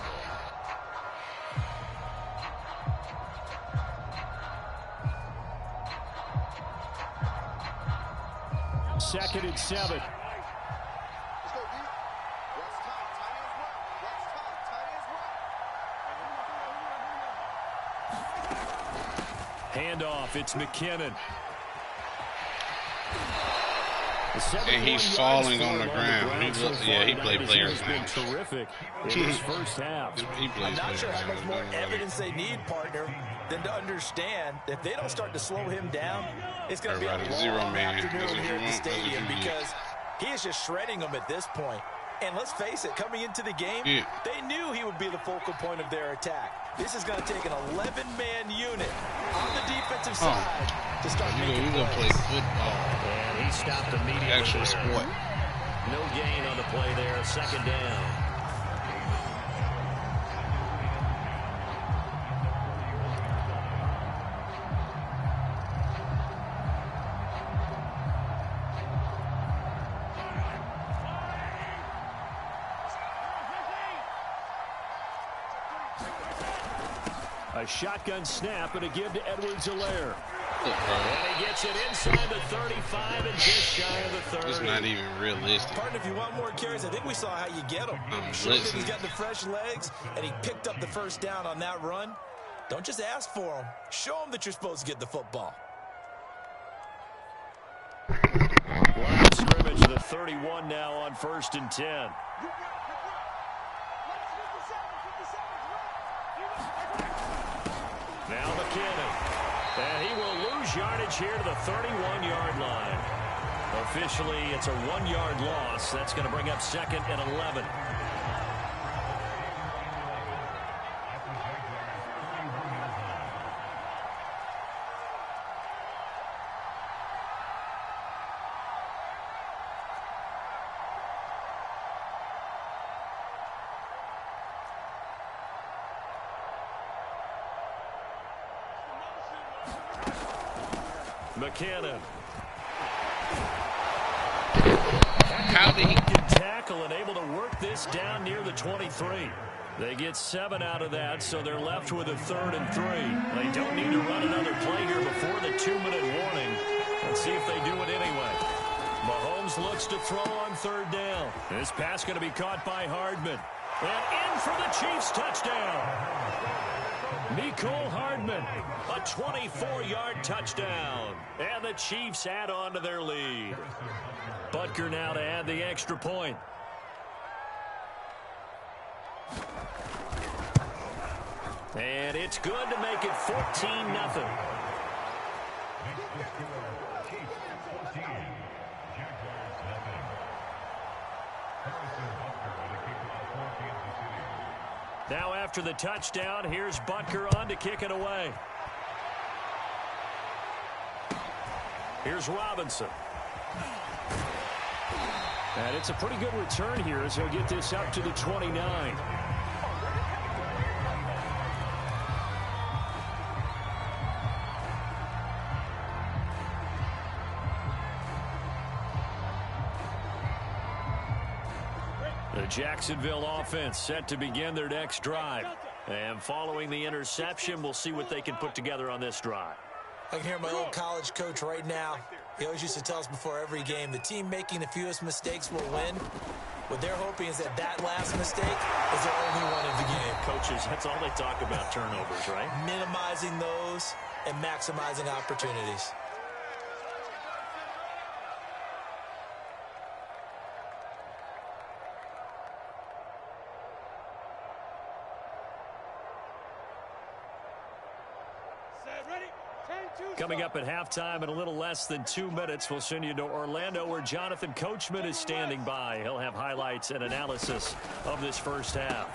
Second and 7. Let's go deep. What's tight? Tight ends what? What's tight? Tight ends what? Handoff. It's McKinnon. And he's falling on the ground. He played players been now. terrific in his first half. He I'm plays not players sure how much more now. evidence they need, partner, than to understand if they don't start to slow him down, it's going to be a Everybody, long zero man. afternoon That's what here you at the want. That's what stadium you need. because he is just shredding them at this point. And let's face it, coming into the game, they knew he would be the focal point of their attack. This is going to take an 11-man unit on the defensive side to start making We're going to play plays. football. And he stopped immediately. Actual there. sport. No gain on the play there. Second down. A shotgun snap and a give to Edwards-Helaire. And he gets it inside the 35 and just shy of the 30. It's not even realistic. Partner, if you want more carries, I think we saw how you get them. Showed that he's got the fresh legs, and he picked up the first down on that run. Don't just ask for them. Show them that you're supposed to get the football. Line of scrimmage, the 31 now on 1st and 10. Now McKinnon. And he will lose yardage here to the 31-yard line. Officially, it's a 1-yard loss. That's going to bring up 2nd and 11. McKinnon. How did he Tackle and able to work this down near the 23. They get 7 out of that, so they're left with a 3rd and 3. They don't need to run another play here before the 2-minute warning. Let's see if they do it anyway. Mahomes looks to throw on 3rd down. This pass going to be caught by Hardman. And in for the Chiefs touchdown. Mecole Hardman, a 24-yard touchdown. And the Chiefs add on to their lead. Butker now to add the extra point. And it's good to make it 14-0. Now after the touchdown, here's Butker on to kick it away. Here's Robinson. And it's a pretty good return here as he'll get this up to the 29. The Jacksonville offense set to begin their next drive. And following the interception, we'll see what they can put together on this drive. I can hear my old college coach right now. He always used to tell us before every game, the team making the fewest mistakes will win. What they're hoping is that that last mistake is their only one of the game. Coaches, that's all they talk about, turnovers, right? Minimizing those and maximizing opportunities. Coming up at halftime in a little less than 2 minutes, we'll send you to Orlando where Jonathan Coachman is standing by. He'll have highlights and analysis of this first half.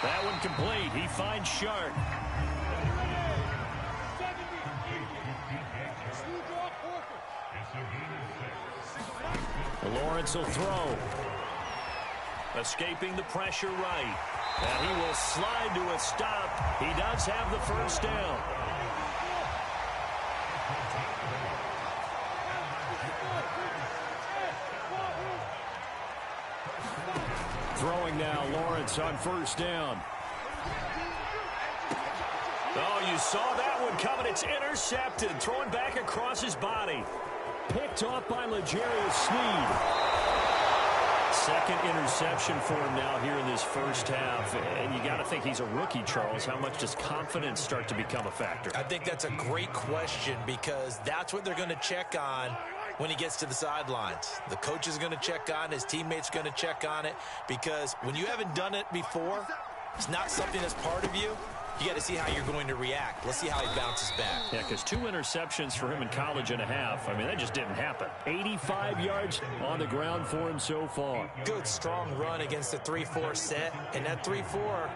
That one complete. He finds Shark. Lawrence will throw. Escaping the pressure right. And he will slide to a stop. He does have the first down. Throwing now, Lawrence on first down. Oh, you saw that one coming. It's intercepted. Throwing back across his body. Picked off by L'Jarius Sneed. Second interception for him now here in this first half. And you got to think he's a rookie, Charles. How much does confidence start to become a factor? I think that's a great question because that's what they're going to check on when he gets to the sidelines. The coach is going to check on it. His teammates are going to check on it because when you haven't done it before, it's not something that's part of you. You got to see how you're going to react. Let's see how he bounces back. Yeah, because 2 interceptions for him in college and a half. I mean, that just didn't happen. 85 yards on the ground for him so far. Good, strong run against the 3-4 set. And that 3-4,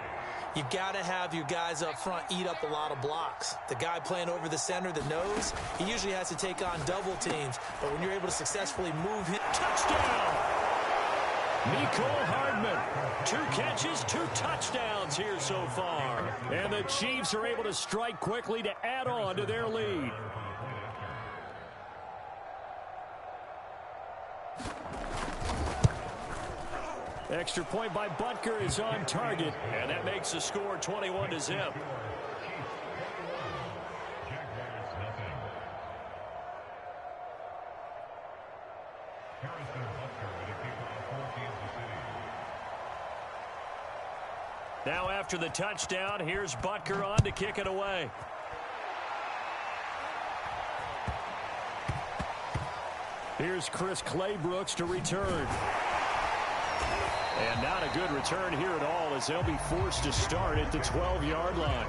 you've got to have your guys up front eat up a lot of blocks. The guy playing over the center, the nose, he usually has to take on double teams. But when you're able to successfully move him. Touchdown! Mecole Hardman. 2 catches, 2 touchdowns here so far. And the Chiefs are able to strike quickly to add on to their lead. Extra point by Butker is on target. And that makes the score 21-0. Now after the touchdown, here's Butker on to kick it away. Here's Chris Claybrooks to return. And not a good return here at all as they'll be forced to start at the 12-yard line.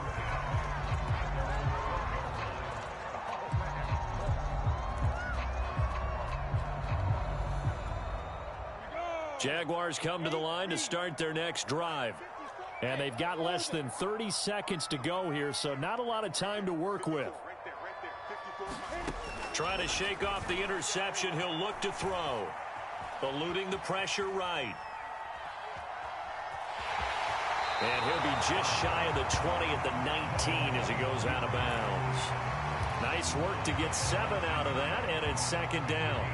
Jaguars come to the line to start their next drive. And they've got less than 30 seconds to go here, so not a lot of time to work with. Trying to shake off the interception, he'll look to throw. Eluding the pressure right. And he'll be just shy of the 20 at the 19 as he goes out of bounds. Nice work to get 7 out of that, and it's second down.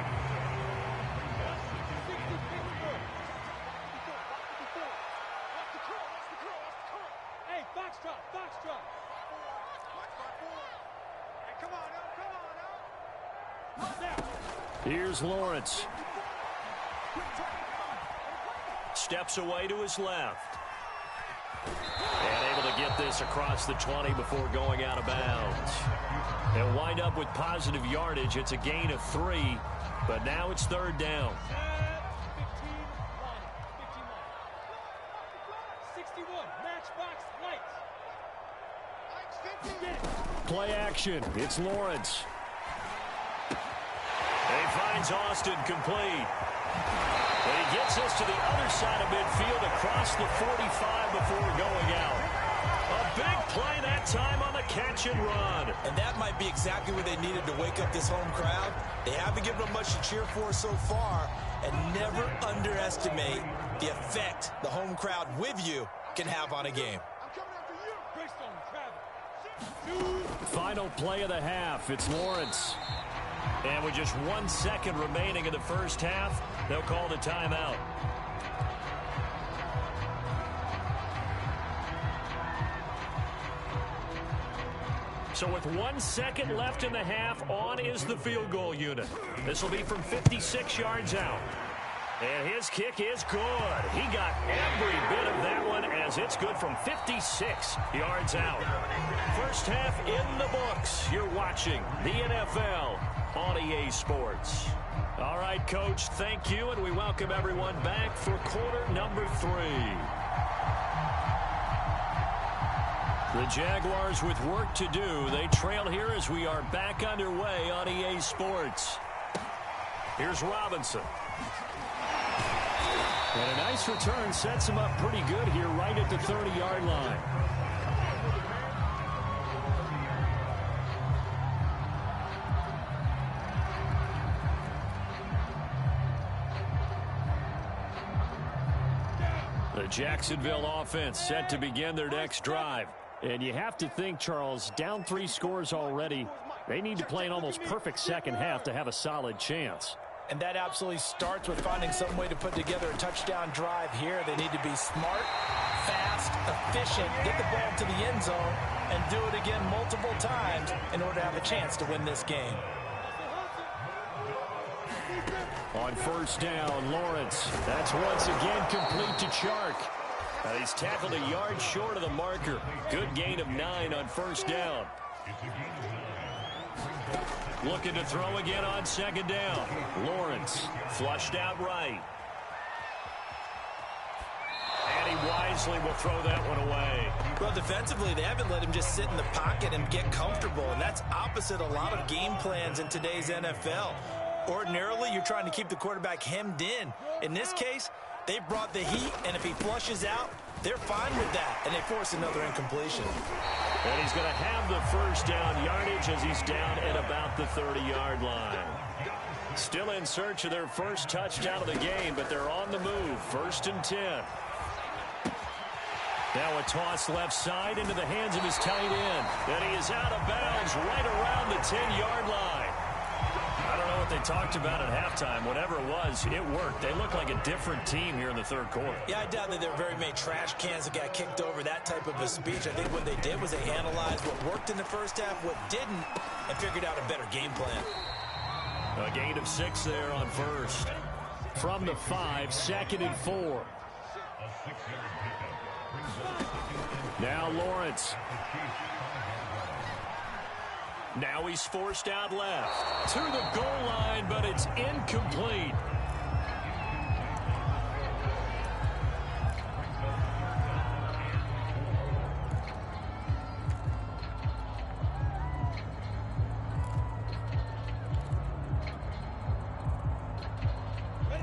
Here's Lawrence. Steps away to his left. And able to get this across the 20 before going out of bounds. They'll wind up with positive yardage. It's a gain of 3, but now it's third down. 61, matchbox lights. Play action. It's Lawrence. He finds Austin complete. And he gets us to the other side of midfield across the 45 before going out. A big play that time on the catch and run. And that might be exactly what they needed to wake up this home crowd. They haven't given them much to cheer for so far. And never underestimate the effect the home crowd with you can have on a game. Final play of the half. It's Lawrence. And with just 1 second remaining in the first half, they'll call the timeout. So with 1 second left in the half, on is the field goal unit. This will be from 56 yards out. And his kick is good. He got every bit of that one as it's good from 56 yards out. First half in the books. You're watching the NFL on EA Sports. All right, Coach, thank you, and we welcome everyone back for quarter number 3. The Jaguars with work to do. They trail here as we are back underway on EA Sports. Here's Robinson. And a nice return sets him up pretty good here right at the 30-yard line. The Jacksonville offense set to begin their next drive. And you have to think, Charles, down 3 scores already. They need to play an almost perfect second half to have a solid chance. And that absolutely starts with finding some way to put together a touchdown drive here. They need to be smart, fast, efficient, get the ball to the end zone, and do it again multiple times in order to have a chance to win this game. On first down, Lawrence. That's once again complete to Chark. He's tackled a yard short of the marker. Good gain of 9 on first down. Looking to throw again on second down. Lawrence flushed out right. And he wisely will throw that one away. Well, defensively, they haven't let him just sit in the pocket and get comfortable, and that's opposite a lot of game plans in today's NFL. Ordinarily, you're trying to keep the quarterback hemmed in. In this case, they brought the heat, and if he flushes out, they're fine with that, and they force another incompletion. And he's going to have the first down yardage as he's down at about the 30-yard line. Still in search of their first touchdown of the game, but they're on the move. 1st and 10. Now a toss left side into the hands of his tight end. And he is out of bounds right around the 10-yard line. I don't know what they talked about at halftime. Whatever it was, it worked. They look like a different team here in the third quarter. Yeah, I doubt that there were very many trash cans that got kicked over, that type of a speech. I think what they did was they analyzed what worked in the first half, what didn't, and figured out a better game plan. A gain of 6 there on first. From the 5, 2nd and 4. Now Lawrence. Now he's forced out left to the goal line, but it's incomplete.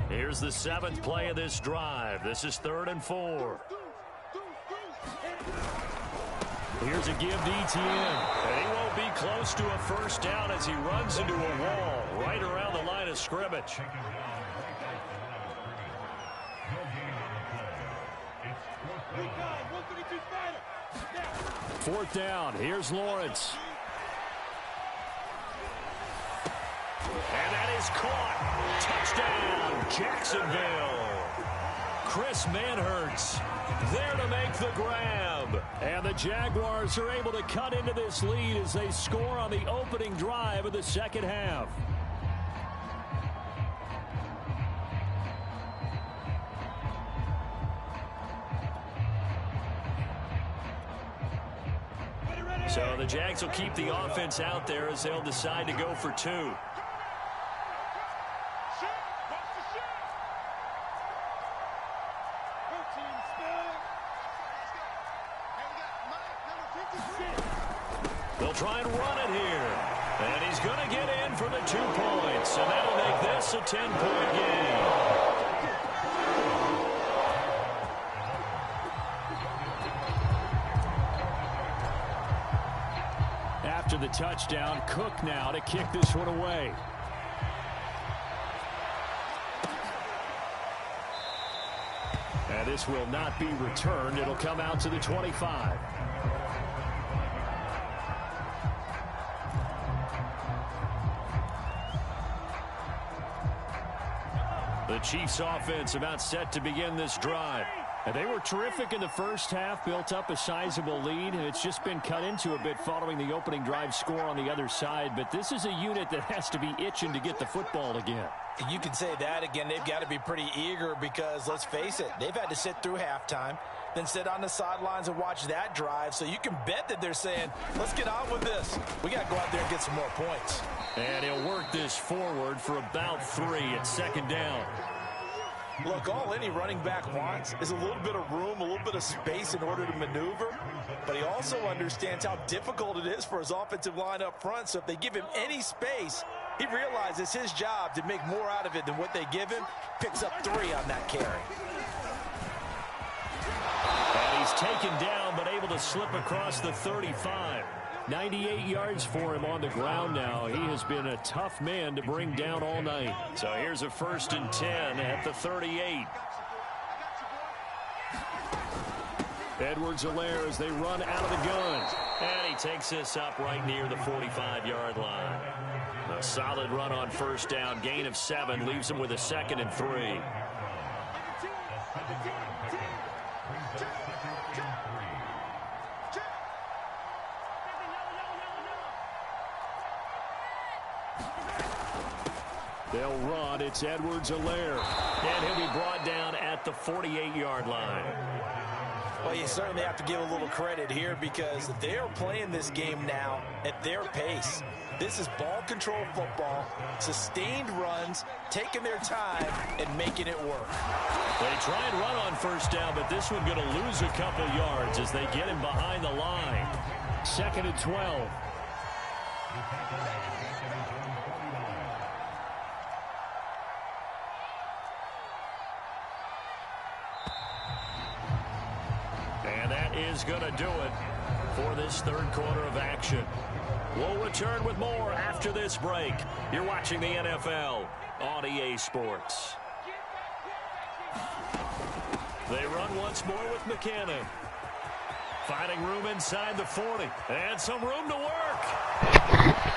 Here's the 7th play of this drive. This is 3rd and 4. Here's a give to Etienne. And he won't be close to a first down as he runs into a wall right around the line of scrimmage. 4th down. Here's Lawrence. And that is caught. Touchdown, Jacksonville. Chris Manhertz there to make the grab. And the Jaguars are able to cut into this lead as they score on the opening drive of the second half. So the Jags will keep the offense out there as they'll decide to go for 2. They'll try and run it here. And he's going to get in for the 2 points. And that'll make this a 10-point game. After the touchdown, Cook now to kick this one away. And this will not be returned. It'll come out to the 25. The Chiefs offense about set to begin this drive. And they were terrific in the first half, built up a sizable lead, and it's just been cut into a bit following the opening drive score on the other side. But this is a unit that has to be itching to get the football again. You can say that again. They've got to be pretty eager because, let's face it, they've had to sit through halftime, then sit on the sidelines and watch that drive. So you can bet that they're saying, let's get on with this. We got to go out there and get some more points. And he'll work this forward for about 3 at second down. Look, all any running back wants is a little bit of room, a little bit of space in order to maneuver. But he also understands how difficult it is for his offensive line up front. So if they give him any space, he realizes his job to make more out of it than what they give him. Picks up 3 on that carry. And he's taken down, but able to slip across the 35. 98 yards for him on the ground now. He has been a tough man to bring down all night. So here's a 1st and 10 at the 38. Edwards-Helaire as they run out of the gun. And he takes this up right near the 45-yard line. A solid run on 1st down. Gain of 7 leaves him with a 2nd and 3. They'll run. It's Edwards-Helaire. And he'll be brought down at the 48-yard line. Well, you certainly have to give a little credit here because they're playing this game now at their pace. This is ball control football, sustained runs, taking their time, and making it work. They try and run on 1st down, but this one going to lose a couple yards as they get him behind the line. 2nd and 12. And that is going to do it for this 3rd quarter of action. We'll return with more after this break. You're watching the NFL on EA Sports. They run once more with McKinnon. Finding room inside the 40. And some room to work.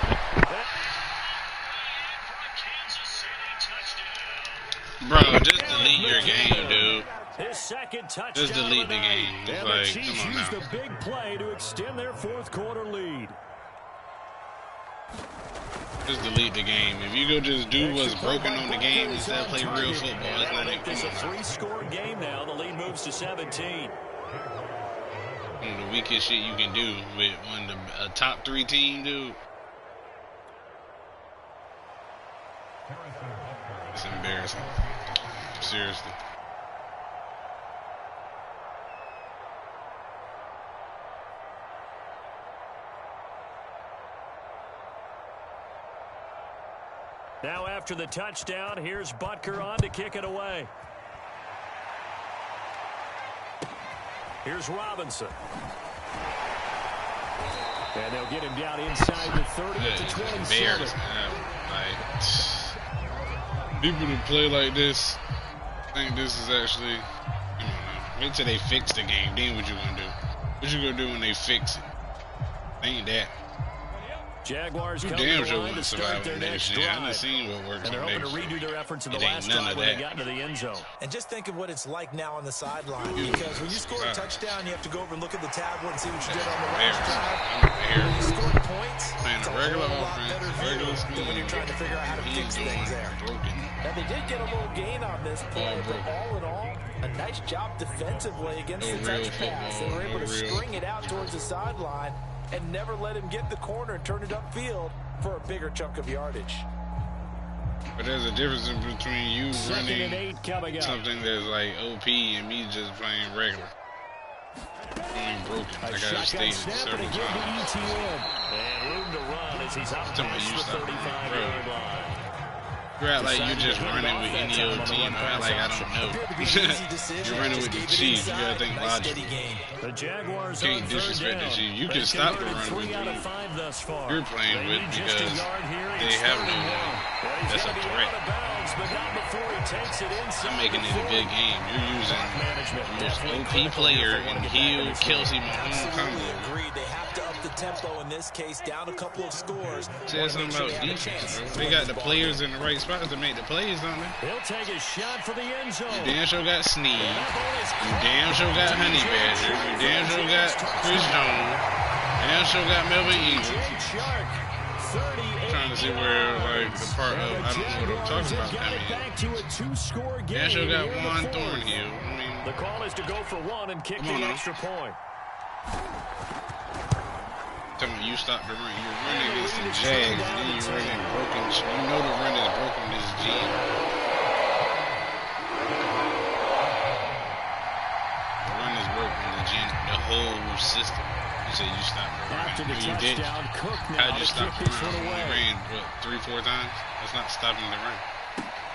Bro, just delete your game, dude. His 2nd touchdown. Just delete the game. It's and like, the Chiefs come on used now. a big play to extend their 4th quarter lead. Just delete the game. If you go just do what's broken on the game instead of play real football, it's not even. It's a 3-score game now. The lead moves to 17. One of the weakest shit you can do with a top 3 team, dude. It's embarrassing. Seriously. Now after the touchdown, here's Butker on to kick it away. Here's Robinson. And they'll get him down inside the 30 to 27. People who play like this think this is actually, I don't know. Wait till they fix the game. Then what you gonna do? What you gonna do when they fix it? Ain't that. Jaguars come damn to sure line to want to start survive their on next next year. I drive. done seen what works And they're on hoping next to redo year. their efforts in the It ain't last none drive of when they that. got into the end zone. And just think of what it's like now on the sideline. Because when you score a touchdown, you have to go over and look at the tablet and see what you did on the last drive. When you score points, Playing it's a a regular whole lot offense, better regular view scheme. than when you're trying to figure out how to fix things there. Broken. Now, they did get a little gain on this play, but all in all, a nice job defensively against the touch pass. They were able to string it out towards the sideline and never let him get the corner and turn it upfield for a bigger chunk of yardage. But there's a difference between you 2nd and 8 running coming up. something that's like OP and me just playing regular. Playing broken. A Like I shotgun stated snap several and a give to times. ETN. And room to run as he's up Tell me past you the stop, 35-yard bro. line. You act like you just running with any old team. I act like I don't know. You're running with the Chiefs. You gotta think logical. The Jaguars You can't on 3rd disrespect down. the Chiefs. You can They've stop the converted run 3 out of with 5 thus far. you're playing They with need just a because yard here. they It's have 3rd no and one. 1. Well, he's That's a gonna be threat. out of bounds, but not before he takes it inside. I'm making it a big game. You're using the most OP player in Hill, Kelsey, Mahomes combo. Agreed. They have to up the tempo in this case, down a couple of scores. Said something about defense, bro. They got the players in the right spots to make the plays, don't they? He'll take a shot for the end zone. You damn sure got Sneed. You damn sure got Honey Badger. You damn sure got Chris Jones. Damn sure got Melvin Ingram. Trying to see where, like, the part of, I don't know what I'm talking about. I mean, damn sure got Juan Thornhill. I mean, the call is to go for 1 and kick the extra point. tell me you stop the run. You're running against the Jags, and then you're running broken. You know the run is broken this GM. consistent. You say you stopped the run. After the You did. touchdown, Cook How now did you to stop kick the this one run? away. You ran, what, 3-4 times? That's not stopping the run.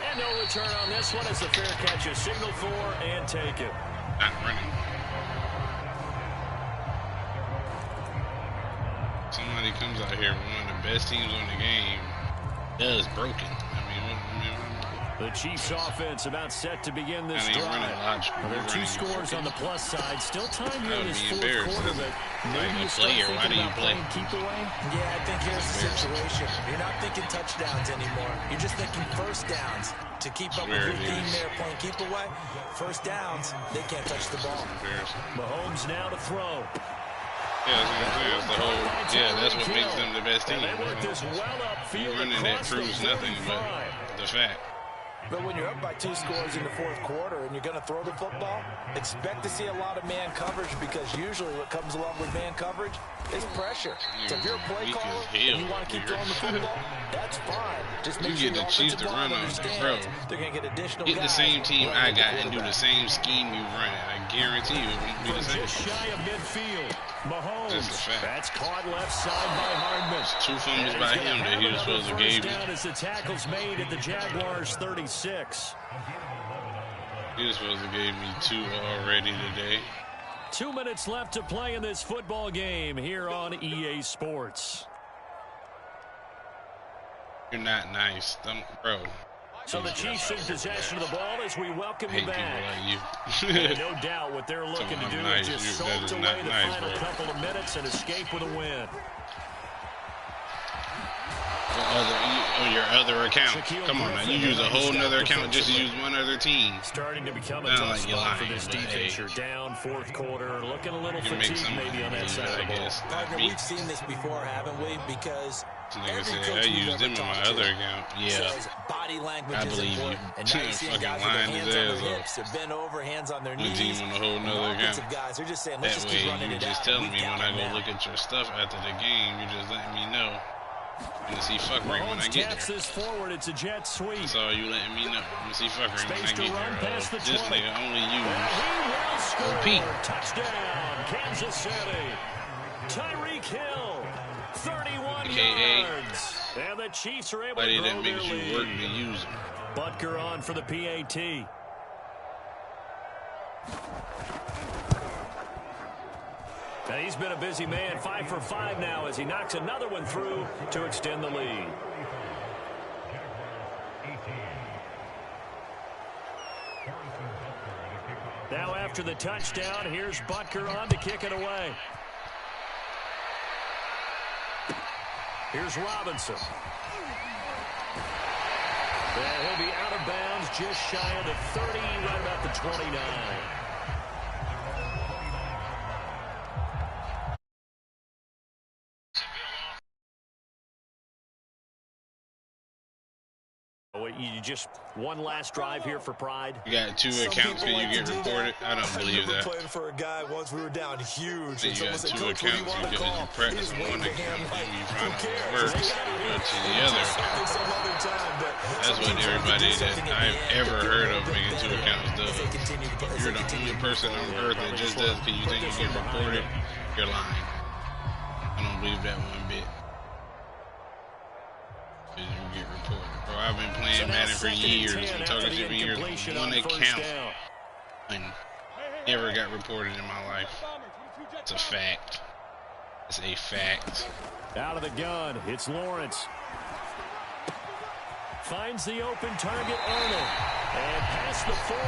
And no return on this one as the fair catch is signaled for and taken. Not running. Somebody comes out here, one of the best teams on the game, does broken. I mean, the Chiefs offense about set to begin this drive. There are 2 scores on the plus side. Still time here in this fourth quarter, but maybe you start thinking about playing keep away. Yeah, I think here's the situation. You're not thinking touchdowns anymore. You're just thinking first downs. To keep up with your team there playing keep away, first downs, they can't touch the ball. Mahomes now to throw. Yeah, that's the whole. Yeah, that's what makes them the best team. You running that proves nothing but the fact. But when you're up by 2 scores in the fourth quarter and you're going to throw the football, expect to see a lot of man coverage because usually what comes along with man coverage is pressure. So if you're a play caller and you want to keep throwing the football, that's fine. Just make sure the Chiefs to run on that, bro. They're going to get additional Get the same team I got and do the same scheme you run. I guarantee you it won't be the same. Just shy of midfield. Mahomes. Just a fact. That's caught left side by Hardman. 2 fumbles by him that he was supposed to give me. Down as the tackle's made at the Jaguars 36. He was supposed to give me 2 already today. 2 minutes left to play in this football game here on EA Sports. You're not nice, bro. So the Chiefs in possession of the ball as we welcome you back. People like you. No doubt what they're looking to do nice. is just That salt is away not the nice, final bro. couple of minutes and escape with a win. Your other account. Come on now, you use a whole nother account just to use one other team. Starting to become a tough spot for this defense. You're down fourth quarter, looking a little fatigued maybe on that side of the ball. Partner, we've seen this before, haven't we? Because Nigga said I used them in my other account. Yeah, body language I believe you. And now you see Fucking guys with their lying hands his on ass their off. hips, they're bent over, hands on their One knees. team on a whole nother account. Guys, they're just saying, let's That just keep way, running you it just out. tell me when I go look at your stuff after the game. You just let me know. I'm gonna see fuck ring when I get there. This forward, it's a jet sweep. That's all you letting me know. I'm gonna see fuck ring when I Space to get run there. past the This 20. nigga only use He will score. Touchdown, Kansas City. Tyreek Hill, 31 AKA, yards. And the Chiefs are able buddy to grow that their makes lead. you work to use him. Butker on for the PAT. And he's been a busy man, 5 for 5 now as he knocks another one through to extend the lead. Now after the touchdown, here's Butker on to kick it away. Here's Robinson. And he'll be out of bounds just shy of the 30, right about the 29. You just one last drive here for Pride. You got 2 accounts because you get reported. I don't believe that. Playing for a guy once we were down huge. You got 2 accounts because you practice on one account and you find out what works. You go to the other account. That's what everybody that I've ever heard of making 2 accounts does. If you're the only person on earth that just does because you think you get reported, you're lying. I don't believe that one bit. You get reported. Bro, I've been playing Madden for years and talking shit for years. 1 account and never got reported in my life. It's a fact. It's a fact. Out of the gun, it's Lawrence. Finds the open target, Arnold. And past the 40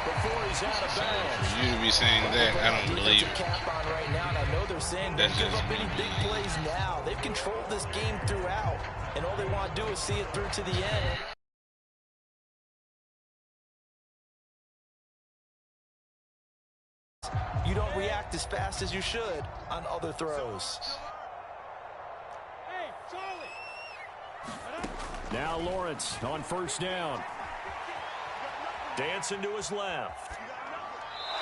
before he's out of bounds. For you to be saying that, I don't believe it. Cap on right now, and I know they're saying don't give up any big plays now. They've controlled this game throughout, and all they want to do is see it through to the end. You don't react as fast as you should on other throws. Now Lawrence on first down. Dancing to his left.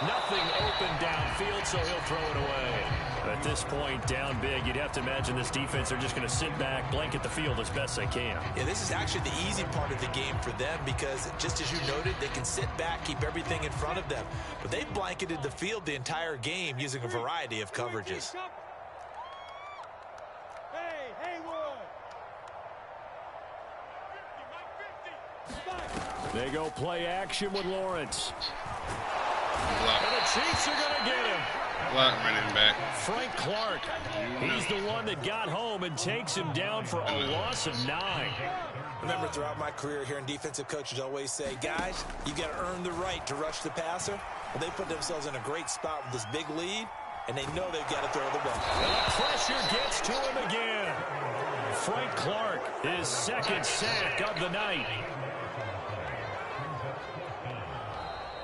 Nothing open downfield, so he'll throw it away. At this point, down big, you'd have to imagine this defense are just going to sit back, blanket the field as best they can. Yeah, this is actually the easy part of the game for them because, just as you noted, they can sit back, keep everything in front of them. But they've blanketed the field the entire game using a variety of coverages. Hey, Haywood! They go play action with Lawrence. Block. And the Chiefs are going to get him. Block running back. Frank Clark. He's the one that got home and takes him down for a loss of 9. Remember, throughout my career here, defensive coaches always say, guys, you got to earn the right to rush the passer. Well, they put themselves in a great spot with this big lead, and they know they've got to throw the ball. And the pressure gets to him again. Frank Clark, his second sack of the night.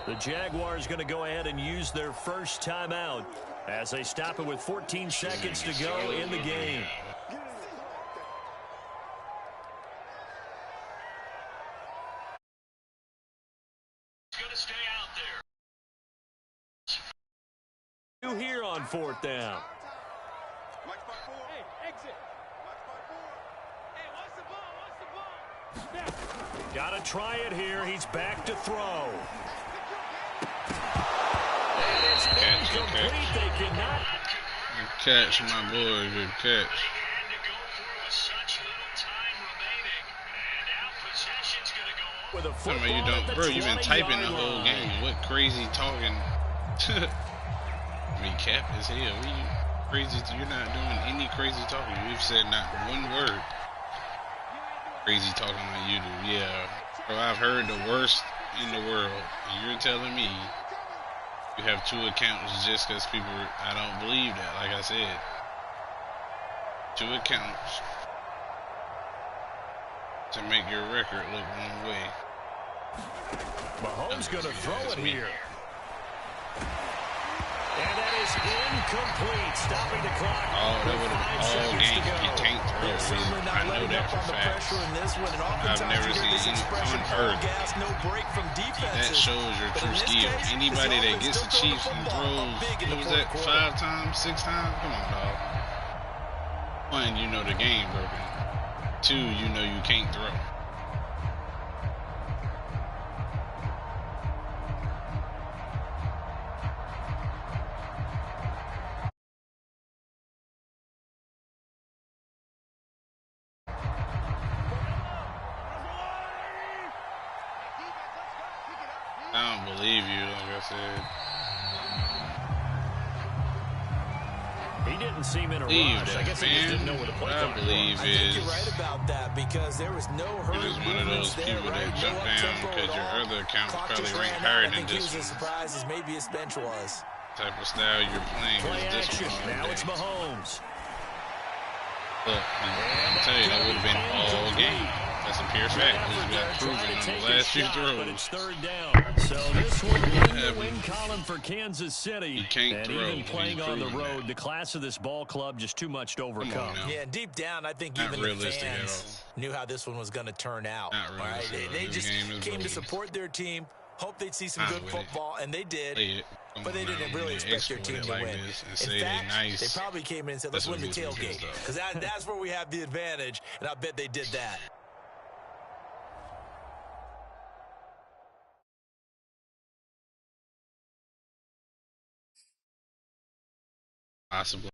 The Jaguars going to go ahead and use their first timeout as they stop it with 14 seconds to go in the game. Going to stay out there. Two here on 4th down. Hey, exit. Hey, what's the ball? Got to try it here. He's back to throw. And it's incomplete. They cannot. Good catch, my boy. Good catch. With a Tell me you don't, bro. You've been typing the whole game. What crazy talking? I mean, cap is here. What you crazy? You're not doing any crazy talking. You've said not one word. Crazy talking like you do. Yeah, bro. I've heard the worst in the world. And you're telling me you have 2 accounts just because people. I don't believe that. Like I said, 2 accounts to make your record look one way. Mahomes going to throw it here. And that is incomplete, stopping the clock. Oh, that would have all game. He can't throw. I know that for facts. I've never seen any on earth. That shows your true skill. Anybody that gets the Chiefs and throws, what was that, 5 times, 6 times? Come on, dog. 1, you know the game broken. 2, you know you can't throw. I don't believe you, like I said. He didn't seem in a rush. I guess he just didn't know where to play. I believe I think you're right about that because there was no hurry. You're just one of those people that jump down because your other account was probably ranked higher than this one. As surprised as maybe his bench was. Type of style you're playing Play is this action. one. Now it's Mahomes. Look, I'm telling you, that would have been all game. That's a pure fact. He's got proven on the last few throws. But it's 3rd down. So this one in the win column for Kansas City. He can't and throw. even playing He's on the proven road, that. the class of this ball club just too much to overcome. Yeah, and deep down, I think Not even the realistic at fans knew how this one was going to turn out. Not All right? realistic. They This just game is came to broken. support their team, hoped they'd see some I'm good with it. football, and they did. Play it. Come But they on didn't now, really when they expect their team export it to like win. this and In say fact, they nice. they probably came in and said, let's That's win what the gets me pissed tailgate. off. Because that's where we have the advantage, and I bet they did that. Possibly.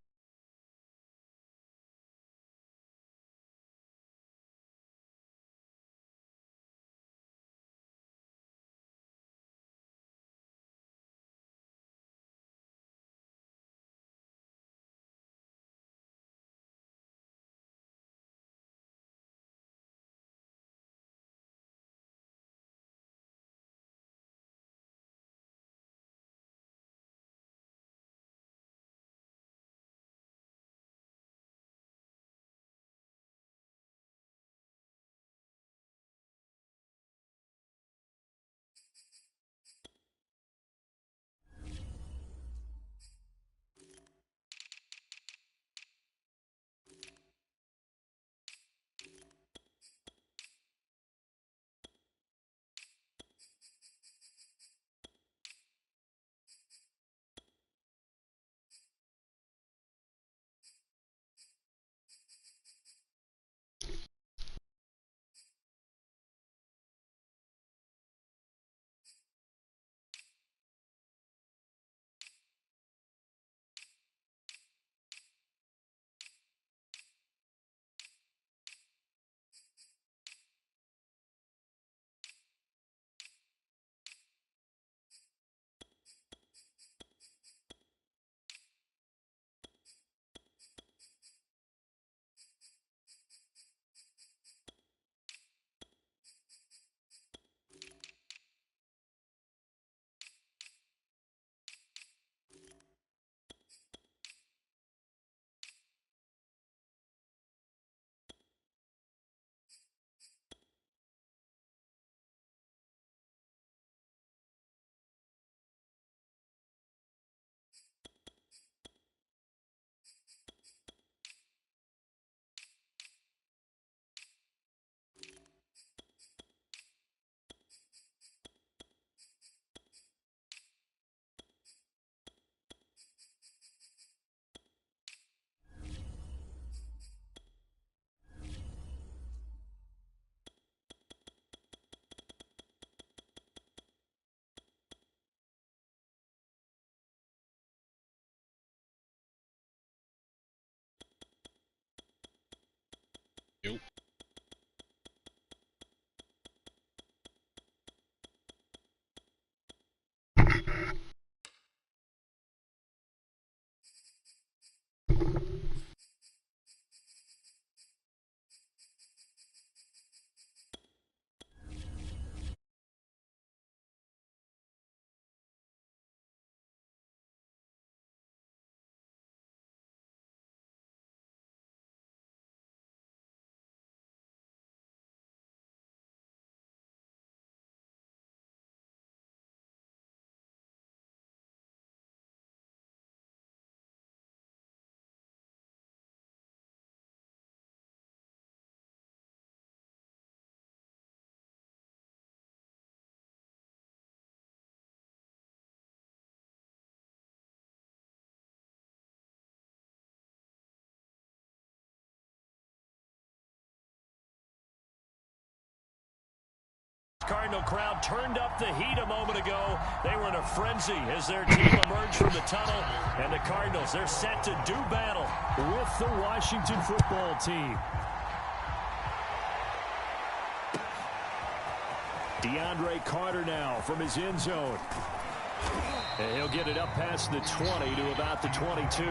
Nope. Cardinal crowd turned up the heat a moment ago. They were in a frenzy as their team emerged from the tunnel. And the Cardinals, they're set to do battle with the Washington football team. DeAndre Carter now from his end zone. And he'll get it up past the 20 to about the 22.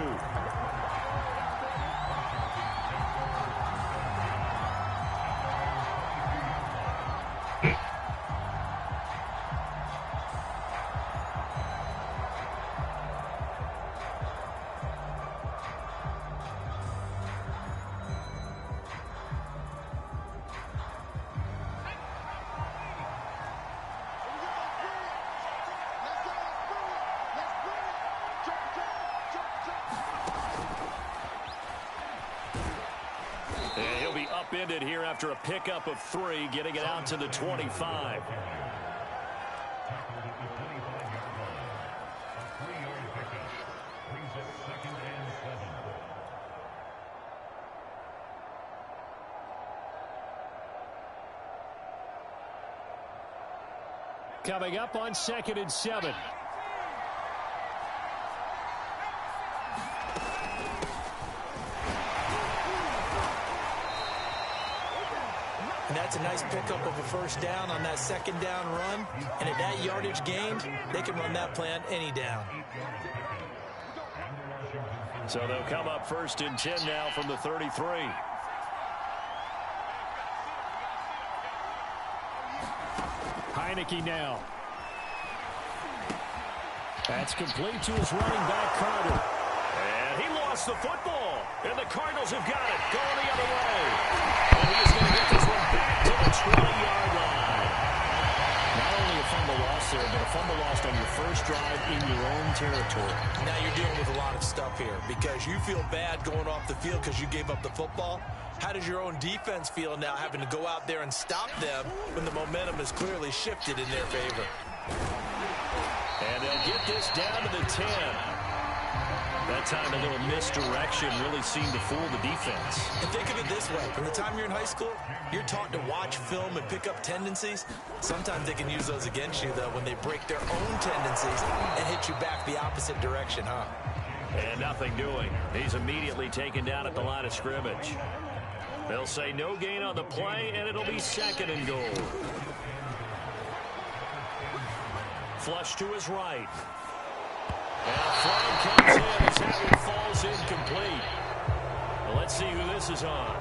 And he'll be upended here after a pickup of 3, getting it out to the 25. Coming up on 2nd and 7. And that's a nice pickup of a first down on that second down run. And at that yardage gained, they can run that play on any down. So they'll come up 1st and 10 now from the 33. Heineke now. That's complete to his running back, Carter. And he lost the football. And the Cardinals have got it going the other way. And he is going to get this one back to the 20-yard line. Not only a fumble loss there, but a fumble lost on your first drive in your own territory. Now you're dealing with a lot of stuff here because you feel bad going off the field because you gave up the football. How does your own defense feel now having to go out there and stop them when the momentum is clearly shifted in their favor? And they'll get this down to the 10. That time a little misdirection really seemed to fool the defense. And think of it this way. From the time you're in high school, you're taught to watch film and pick up tendencies. Sometimes they can use those against you, though, when they break their own tendencies and hit you back the opposite direction, huh? And nothing doing. He's immediately taken down at the line of scrimmage. They'll say no gain on the play, and it'll be 2nd and goal. Flush to his right. And a flag comes in as that one falls incomplete. Well, let's see who this is on.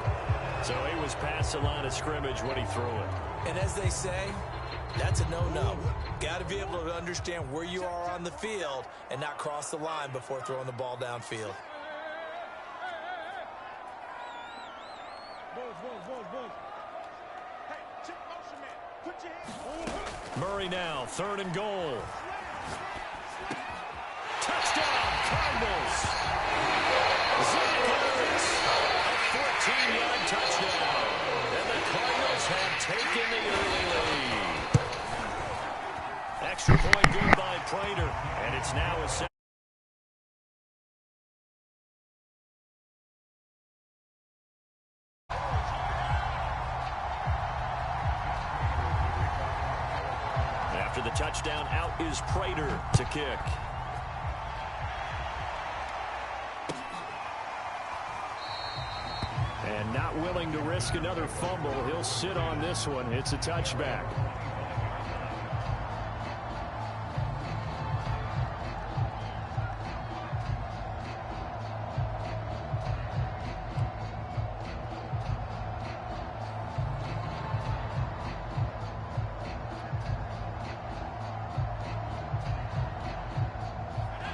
So he was past the line of scrimmage when he threw it. And as they say, that's a no-no. Got to be able to understand where you are on the field and not cross the line before throwing the ball downfield. Murray now, 3rd and goal. Touchdown, Cardinals. Zach Ertz, a 14-yard touchdown. And the Cardinals have taken the early lead. Extra point good by Prater, and it's now a 7. After the touchdown, out is Prater to kick. And not willing to risk another fumble. He'll sit on this one. It's a touchback.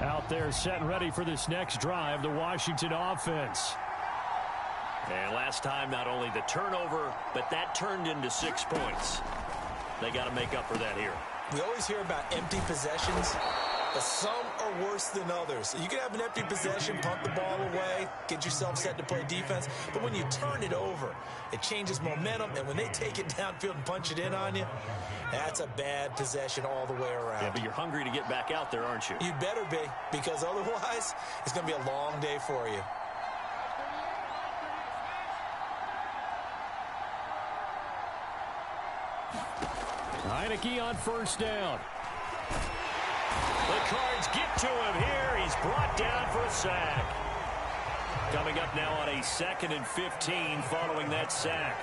Out there set and ready for this next drive, the Washington offense. And last time, not only the turnover, but that turned into 6 points. They got to make up for that here. We always hear about empty possessions, but some are worse than others. You can have an empty possession, punt the ball away, get yourself set to play defense, but when you turn it over, it changes momentum, and when they take it downfield and punch it in on you, that's a bad possession all the way around. Yeah, but you're hungry to get back out there, aren't you? You better be, because otherwise, it's going to be a long day for you. Heinicke on first down. The Cards get to him here. He's brought down for a sack. Coming up now on a 2nd and 15 following that sack.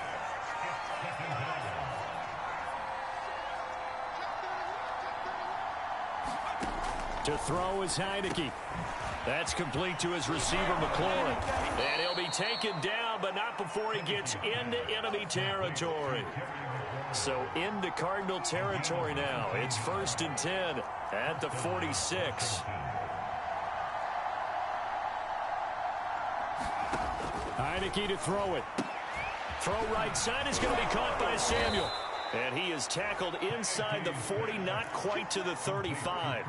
To throw is Heinicke. That's complete to his receiver, McLaurin. And he'll be taken down, but not before he gets into enemy territory. So into Cardinal territory now. It's 1st and 10 at the 46. Heinicke to throw it. Throw right side is going to be caught by Samuel. And he is tackled inside the 40, not quite to the 35.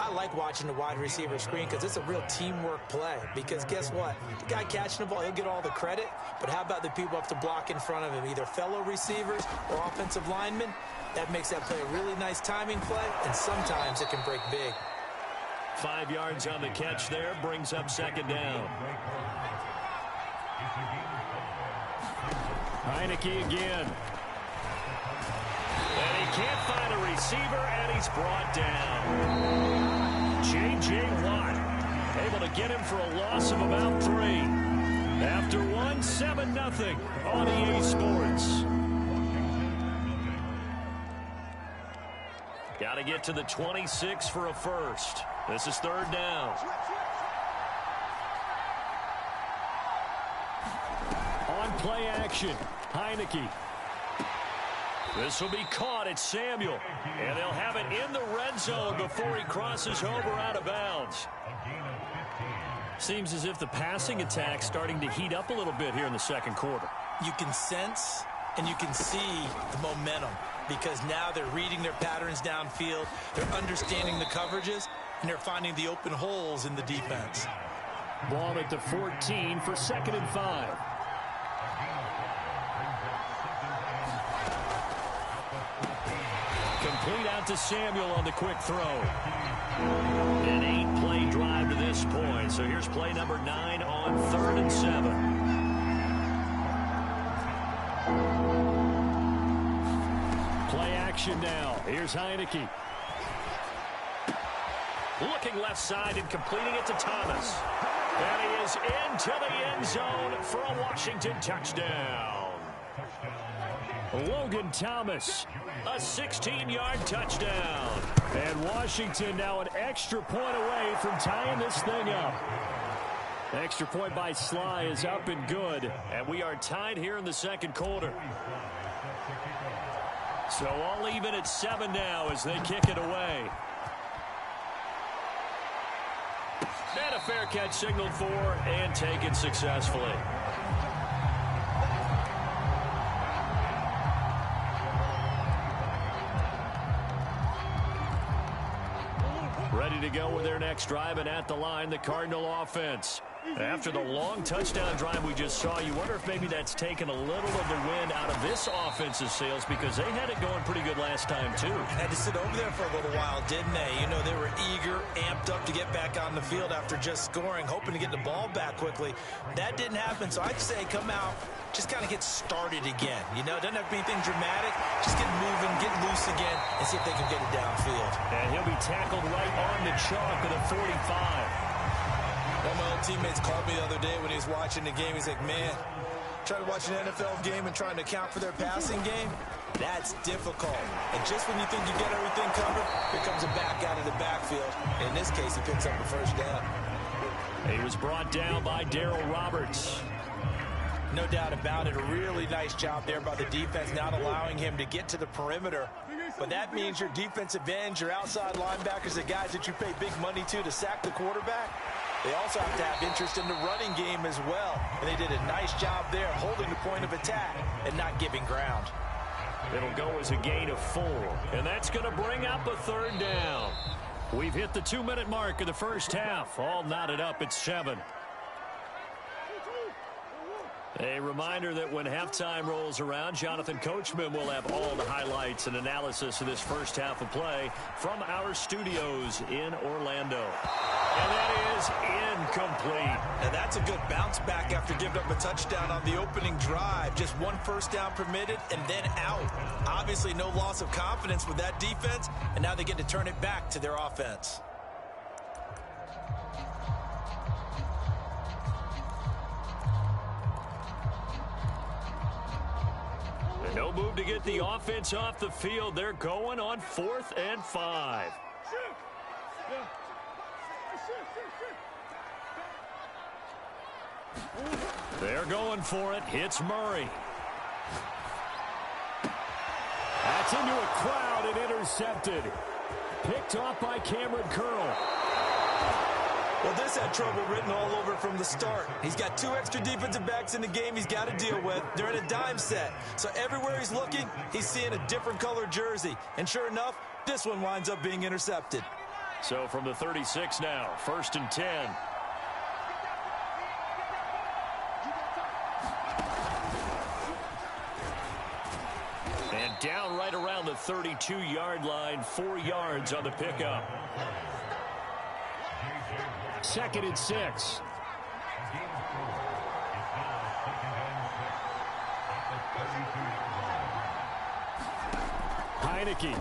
I like watching the wide receiver screen because it's a real teamwork play. Because guess what? The guy catching the ball, he'll get all the credit. But how about the people up to block in front of him, either fellow receivers or offensive linemen? That makes that play a really nice timing play, and sometimes it can break big. 5 yards on the catch there, brings up 2nd down. Heinicke again. And he can't find a receiver, and he's brought down. J.J. Watt able to get him for a loss of about 3. After 1, 7-0 on EA Sports. Got to get to the 26 for a first. This is 3rd down. On play action, Heinicke. This will be caught at Samuel. And they'll have it in the red zone before he crosses over out of bounds. Seems as if the passing attack's starting to heat up a little bit here in the 2nd quarter. You can sense and you can see the momentum because now they're reading their patterns downfield, they're understanding the coverages, and they're finding the open holes in the defense. Ball at the 14 for 2nd and 5. Complete out to Samuel on the quick throw. An 8-play drive to this point. So here's play number 9 on 3rd and 7. Play action now. Here's Heinicke. Looking left side and completing it to Thomas. And he is into the end zone for a Washington touchdown. Logan Thomas, a 16-yard touchdown. And Washington now an extra point away from tying this thing up. Extra point by Sly is up and good. And we are tied here in the 2nd quarter. So all even at 7 now as they kick it away. And a fair catch signaled for and taken successfully. Ready to go with their next drive, and at the line, the Cardinal offense. After the long touchdown drive we just saw, you wonder if maybe that's taken a little of the wind out of this offense's sails because they had it going pretty good last time, too. Had to sit over there for a little while, didn't they? You know, they were eager, amped up to get back on the field after just scoring, hoping to get the ball back quickly. That didn't happen, so I'd say come out, just kind of get started again. You know, it doesn't have to be anything dramatic. Just get moving, get loose again, and see if they can get it downfield. And he'll be tackled right on the chalk at a 45. One of my old teammates called me the other day when he was watching the game. He's like, man, trying to watch an NFL game and trying to account for their passing game, that's difficult. And just when you think you get everything covered, here comes a back out of the backfield. In this case, he picks up a first down. He was brought down by Darryl Roberts. No doubt about it. A really nice job there by the defense, not allowing him to get to the perimeter. But that means your defensive ends, your outside linebackers, the guys that you pay big money to sack the quarterback, they also have to have interest in the running game as well. And they did a nice job there holding the point of attack and not giving ground. It'll go as a gain of 4. And that's going to bring up a third down. We've hit the 2-minute mark of the first half. All knotted up at 7. A reminder that when halftime rolls around, Jonathan Coachman will have all the highlights and analysis of this first half of play from our studios in Orlando. And that is incomplete. And that's a good bounce back after giving up a touchdown on the opening drive. Just one first down permitted and then out. Obviously no loss of confidence with that defense, and now they get to turn it back to their offense. No move to get the offense off the field. They're going on 4th and 5. They're going for it. Hits Murray. That's into a crowd and intercepted. Picked off by Cameron Curl. Well, this had trouble written all over from the start. He's got 2 extra defensive backs in the game he's got to deal with. They're in a dime set. So everywhere he's looking, he's seeing a different color jersey. And sure enough, this one winds up being intercepted. So from the 36 now, 1st and 10. And down right around the 32-yard line, 4 yards on the pickup. 2nd and 6. Heineke.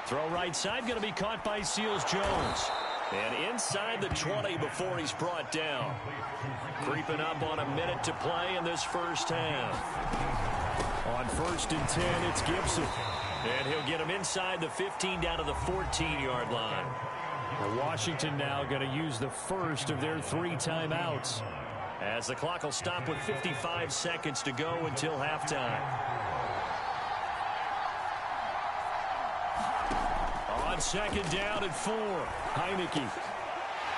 Throw right side, going to be caught by Seals-Jones. And inside the 20 before he's brought down. Creeping up on a minute to play in this first half. On 1st and 10, it's Gibson. And he'll get him inside the 15 down to the 14-yard line. Washington now going to use the first of their 3 timeouts, as the clock will stop with 55 seconds to go until halftime. On 2nd down and 4, Heineke.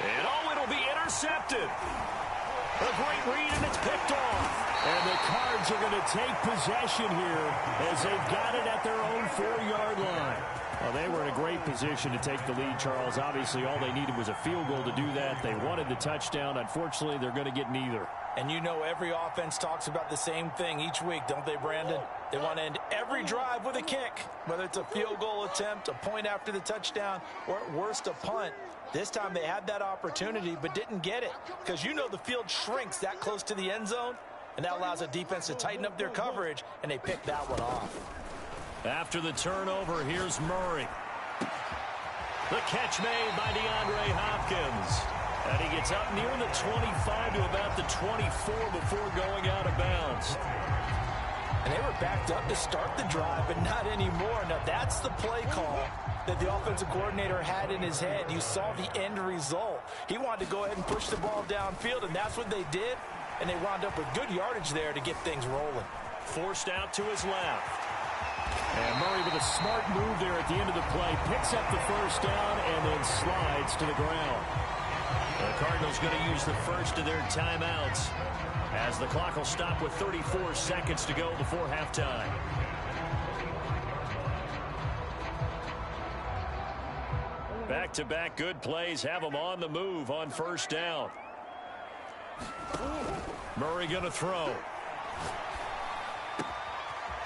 And it'll be intercepted. A great read, and it's picked off. And the Cards are going to take possession here as they've got it at their own 4-yard line. Well, they were in a great position to take the lead, Charles. Obviously, all they needed was a field goal to do that. They wanted the touchdown. Unfortunately, they're going to get neither. And you know every offense talks about the same thing each week, don't they, Brandon? They want to end every drive with a kick, whether it's a field goal attempt, a point after the touchdown, or at worst, a punt. This time they had that opportunity but didn't get it, because you know the field shrinks that close to the end zone, and that allows a defense to tighten up their coverage, and they picked that one off. After the turnover, here's Murray. The catch made by DeAndre Hopkins. And he gets up near the 25 to about the 24 before going out of bounds. And they were backed up to start the drive, but not anymore. Now, that's the play call that the offensive coordinator had in his head. You saw the end result. He wanted to go ahead and push the ball downfield, and that's what they did. And they wound up with good yardage there to get things rolling. Forced out to his left. And Murray with a smart move there at the end of the play. Picks up the first down and then slides to the ground. The Cardinals going to use the first of their timeouts, as the clock will stop with 34 seconds to go before halftime. Back-to-back good plays have them on the move on first down. Murray going to throw.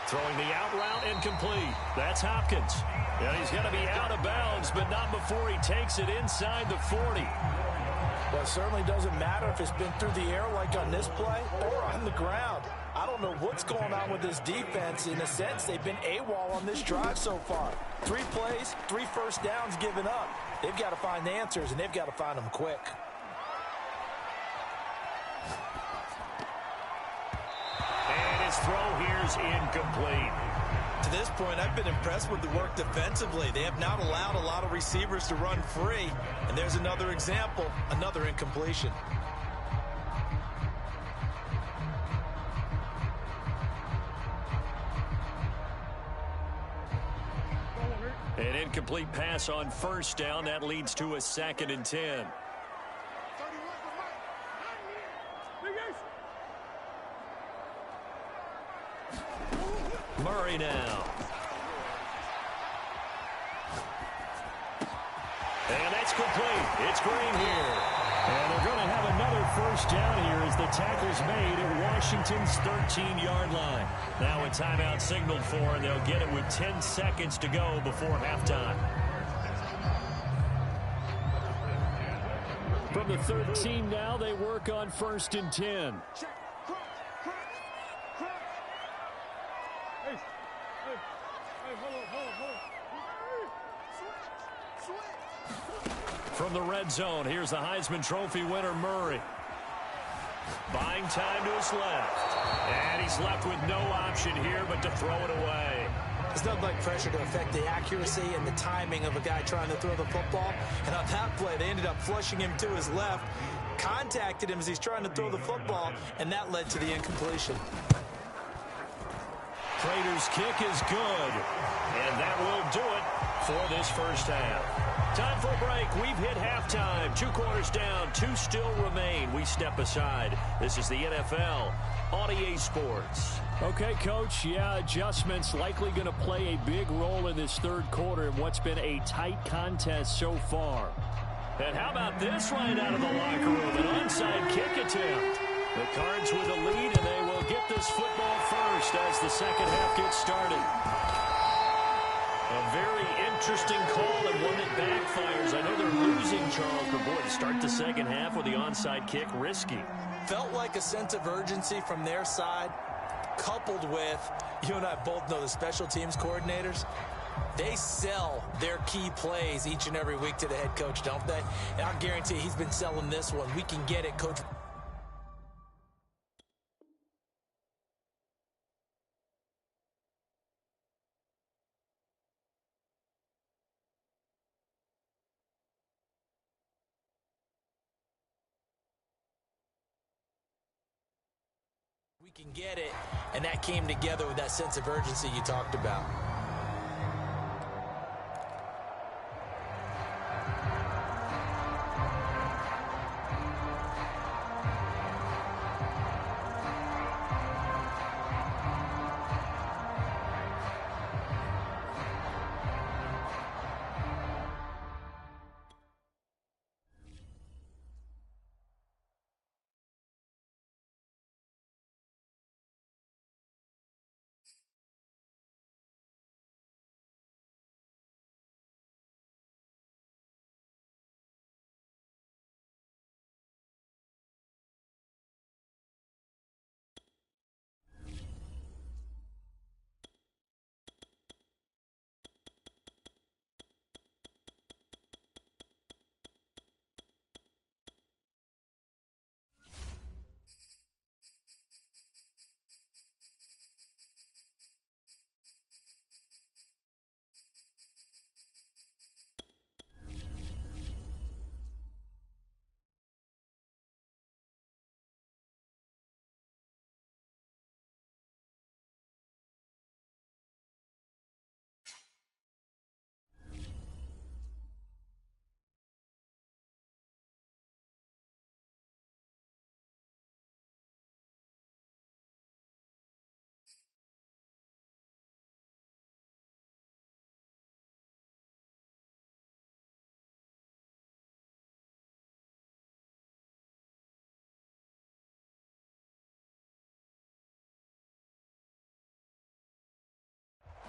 Throwing the out route incomplete. That's Hopkins. And he's going to be out of bounds, but not before he takes it inside the 40. Well, it certainly doesn't matter if it's been through the air like on this play or on the ground. I don't don't know what's going on with this defense. In a sense, they've been AWOL on this drive so far. 3 plays, 3 first downs given up. They've got to find answers, and they've got to find them quick. And his throw here is incomplete. To this point, I've been impressed with the work defensively. They have not allowed a lot of receivers to run free. And there's another example, another incompletion. An incomplete pass on first down. That leads to a 2nd and 10. Murray now. And that's complete. It's Green here. And they're going to have another first down here as the tackle's made at Washington's 13-yard line. Now a timeout signaled for, and they'll get it with 10 seconds to go before halftime. From the 13 now, they work on 1st and 10. From the red zone, here's the Heisman Trophy winner, Murray. Buying time to his left. And he's left with no option here but to throw it away. There's nothing like pressure to affect the accuracy and the timing of a guy trying to throw the football. And on that play, they ended up flushing him to his left, contacted him as he's trying to throw the football, and that led to the incompletion. Prater's kick is good. And that will do it for this first half. Time for a break. We've hit halftime. 2 quarters down. 2 still remain. We step aside. This is the NFL on EA Sports. Okay, Coach. Yeah, adjustments likely going to play a big role in this 3rd quarter in what's been a tight contest so far. And how about this right out of the locker room? An onside kick attempt. The Cards with a lead, and they will get this football first as the 2nd half gets started. A very interesting call and one that backfires. I know they're losing, Charles, but boy, to start the 2nd half with the onside kick, risky. Felt like a sense of urgency from their side, coupled with, you and I both know the special teams coordinators. They sell their key plays each and every week to the head coach, don't they? And I guarantee he's been selling this one. We can get it, Coach. We can get it, and that came together with that sense of urgency you talked about.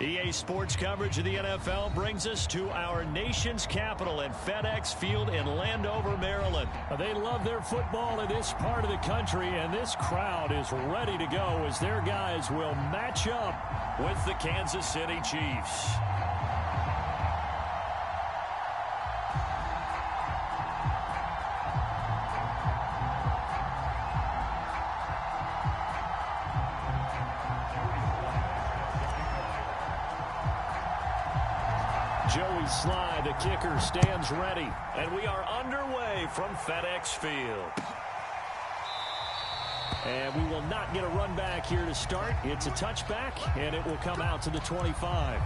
EA Sports coverage of the NFL brings us to our nation's capital at FedEx Field in Landover, Maryland. They love their football in this part of the country, and this crowd is ready to go as their guys will match up with the Kansas City Chiefs. Joey Sly, the kicker, stands ready. And we are underway from FedEx Field. And we will not get a run back here to start. It's a touchback, and it will come out to the 25.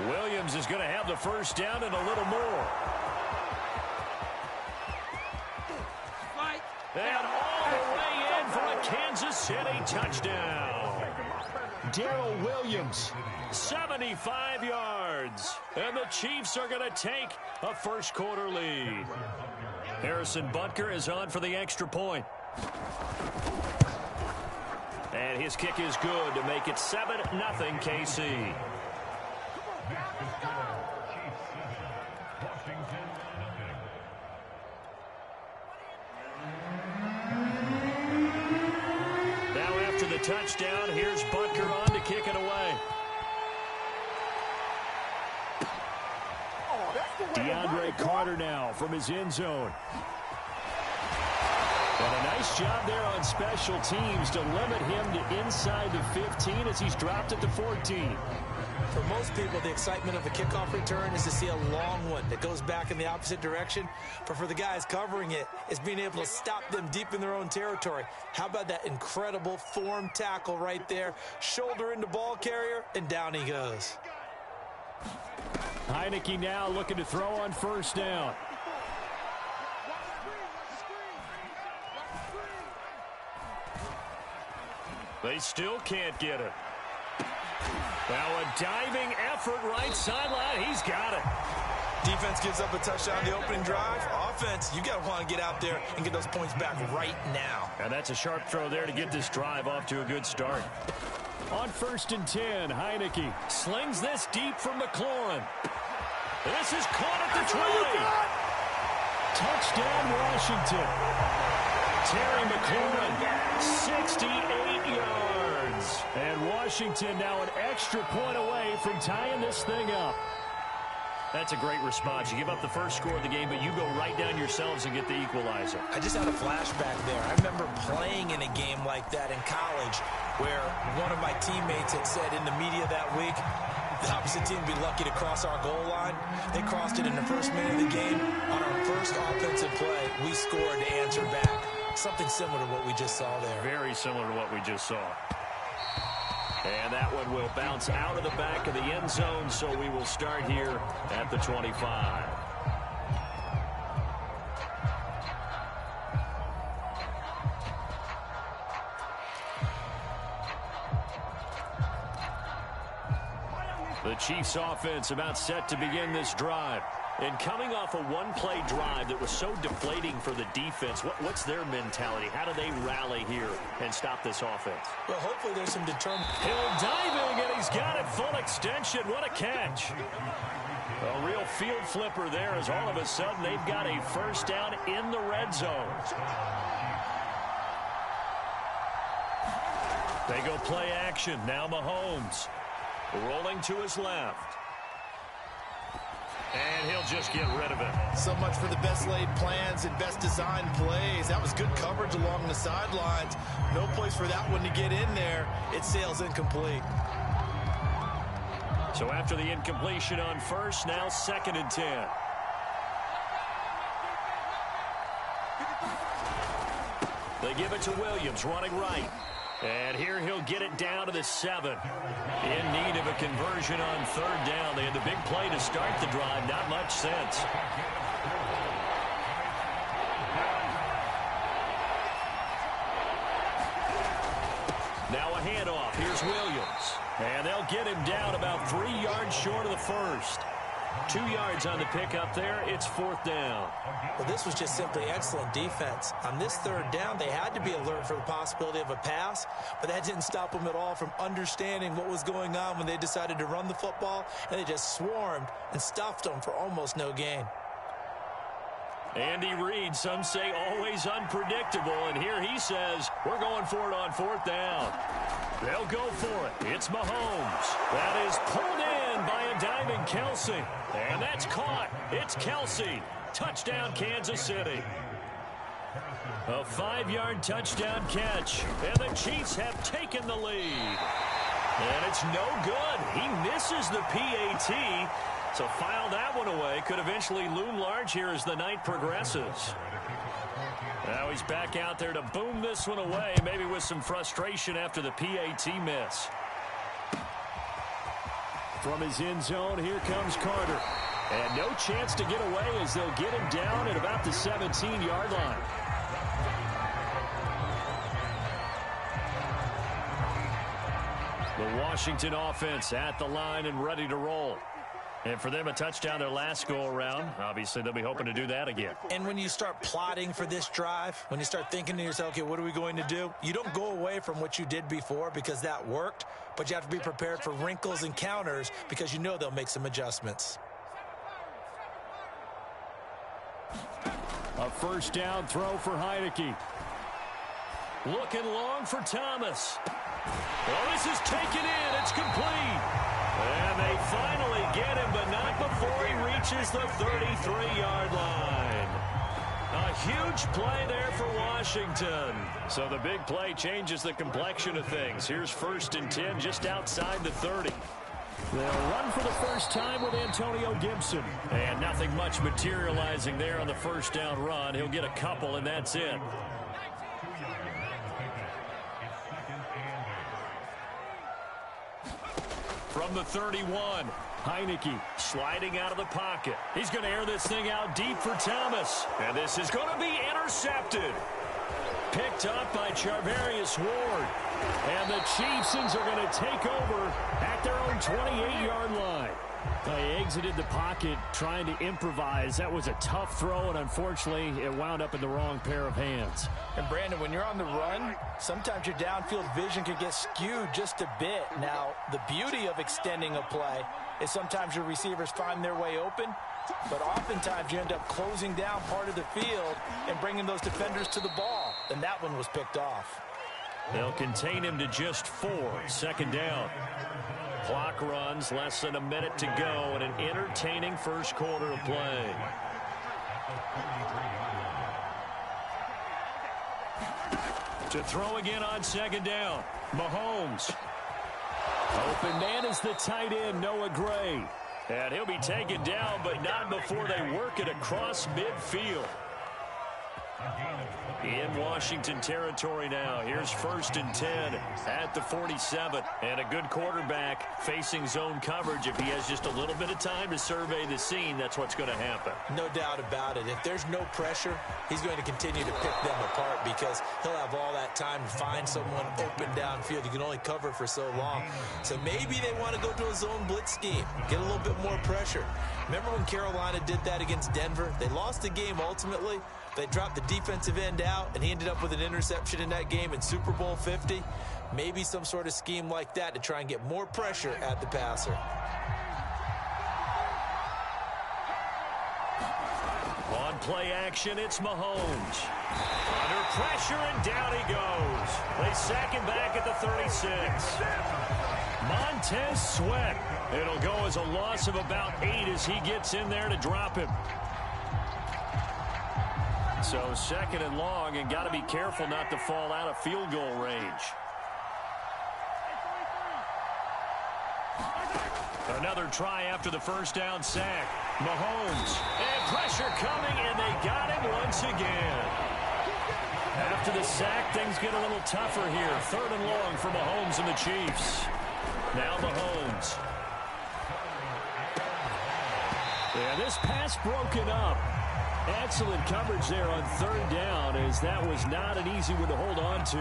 Williams is going to have the first down and a little more. And all the way in for a Kansas City touchdown. Darrell Williams, 75 yards. And the Chiefs are going to take a first quarter lead. Harrison Butker is on for the extra point. And his kick is good to make it 7-0 KC. Touchdown. Here's Butker on to kick it away. DeAndre Carter now from his end zone. And a nice job there on special teams to limit him to inside the 15 as he's dropped at the 14. For most people, the excitement of a kickoff return is to see a long one that goes back in the opposite direction. But for the guys covering it, it's being able to stop them deep in their own territory. How about that incredible form tackle right there? Shoulder into ball carrier, and down he goes. Heineke now looking to throw on first down. They still can't get it. Now a diving effort right sideline. He's got it. Defense gives up a touchdown the opening drive. Offense, you got to want to get out there and get those points back right now. And that's a sharp throw there to get this drive off to a good start. On 1st and 10, Heineke slings this deep from McLaurin. This is caught at the 20. Touchdown, Washington. Terry McLaurin, 68 yards. And Washington now an extra point away from tying this thing up. That's a great response. You give up the first score of the game, but you go right down yourselves and get the equalizer. I just had a flashback there. I remember playing in a game like that in college where one of my teammates had said in the media that week, the opposite team would be lucky to cross our goal line. They crossed it in the first minute of the game. On our first offensive play, we scored to answer back. Something similar to what we just saw there. Very similar to what we just saw. And that one will bounce out of the back of the end zone, so we will start here at the 25. The Chiefs offense about set to begin this drive. And coming off a one-play drive that was so deflating for the defense, what's their mentality? How do they rally here and stop this offense? Well, hopefully there's some determination. Hill diving, and he's got it full extension. What a catch. A real field flipper there as all of a sudden they've got a first down in the red zone. They go play action. Now Mahomes rolling to his left. And he'll just get rid of it. So much for the best laid plans and best designed plays. That was good coverage along the sidelines. No place for that one to get in there. It sails incomplete. So after the incompletion on first, now 2nd and 10. They give it to Williams, running right. And here he'll get it down to the 7. In need of a conversion on 3rd down. They had the big play to start the drive. Not much sense. Now a handoff. Here's Williams. And they'll get him down about 3 yards short of the first. 2 yards on the pickup there. It's 4th down. Well, this was just simply excellent defense. On this 3rd down, they had to be alert for the possibility of a pass, but that didn't stop them at all from understanding what was going on when they decided to run the football, and they just swarmed and stuffed them for almost no gain. Andy Reid, some say always unpredictable, and here he says, we're going for it on 4th down. They'll go for it. It's Mahomes. That is pulled in by a diving Kelce. And that's caught. It's Kelce. Touchdown, Kansas City. A 5-yard touchdown catch. And the Chiefs have taken the lead. And it's no good. He misses the PAT. So file that one away. Could eventually loom large here as the night progresses. Now he's back out there to boom this one away, maybe with some frustration after the PAT miss. From his end zone, here comes Carter. And no chance to get away as they'll get him down at about the 17-yard line. The Washington offense at the line and ready to roll. And for them, a touchdown their last go-around. Obviously, they'll be hoping to do that again. And when you start plotting for this drive, when you start thinking to yourself, okay, what are we going to do? You don't go away from what you did before because that worked, but you have to be prepared for wrinkles and counters because you know they'll make some adjustments. A 1st down throw for Heineke. Looking long for Thomas. Well, this is taken in. It's complete. And they finally get him, but not before he reaches the 33-yard line. A huge play there for Washington. So the big play changes the complexion of things. Here's 1st and 10 just outside the 30. They'll run for the first time with Antonio Gibson. And nothing much materializing there on the 1st down run. He'll get a couple, and that's it. From the 31, Heineke sliding out of the pocket. He's going to air this thing out deep for Thomas. And this is going to be intercepted. Picked up by Charvarius Ward. And the Chiefs are going to take over at their own 28-yard line. They exited the pocket trying to improvise. That was a tough throw, and unfortunately, it wound up in the wrong pair of hands. And Brandon, when you're on the run, sometimes your downfield vision can get skewed just a bit. Now, the beauty of extending a play is sometimes your receivers find their way open, but oftentimes you end up closing down part of the field and bringing those defenders to the ball. And that one was picked off. They'll contain him to just 4. 2nd down. Clock runs, less than a minute to go, and an entertaining first quarter of play. To throw again on 2nd down. Mahomes. Open man is the tight end, Noah Gray. And he'll be taken down, but not before they work it across midfield. In Washington territory now. Here's 1st and 10 at the 47. And a good quarterback facing zone coverage. If he has just a little bit of time to survey the scene, that's what's going to happen. No doubt about it. If there's no pressure, he's going to continue to pick them apart because he'll have all that time to find someone open downfield. You can only cover for so long. So maybe they want to go to a zone blitz scheme, get a little bit more pressure. Remember when Carolina did that against Denver? They lost the game ultimately. They dropped the defensive end out, and he ended up with an interception in that game in Super Bowl 50. Maybe some sort of scheme like that to try and get more pressure at the passer. On play action, it's Mahomes. Under pressure, and down he goes. They sack him back at the 36. Montez Sweat. It'll go as a loss of about 8 as he gets in there to drop him. So 2nd and long, and got to be careful not to fall out of field goal range. Another try after the 1st down sack. Mahomes. And pressure coming, and they got him once again. After the sack, things get a little tougher here. 3rd and long for Mahomes and the Chiefs. Now Mahomes. And this pass broken up. Excellent coverage there on 3rd down, as that was not an easy one to hold on to.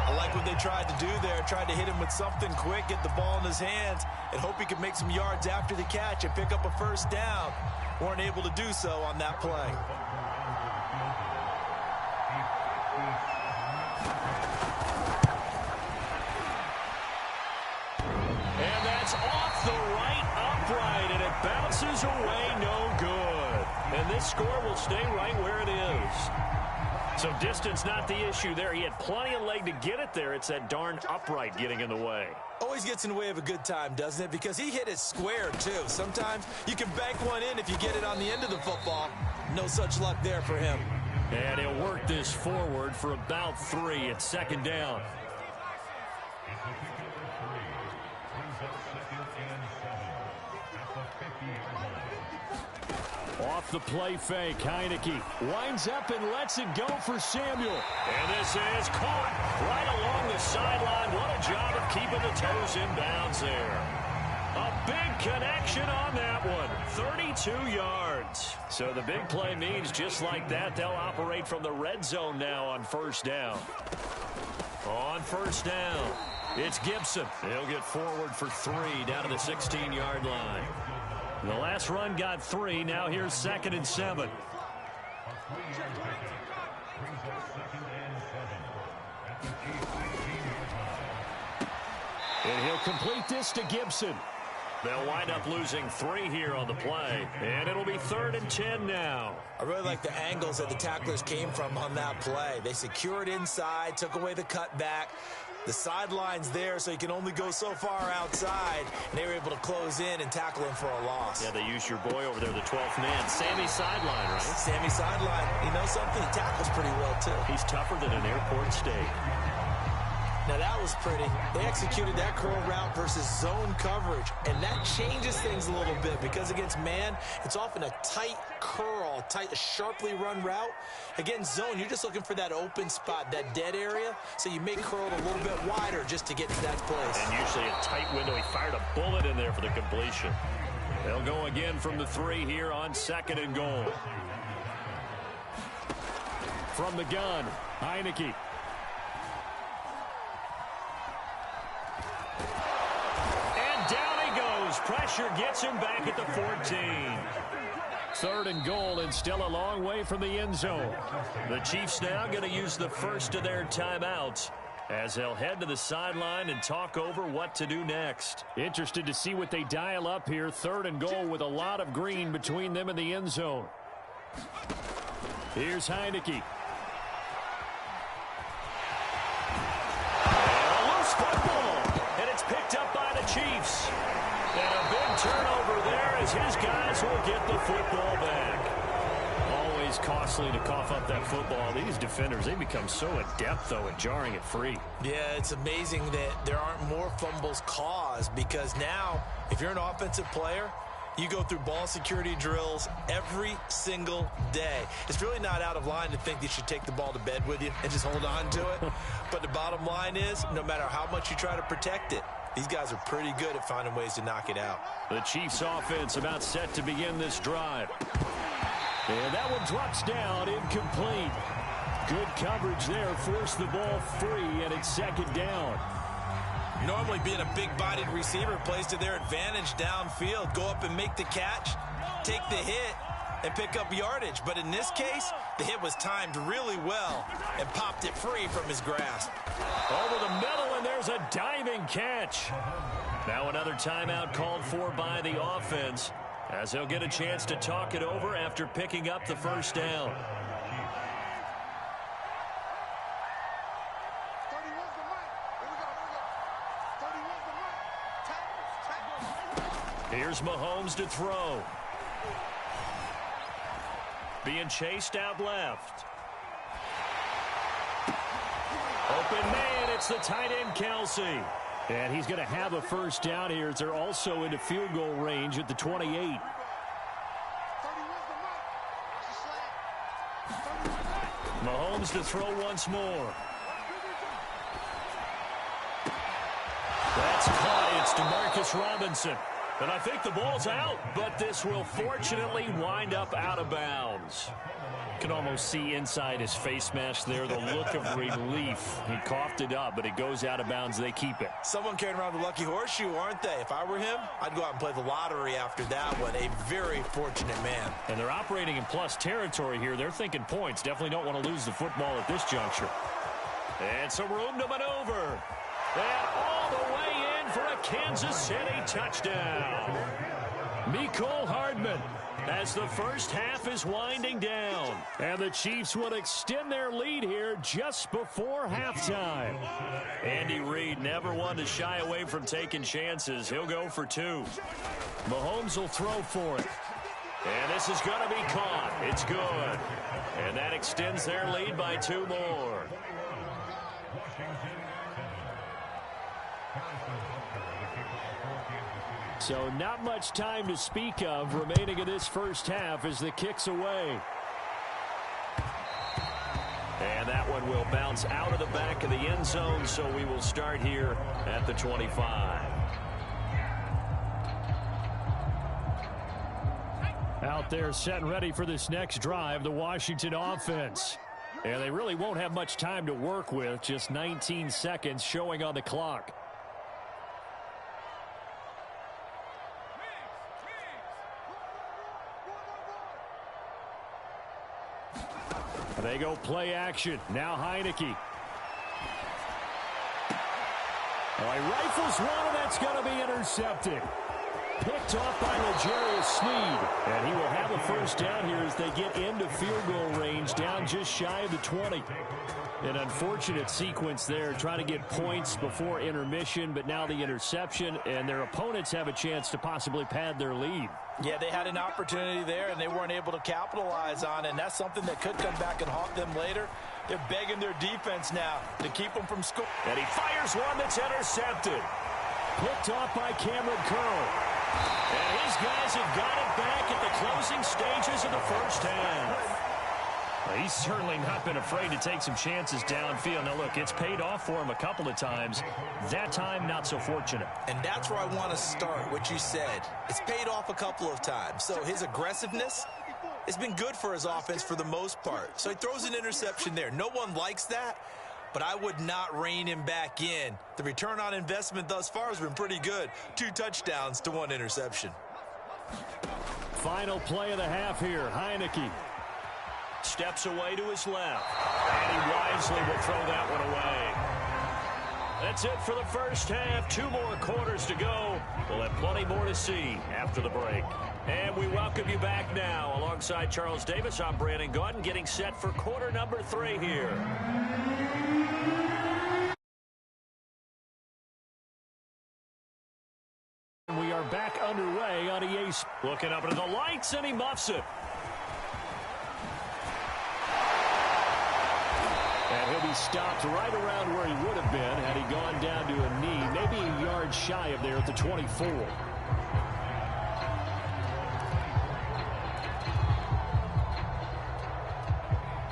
I like what they tried to do there. Tried to hit him with something quick, get the ball in his hands, and hope he could make some yards after the catch and pick up a first down. Weren't able to do so on that play. And that's off the right upright, and it bounces away no good. And this score will stay right where it is. So distance not the issue there. He had plenty of leg to get it there. It's that darn upright getting in the way. Always gets in the way of a good time, doesn't it? Because he hit it square, too. Sometimes you can bank one in if you get it on the end of the football. No such luck there for him. And he'll work this forward for about 3. It's second down. Off the play fake, Heineke winds up and lets it go for Samuel. And this is caught right along the sideline. What a job of keeping the toes in bounds there. A big connection on that one. 32 yards. So the big play means just like that, they'll operate from the red zone now on first down. On first down, it's Gibson. He'll get forward for 3 down to the 16-yard line. The last run got 3. Now here's 2nd and 7. And he'll complete this to Gibson. They'll wind up losing 3 here on the play. And it'll be 3rd and 10 now. I really like the angles that the tacklers came from on that play. They secured inside, took away the cutback. The sideline's there, so you can only go so far outside. And they were able to close in and tackle him for a loss. Yeah, they used your boy over there, the 12th man. Sammy Sideline, right? Sammy Sideline. You know something? He tackles pretty well, too. He's tougher than an airport steak. Now, that was pretty. They executed that curl route versus zone coverage, and that changes things a little bit because against man, it's often a tight curl, tight, sharply run route. Against zone, you're just looking for that open spot, that dead area, so you may curl it a little bit wider just to get to that place. And usually a tight window. He fired a bullet in there for the completion. They'll go again from the 3 here on 2nd and goal. From the gun, Heineke. Pressure gets him back at the 14. 3rd and goal, and still a long way from the end zone. The Chiefs now going to use the first of their timeouts as they'll head to the sideline and talk over what to do next. Interested to see what they dial up here. 3rd and goal with a lot of green between them and the end zone. Here's Heineke. And a loose football, and it's picked up by the Chiefs. And a big turnover there as his guys will get the football back. Always costly to cough up that football. These defenders, they become so adept, though, at jarring it free. Yeah, it's amazing that there aren't more fumbles caused because now, if you're an offensive player, you go through ball security drills every single day. It's really not out of line to think that you should take the ball to bed with you and just hold on to it. But the bottom line is, no matter how much you try to protect it, these guys are pretty good at finding ways to knock it out. The Chiefs offense about set to begin this drive. And that one drops down, incomplete. Good coverage there, forced the ball free, and it's 2nd down. Normally being a big-bodied receiver plays to their advantage downfield. Go up and make the catch, take the hit, and pick up yardage. But in this case, the hit was timed really well and popped it free from his grasp. Over the middle, and there's a diving catch. Now another timeout called for by the offense as they'll get a chance to talk it over after picking up the first down. Here's Mahomes to throw. Being chased out left. Open man, it's the tight end, Kelsey. And he's going to have a first down here as they're also into field goal range at the 28. Mahomes to throw once more. That's caught. It's Demarcus Robinson. And I think the ball's out, but this will fortunately wind up out of bounds. You can almost see inside his face mask there the look of relief. He coughed it up, but it goes out of bounds. They keep it. Someone carrying around the lucky horseshoe, aren't they? If I were him, I'd go out and play the lottery after that one. A very fortunate man. And they're operating in plus territory here. They're thinking points. Definitely don't want to lose the football at this juncture. And some room to maneuver. And all the way in for a Kansas City touchdown. Mecole Hardman as the first half is winding down. And the Chiefs will extend their lead here just before halftime. Andy Reid never one to shy away from taking chances. He'll go for two. Mahomes will throw for it. And this is going to be caught. It's good. And that extends their lead by 2 more. So not much time to speak of remaining in this first half as the kick's away. And that one will bounce out of the back of the end zone, so we will start here at the 25. Out there set and ready for this next drive, the Washington offense. And they really won't have much time to work with, just 19 seconds showing on the clock. They go play action. Now Heineke. Oh, he rifles one, and that's going to be intercepted. Picked off by L'Jarius Sneed. And he will have a first down here as they get into field goal range, down just shy of the 20. An unfortunate sequence there, trying to get points before intermission, but now the interception, and their opponents have a chance to possibly pad their lead. Yeah, they had an opportunity there, and they weren't able to capitalize on it, and that's something that could come back and haunt them later. They're begging their defense now to keep them from scoring. And he fires one that's intercepted. Picked off by Cameron Curl. And his guys have got it back at the closing stages of the first half. He's certainly not been afraid to take some chances downfield. Now, look, it's paid off for him a couple of times. That time, not so fortunate. And that's where I want to start, what you said. It's paid off a couple of times. So his aggressiveness has been good for his offense for the most part. So he throws an interception there. No one likes that, but I would not rein him back in. The return on investment thus far has been pretty good. 2 touchdowns to 1 interception. Final play of the half here. Heineke steps away to his left. And he wisely will throw that one away. That's it for the first half. 2 more quarters to go. We'll have plenty more to see after the break. And we welcome you back now. Alongside Charles Davis, I'm Brandon Gaudin, getting set for quarter number 3 here. We are back underway on EA. Looking up at the lights, and he muffs it. And he'll be stopped right around where he would have been had he gone down to a knee, maybe a yard shy of there at the 24.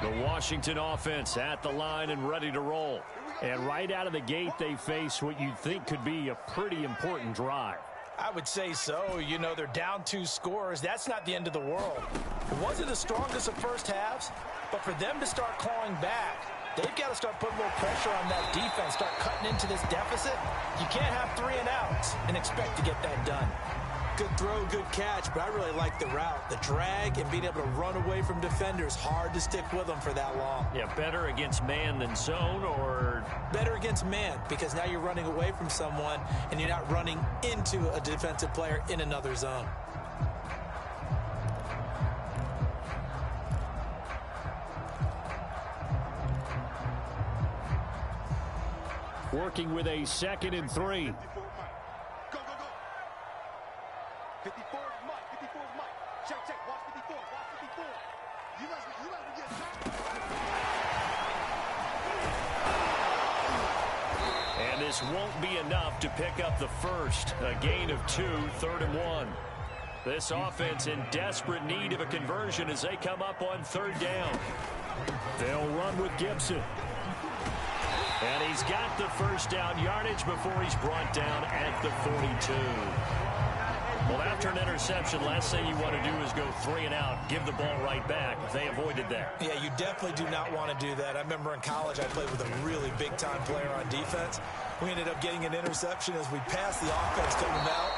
The Washington offense at the line and ready to roll. And right out of the gate, they face what you'd think could be a pretty important drive. I would say so. You know, they're down 2 scores. That's not the end of the world. It wasn't the strongest of first halves, but for them to start clawing back, they've got to start putting a little pressure on that defense, start cutting into this deficit. You can't have 3 and outs and expect to get that done. Good throw, good catch, but I really like the route. The drag and being able to run away from defenders, hard to stick with them for that long. Yeah, better against man than zone, or? Better against man, because now you're running away from someone and you're not running into a defensive player in another zone. Working with a 2nd and 3. 54 is Mike. 54 is Mike. Check. Watch 54. Watch 54. You guys get time. And this won't be enough to pick up the first. A gain of 2, 3rd and 1. This offense in desperate need of a conversion as they come up on 3rd down. They'll run with Gibson. And he's got the first down yardage before he's brought down at the 42. Well, after an interception, last thing you want to do is go 3 and out, give the ball right back. They avoided that. Yeah, you definitely do not want to do that. I remember in college I played with a really big-time player on defense. We ended up getting an interception as we passed the offense coming out.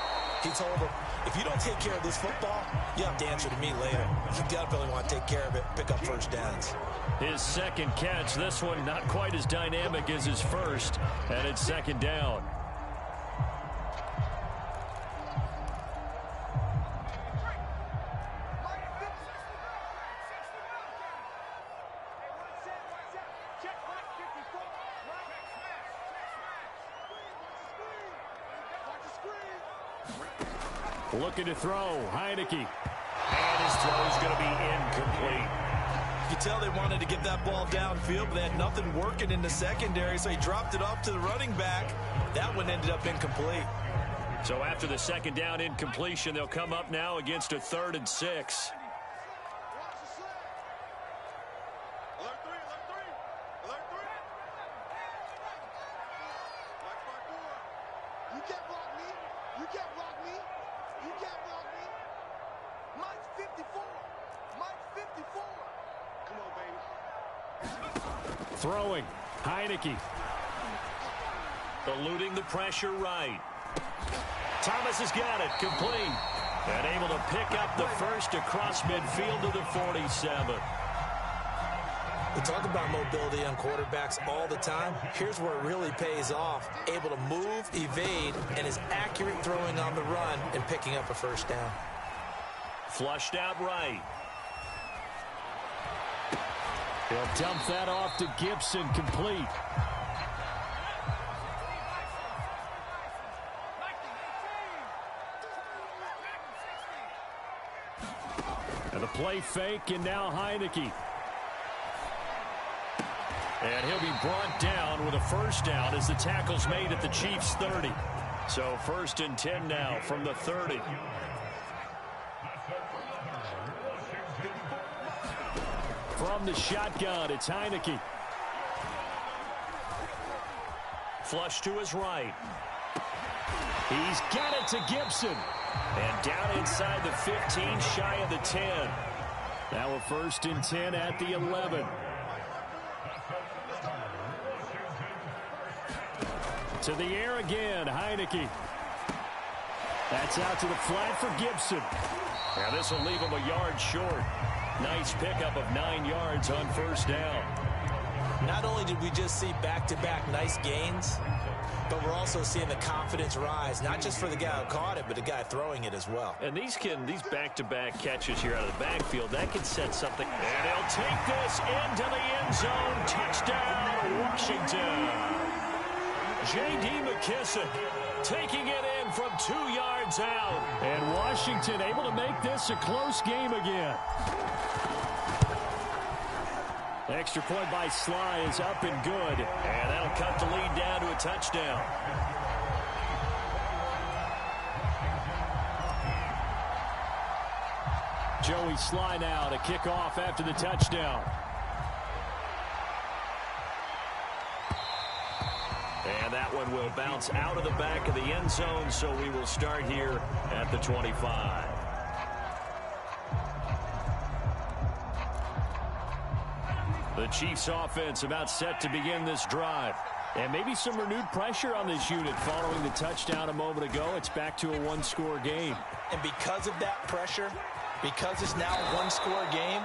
He told him, if you don't take care of this football, you have to answer to me later. You definitely want to take care of it, pick up first downs. His second catch, this one not quite as dynamic as his first, and it's second down. Looking to throw, Heineke. And his throw is going to be incomplete. You can tell they wanted to get that ball downfield, but they had nothing working in the secondary, so he dropped it off to the running back. That one ended up incomplete. So after the second down incompletion, they'll come up now against a 3rd and 6. You can't block me. You can't block me. You can't block me. Mike's 54. Mike's 54. Come on, baby. Throwing, Heineke. Eluding the pressure right. Thomas has got it, complete. And able to pick up the first across midfield to the 47. We talk about mobility on quarterbacks all the time. Here's where it really pays off. Able to move, evade, and is accurate throwing on the run and picking up a first down. Flushed out right. He'll dump that off to Gibson, complete. And the play fake, and now Heineke. And he'll be brought down with a first down as the tackle's made at the Chiefs' 30. So 1st and 10 now from the 30. From the shotgun, it's Heineke. Flush to his right. He's got it to Gibson. And down inside the 15, shy of the 10. Now a 1st and 10 at the 11. To the air again, Heineke. That's out to the flat for Gibson. Now this will leave him a yard short. Nice pickup of 9 yards on first down. Not only did we just see back-to-back nice gains, but we're also seeing the confidence rise, not just for the guy who caught it, but the guy throwing it as well. And these back-to-back catches here out of the backfield, that can set something. And he'll take this into the end zone. Touchdown, Washington. J.D. McKissic taking it in from 2 yards out. And Washington able to make this a close game again. Extra point by Sly is up and good. And that'll cut the lead down to a touchdown. Joey Sly now to kick off after the touchdown. And that one will bounce out of the back of the end zone, so we will start here at the 25. The Chiefs offense about set to begin this drive. And maybe some renewed pressure on this unit following the touchdown a moment ago. It's back to a one-score game. And because of that pressure, because it's now a one-score game,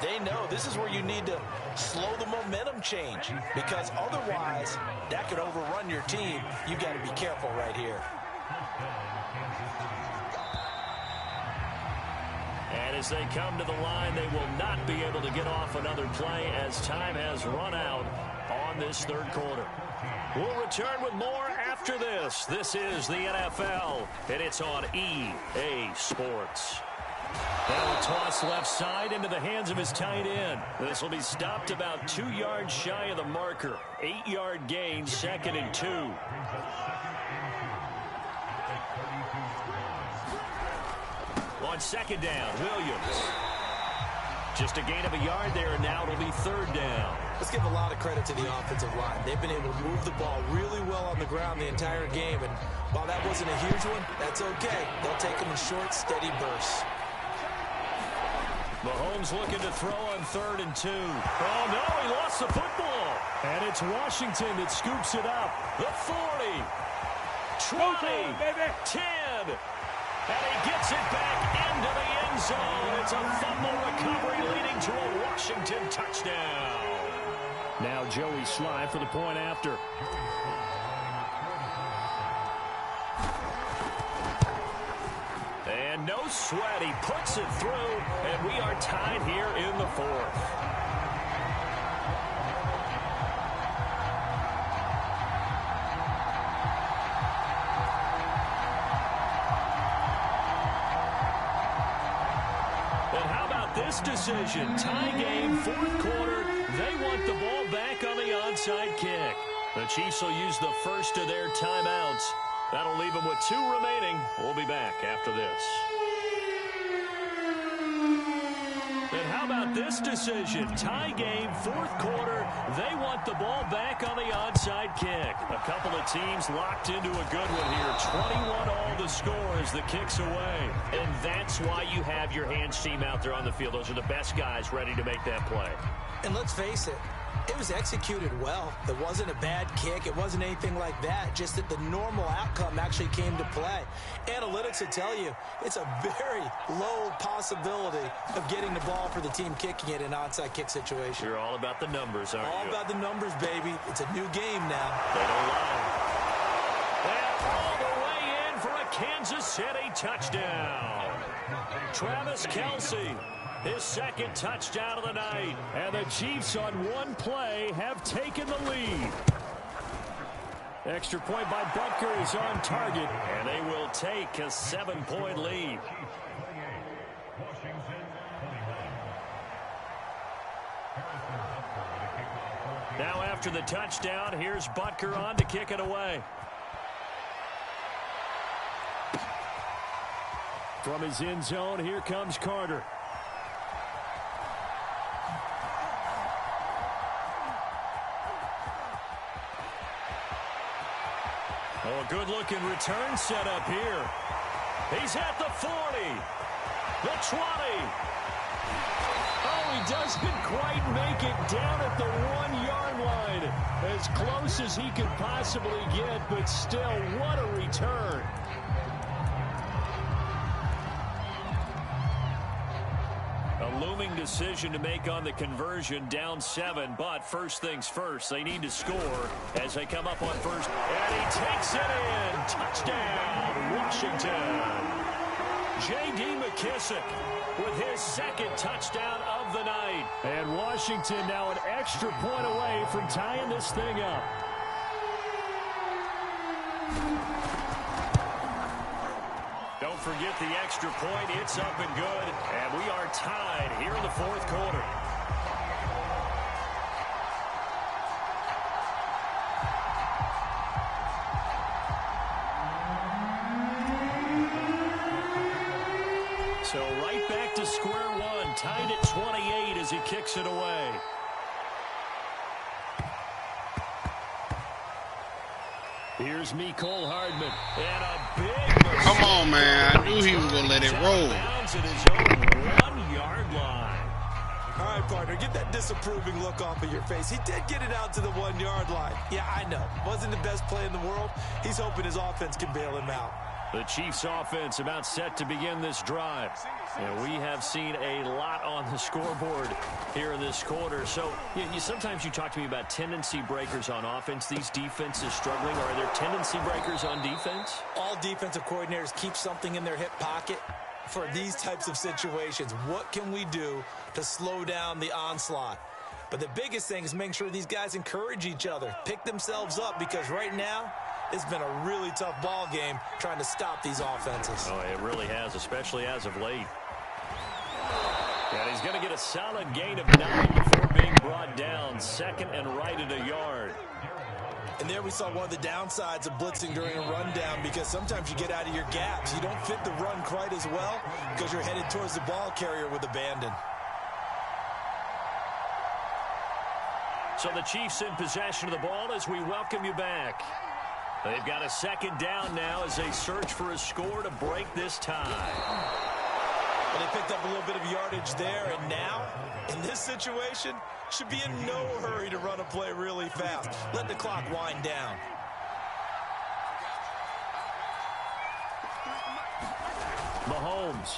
they know this is where you need to slow the momentum change, because otherwise that could overrun your team. You've got to be careful right here. And as they come to the line, they will not be able to get off another play as time has run out on this third quarter. We'll return with more after this. This is the NFL, and it's on EA Sports. Now a toss left side into the hands of his tight end. This will be stopped about 2 yards shy of the marker. 8-yard gain, 2nd and 2. On second down, Williams. Just a gain of a yard there, and now it'll be 3rd down. Let's give a lot of credit to the offensive line. They've been able to move the ball really well on the ground the entire game, and while that wasn't a huge one, that's okay. They'll take them in short, steady bursts. Mahomes looking to throw on 3rd and 2. Oh, no, he lost the football. And it's Washington that scoops it up. The 40, 20, 10. And he gets it back into the end zone. It's a fumble recovery leading to a Washington touchdown. Now Joey Slye for the point after. And no sweat. He puts it through, and we are tied here in the 4th. This decision, tie game, 4th quarter. They want the ball back on the onside kick. The Chiefs will use the first of their timeouts. That'll leave them with 2 remaining. We'll be back after this. And how about this decision? Tie game, 4th quarter. They want the ball back on the onside kick. A couple of teams locked into a good one here. 21 all the score as the kick's away. And that's why you have your hands team out there on the field. Those are the best guys ready to make that play. And let's face it, it was executed well. It wasn't a bad kick. It wasn't anything like that. Just that the normal outcome actually came to play. Analytics will tell you it's a very low possibility of getting the ball for the team kicking it in an onside kick situation. You're all about the numbers, aren't you? All about the numbers, baby. It's a new game now. They don't lie. And all the way in for a Kansas City touchdown. Travis Kelce. His 2nd touchdown of the night. And the Chiefs on one play have taken the lead. Extra point by Butker is on target. And they will take a 7-point lead. Now after the touchdown, here's Butker on to kick it away. From his end zone, here comes Carter. Oh, a good-looking return set up here. He's at the 40, the 20. Oh, he doesn't quite make it down at the 1-yard line. As close as he could possibly get, but still, what a return. A looming decision to make on the conversion, down 7, but first things first, they need to score as they come up on first. And he takes it in. Touchdown, Washington. J.D. McKissick with his 2nd touchdown of the night. And Washington now an extra point away from tying this thing up. Don't forget the extra point. It's up and good. And we are tied here in the 4th quarter. So right back to square one. Tied at 28 as he kicks it away. Here's Mecole Hardman. And a big mistake. Come on, man. I knew he was going to let it roll. Bounds at his own 1-yard line. All right, partner, get that disapproving look off of your face. He did get it out to the 1-yard line. Yeah, I know. Wasn't the best play in the world. He's hoping his offense can bail him out. The Chiefs offense about set to begin this drive. And we have seen a lot on the scoreboard here in this quarter. So sometimes you talk to me about tendency breakers on offense. These defenses struggling. Are there tendency breakers on defense? All defensive coordinators keep something in their hip pocket for these types of situations. What can we do to slow down the onslaught? But the biggest thing is making sure these guys encourage each other, pick themselves up, because right now, it's been a really tough ball game trying to stop these offenses. Oh, it really has, especially as of late. And he's going to get a solid gain of 9 before being brought down. 2nd and right at a yard. And there we saw one of the downsides of blitzing during a rundown, because sometimes you get out of your gaps. You don't fit the run quite as well because you're headed towards the ball carrier with abandon. So the Chiefs in possession of the ball as we welcome you back. They've got a second down now as they search for a score to break this tie. Well, they picked up a little bit of yardage there, and now, in this situation, should be in no hurry to run a play really fast. Let the clock wind down. Mahomes.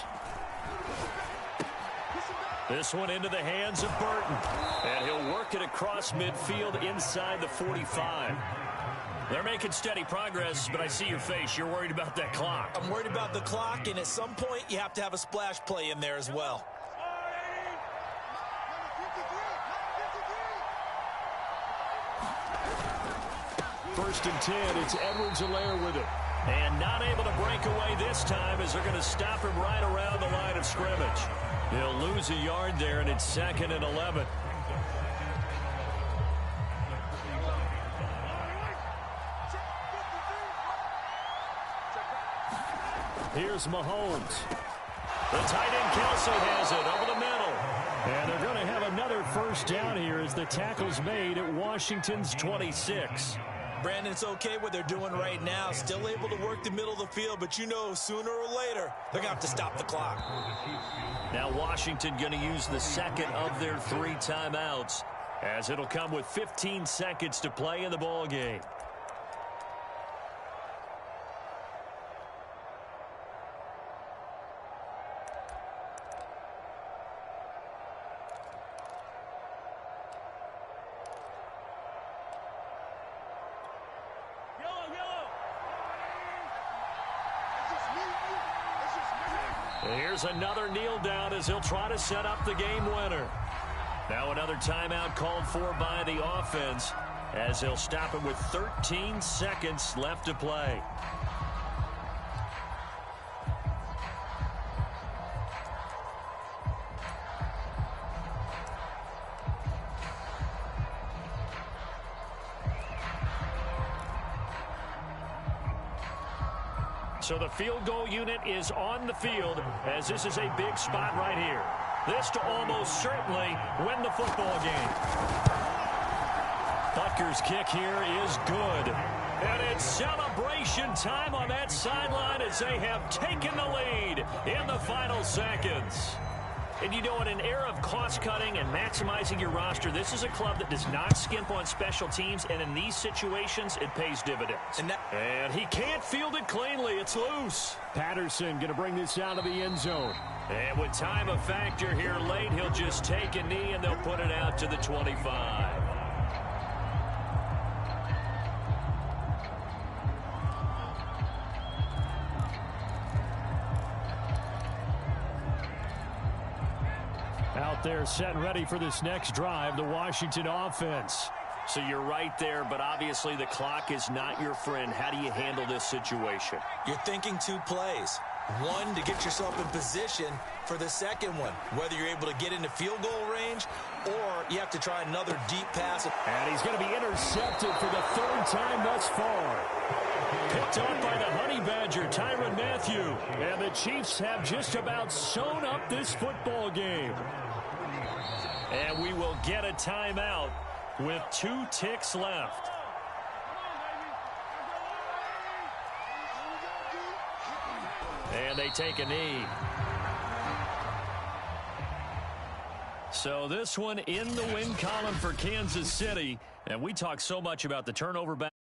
This one into the hands of Burton. And he'll work it across midfield inside the 45. They're making steady progress, but I see your face. You're worried about that clock. I'm worried about the clock, and at some point, you have to have a splash play in there as well. First and 10, it's Edwards-Helaire with it. And not able to break away this time as they're going to stop him right around the line of scrimmage. He'll lose a yard there, and it's 2nd and 11. Here's Mahomes. The tight end Kelce has it over the middle. And they're going to have another first down here as the tackle's made at Washington's 26. Brandon, it's okay what they're doing right now. Still able to work the middle of the field, but you know sooner or later they're going to have to stop the clock. Now Washington going to use the second of their 3 timeouts as it'll come with 15 seconds to play in the ball game. Here's another kneel down as he'll try to set up the game winner. Now another timeout called for by the offense as they'll stop it with 13 seconds left to play. So the field goal unit is on the field as this is a big spot right here. This to almost certainly win the football game. Butker's kick here is good. And it's celebration time on that sideline as they have taken the lead in the final seconds. And you know, in an era of cost-cutting and maximizing your roster, this is a club that does not skimp on special teams, and in these situations, it pays dividends. And he can't field it cleanly. It's loose. Patterson going to bring this out of the end zone. And with time a factor here late, he'll just take a knee, and they'll put it out to the 25. Out there set and ready for this next drive, the Washington offense. So you're right there, but obviously the clock is not your friend. How do you handle this situation? You're thinking 2 plays. One, to get yourself in position for the second one, whether you're able to get into field goal range or you have to try another deep pass. And he's going to be intercepted for the 3rd time thus far. Picked off by the Honey Badger, Tyrann Mathieu. And the Chiefs have just about sewn up this football game. And we will get a timeout with 2 ticks left. And they take a knee. So this one in the win column for Kansas City. And we talk so much about the turnover battle.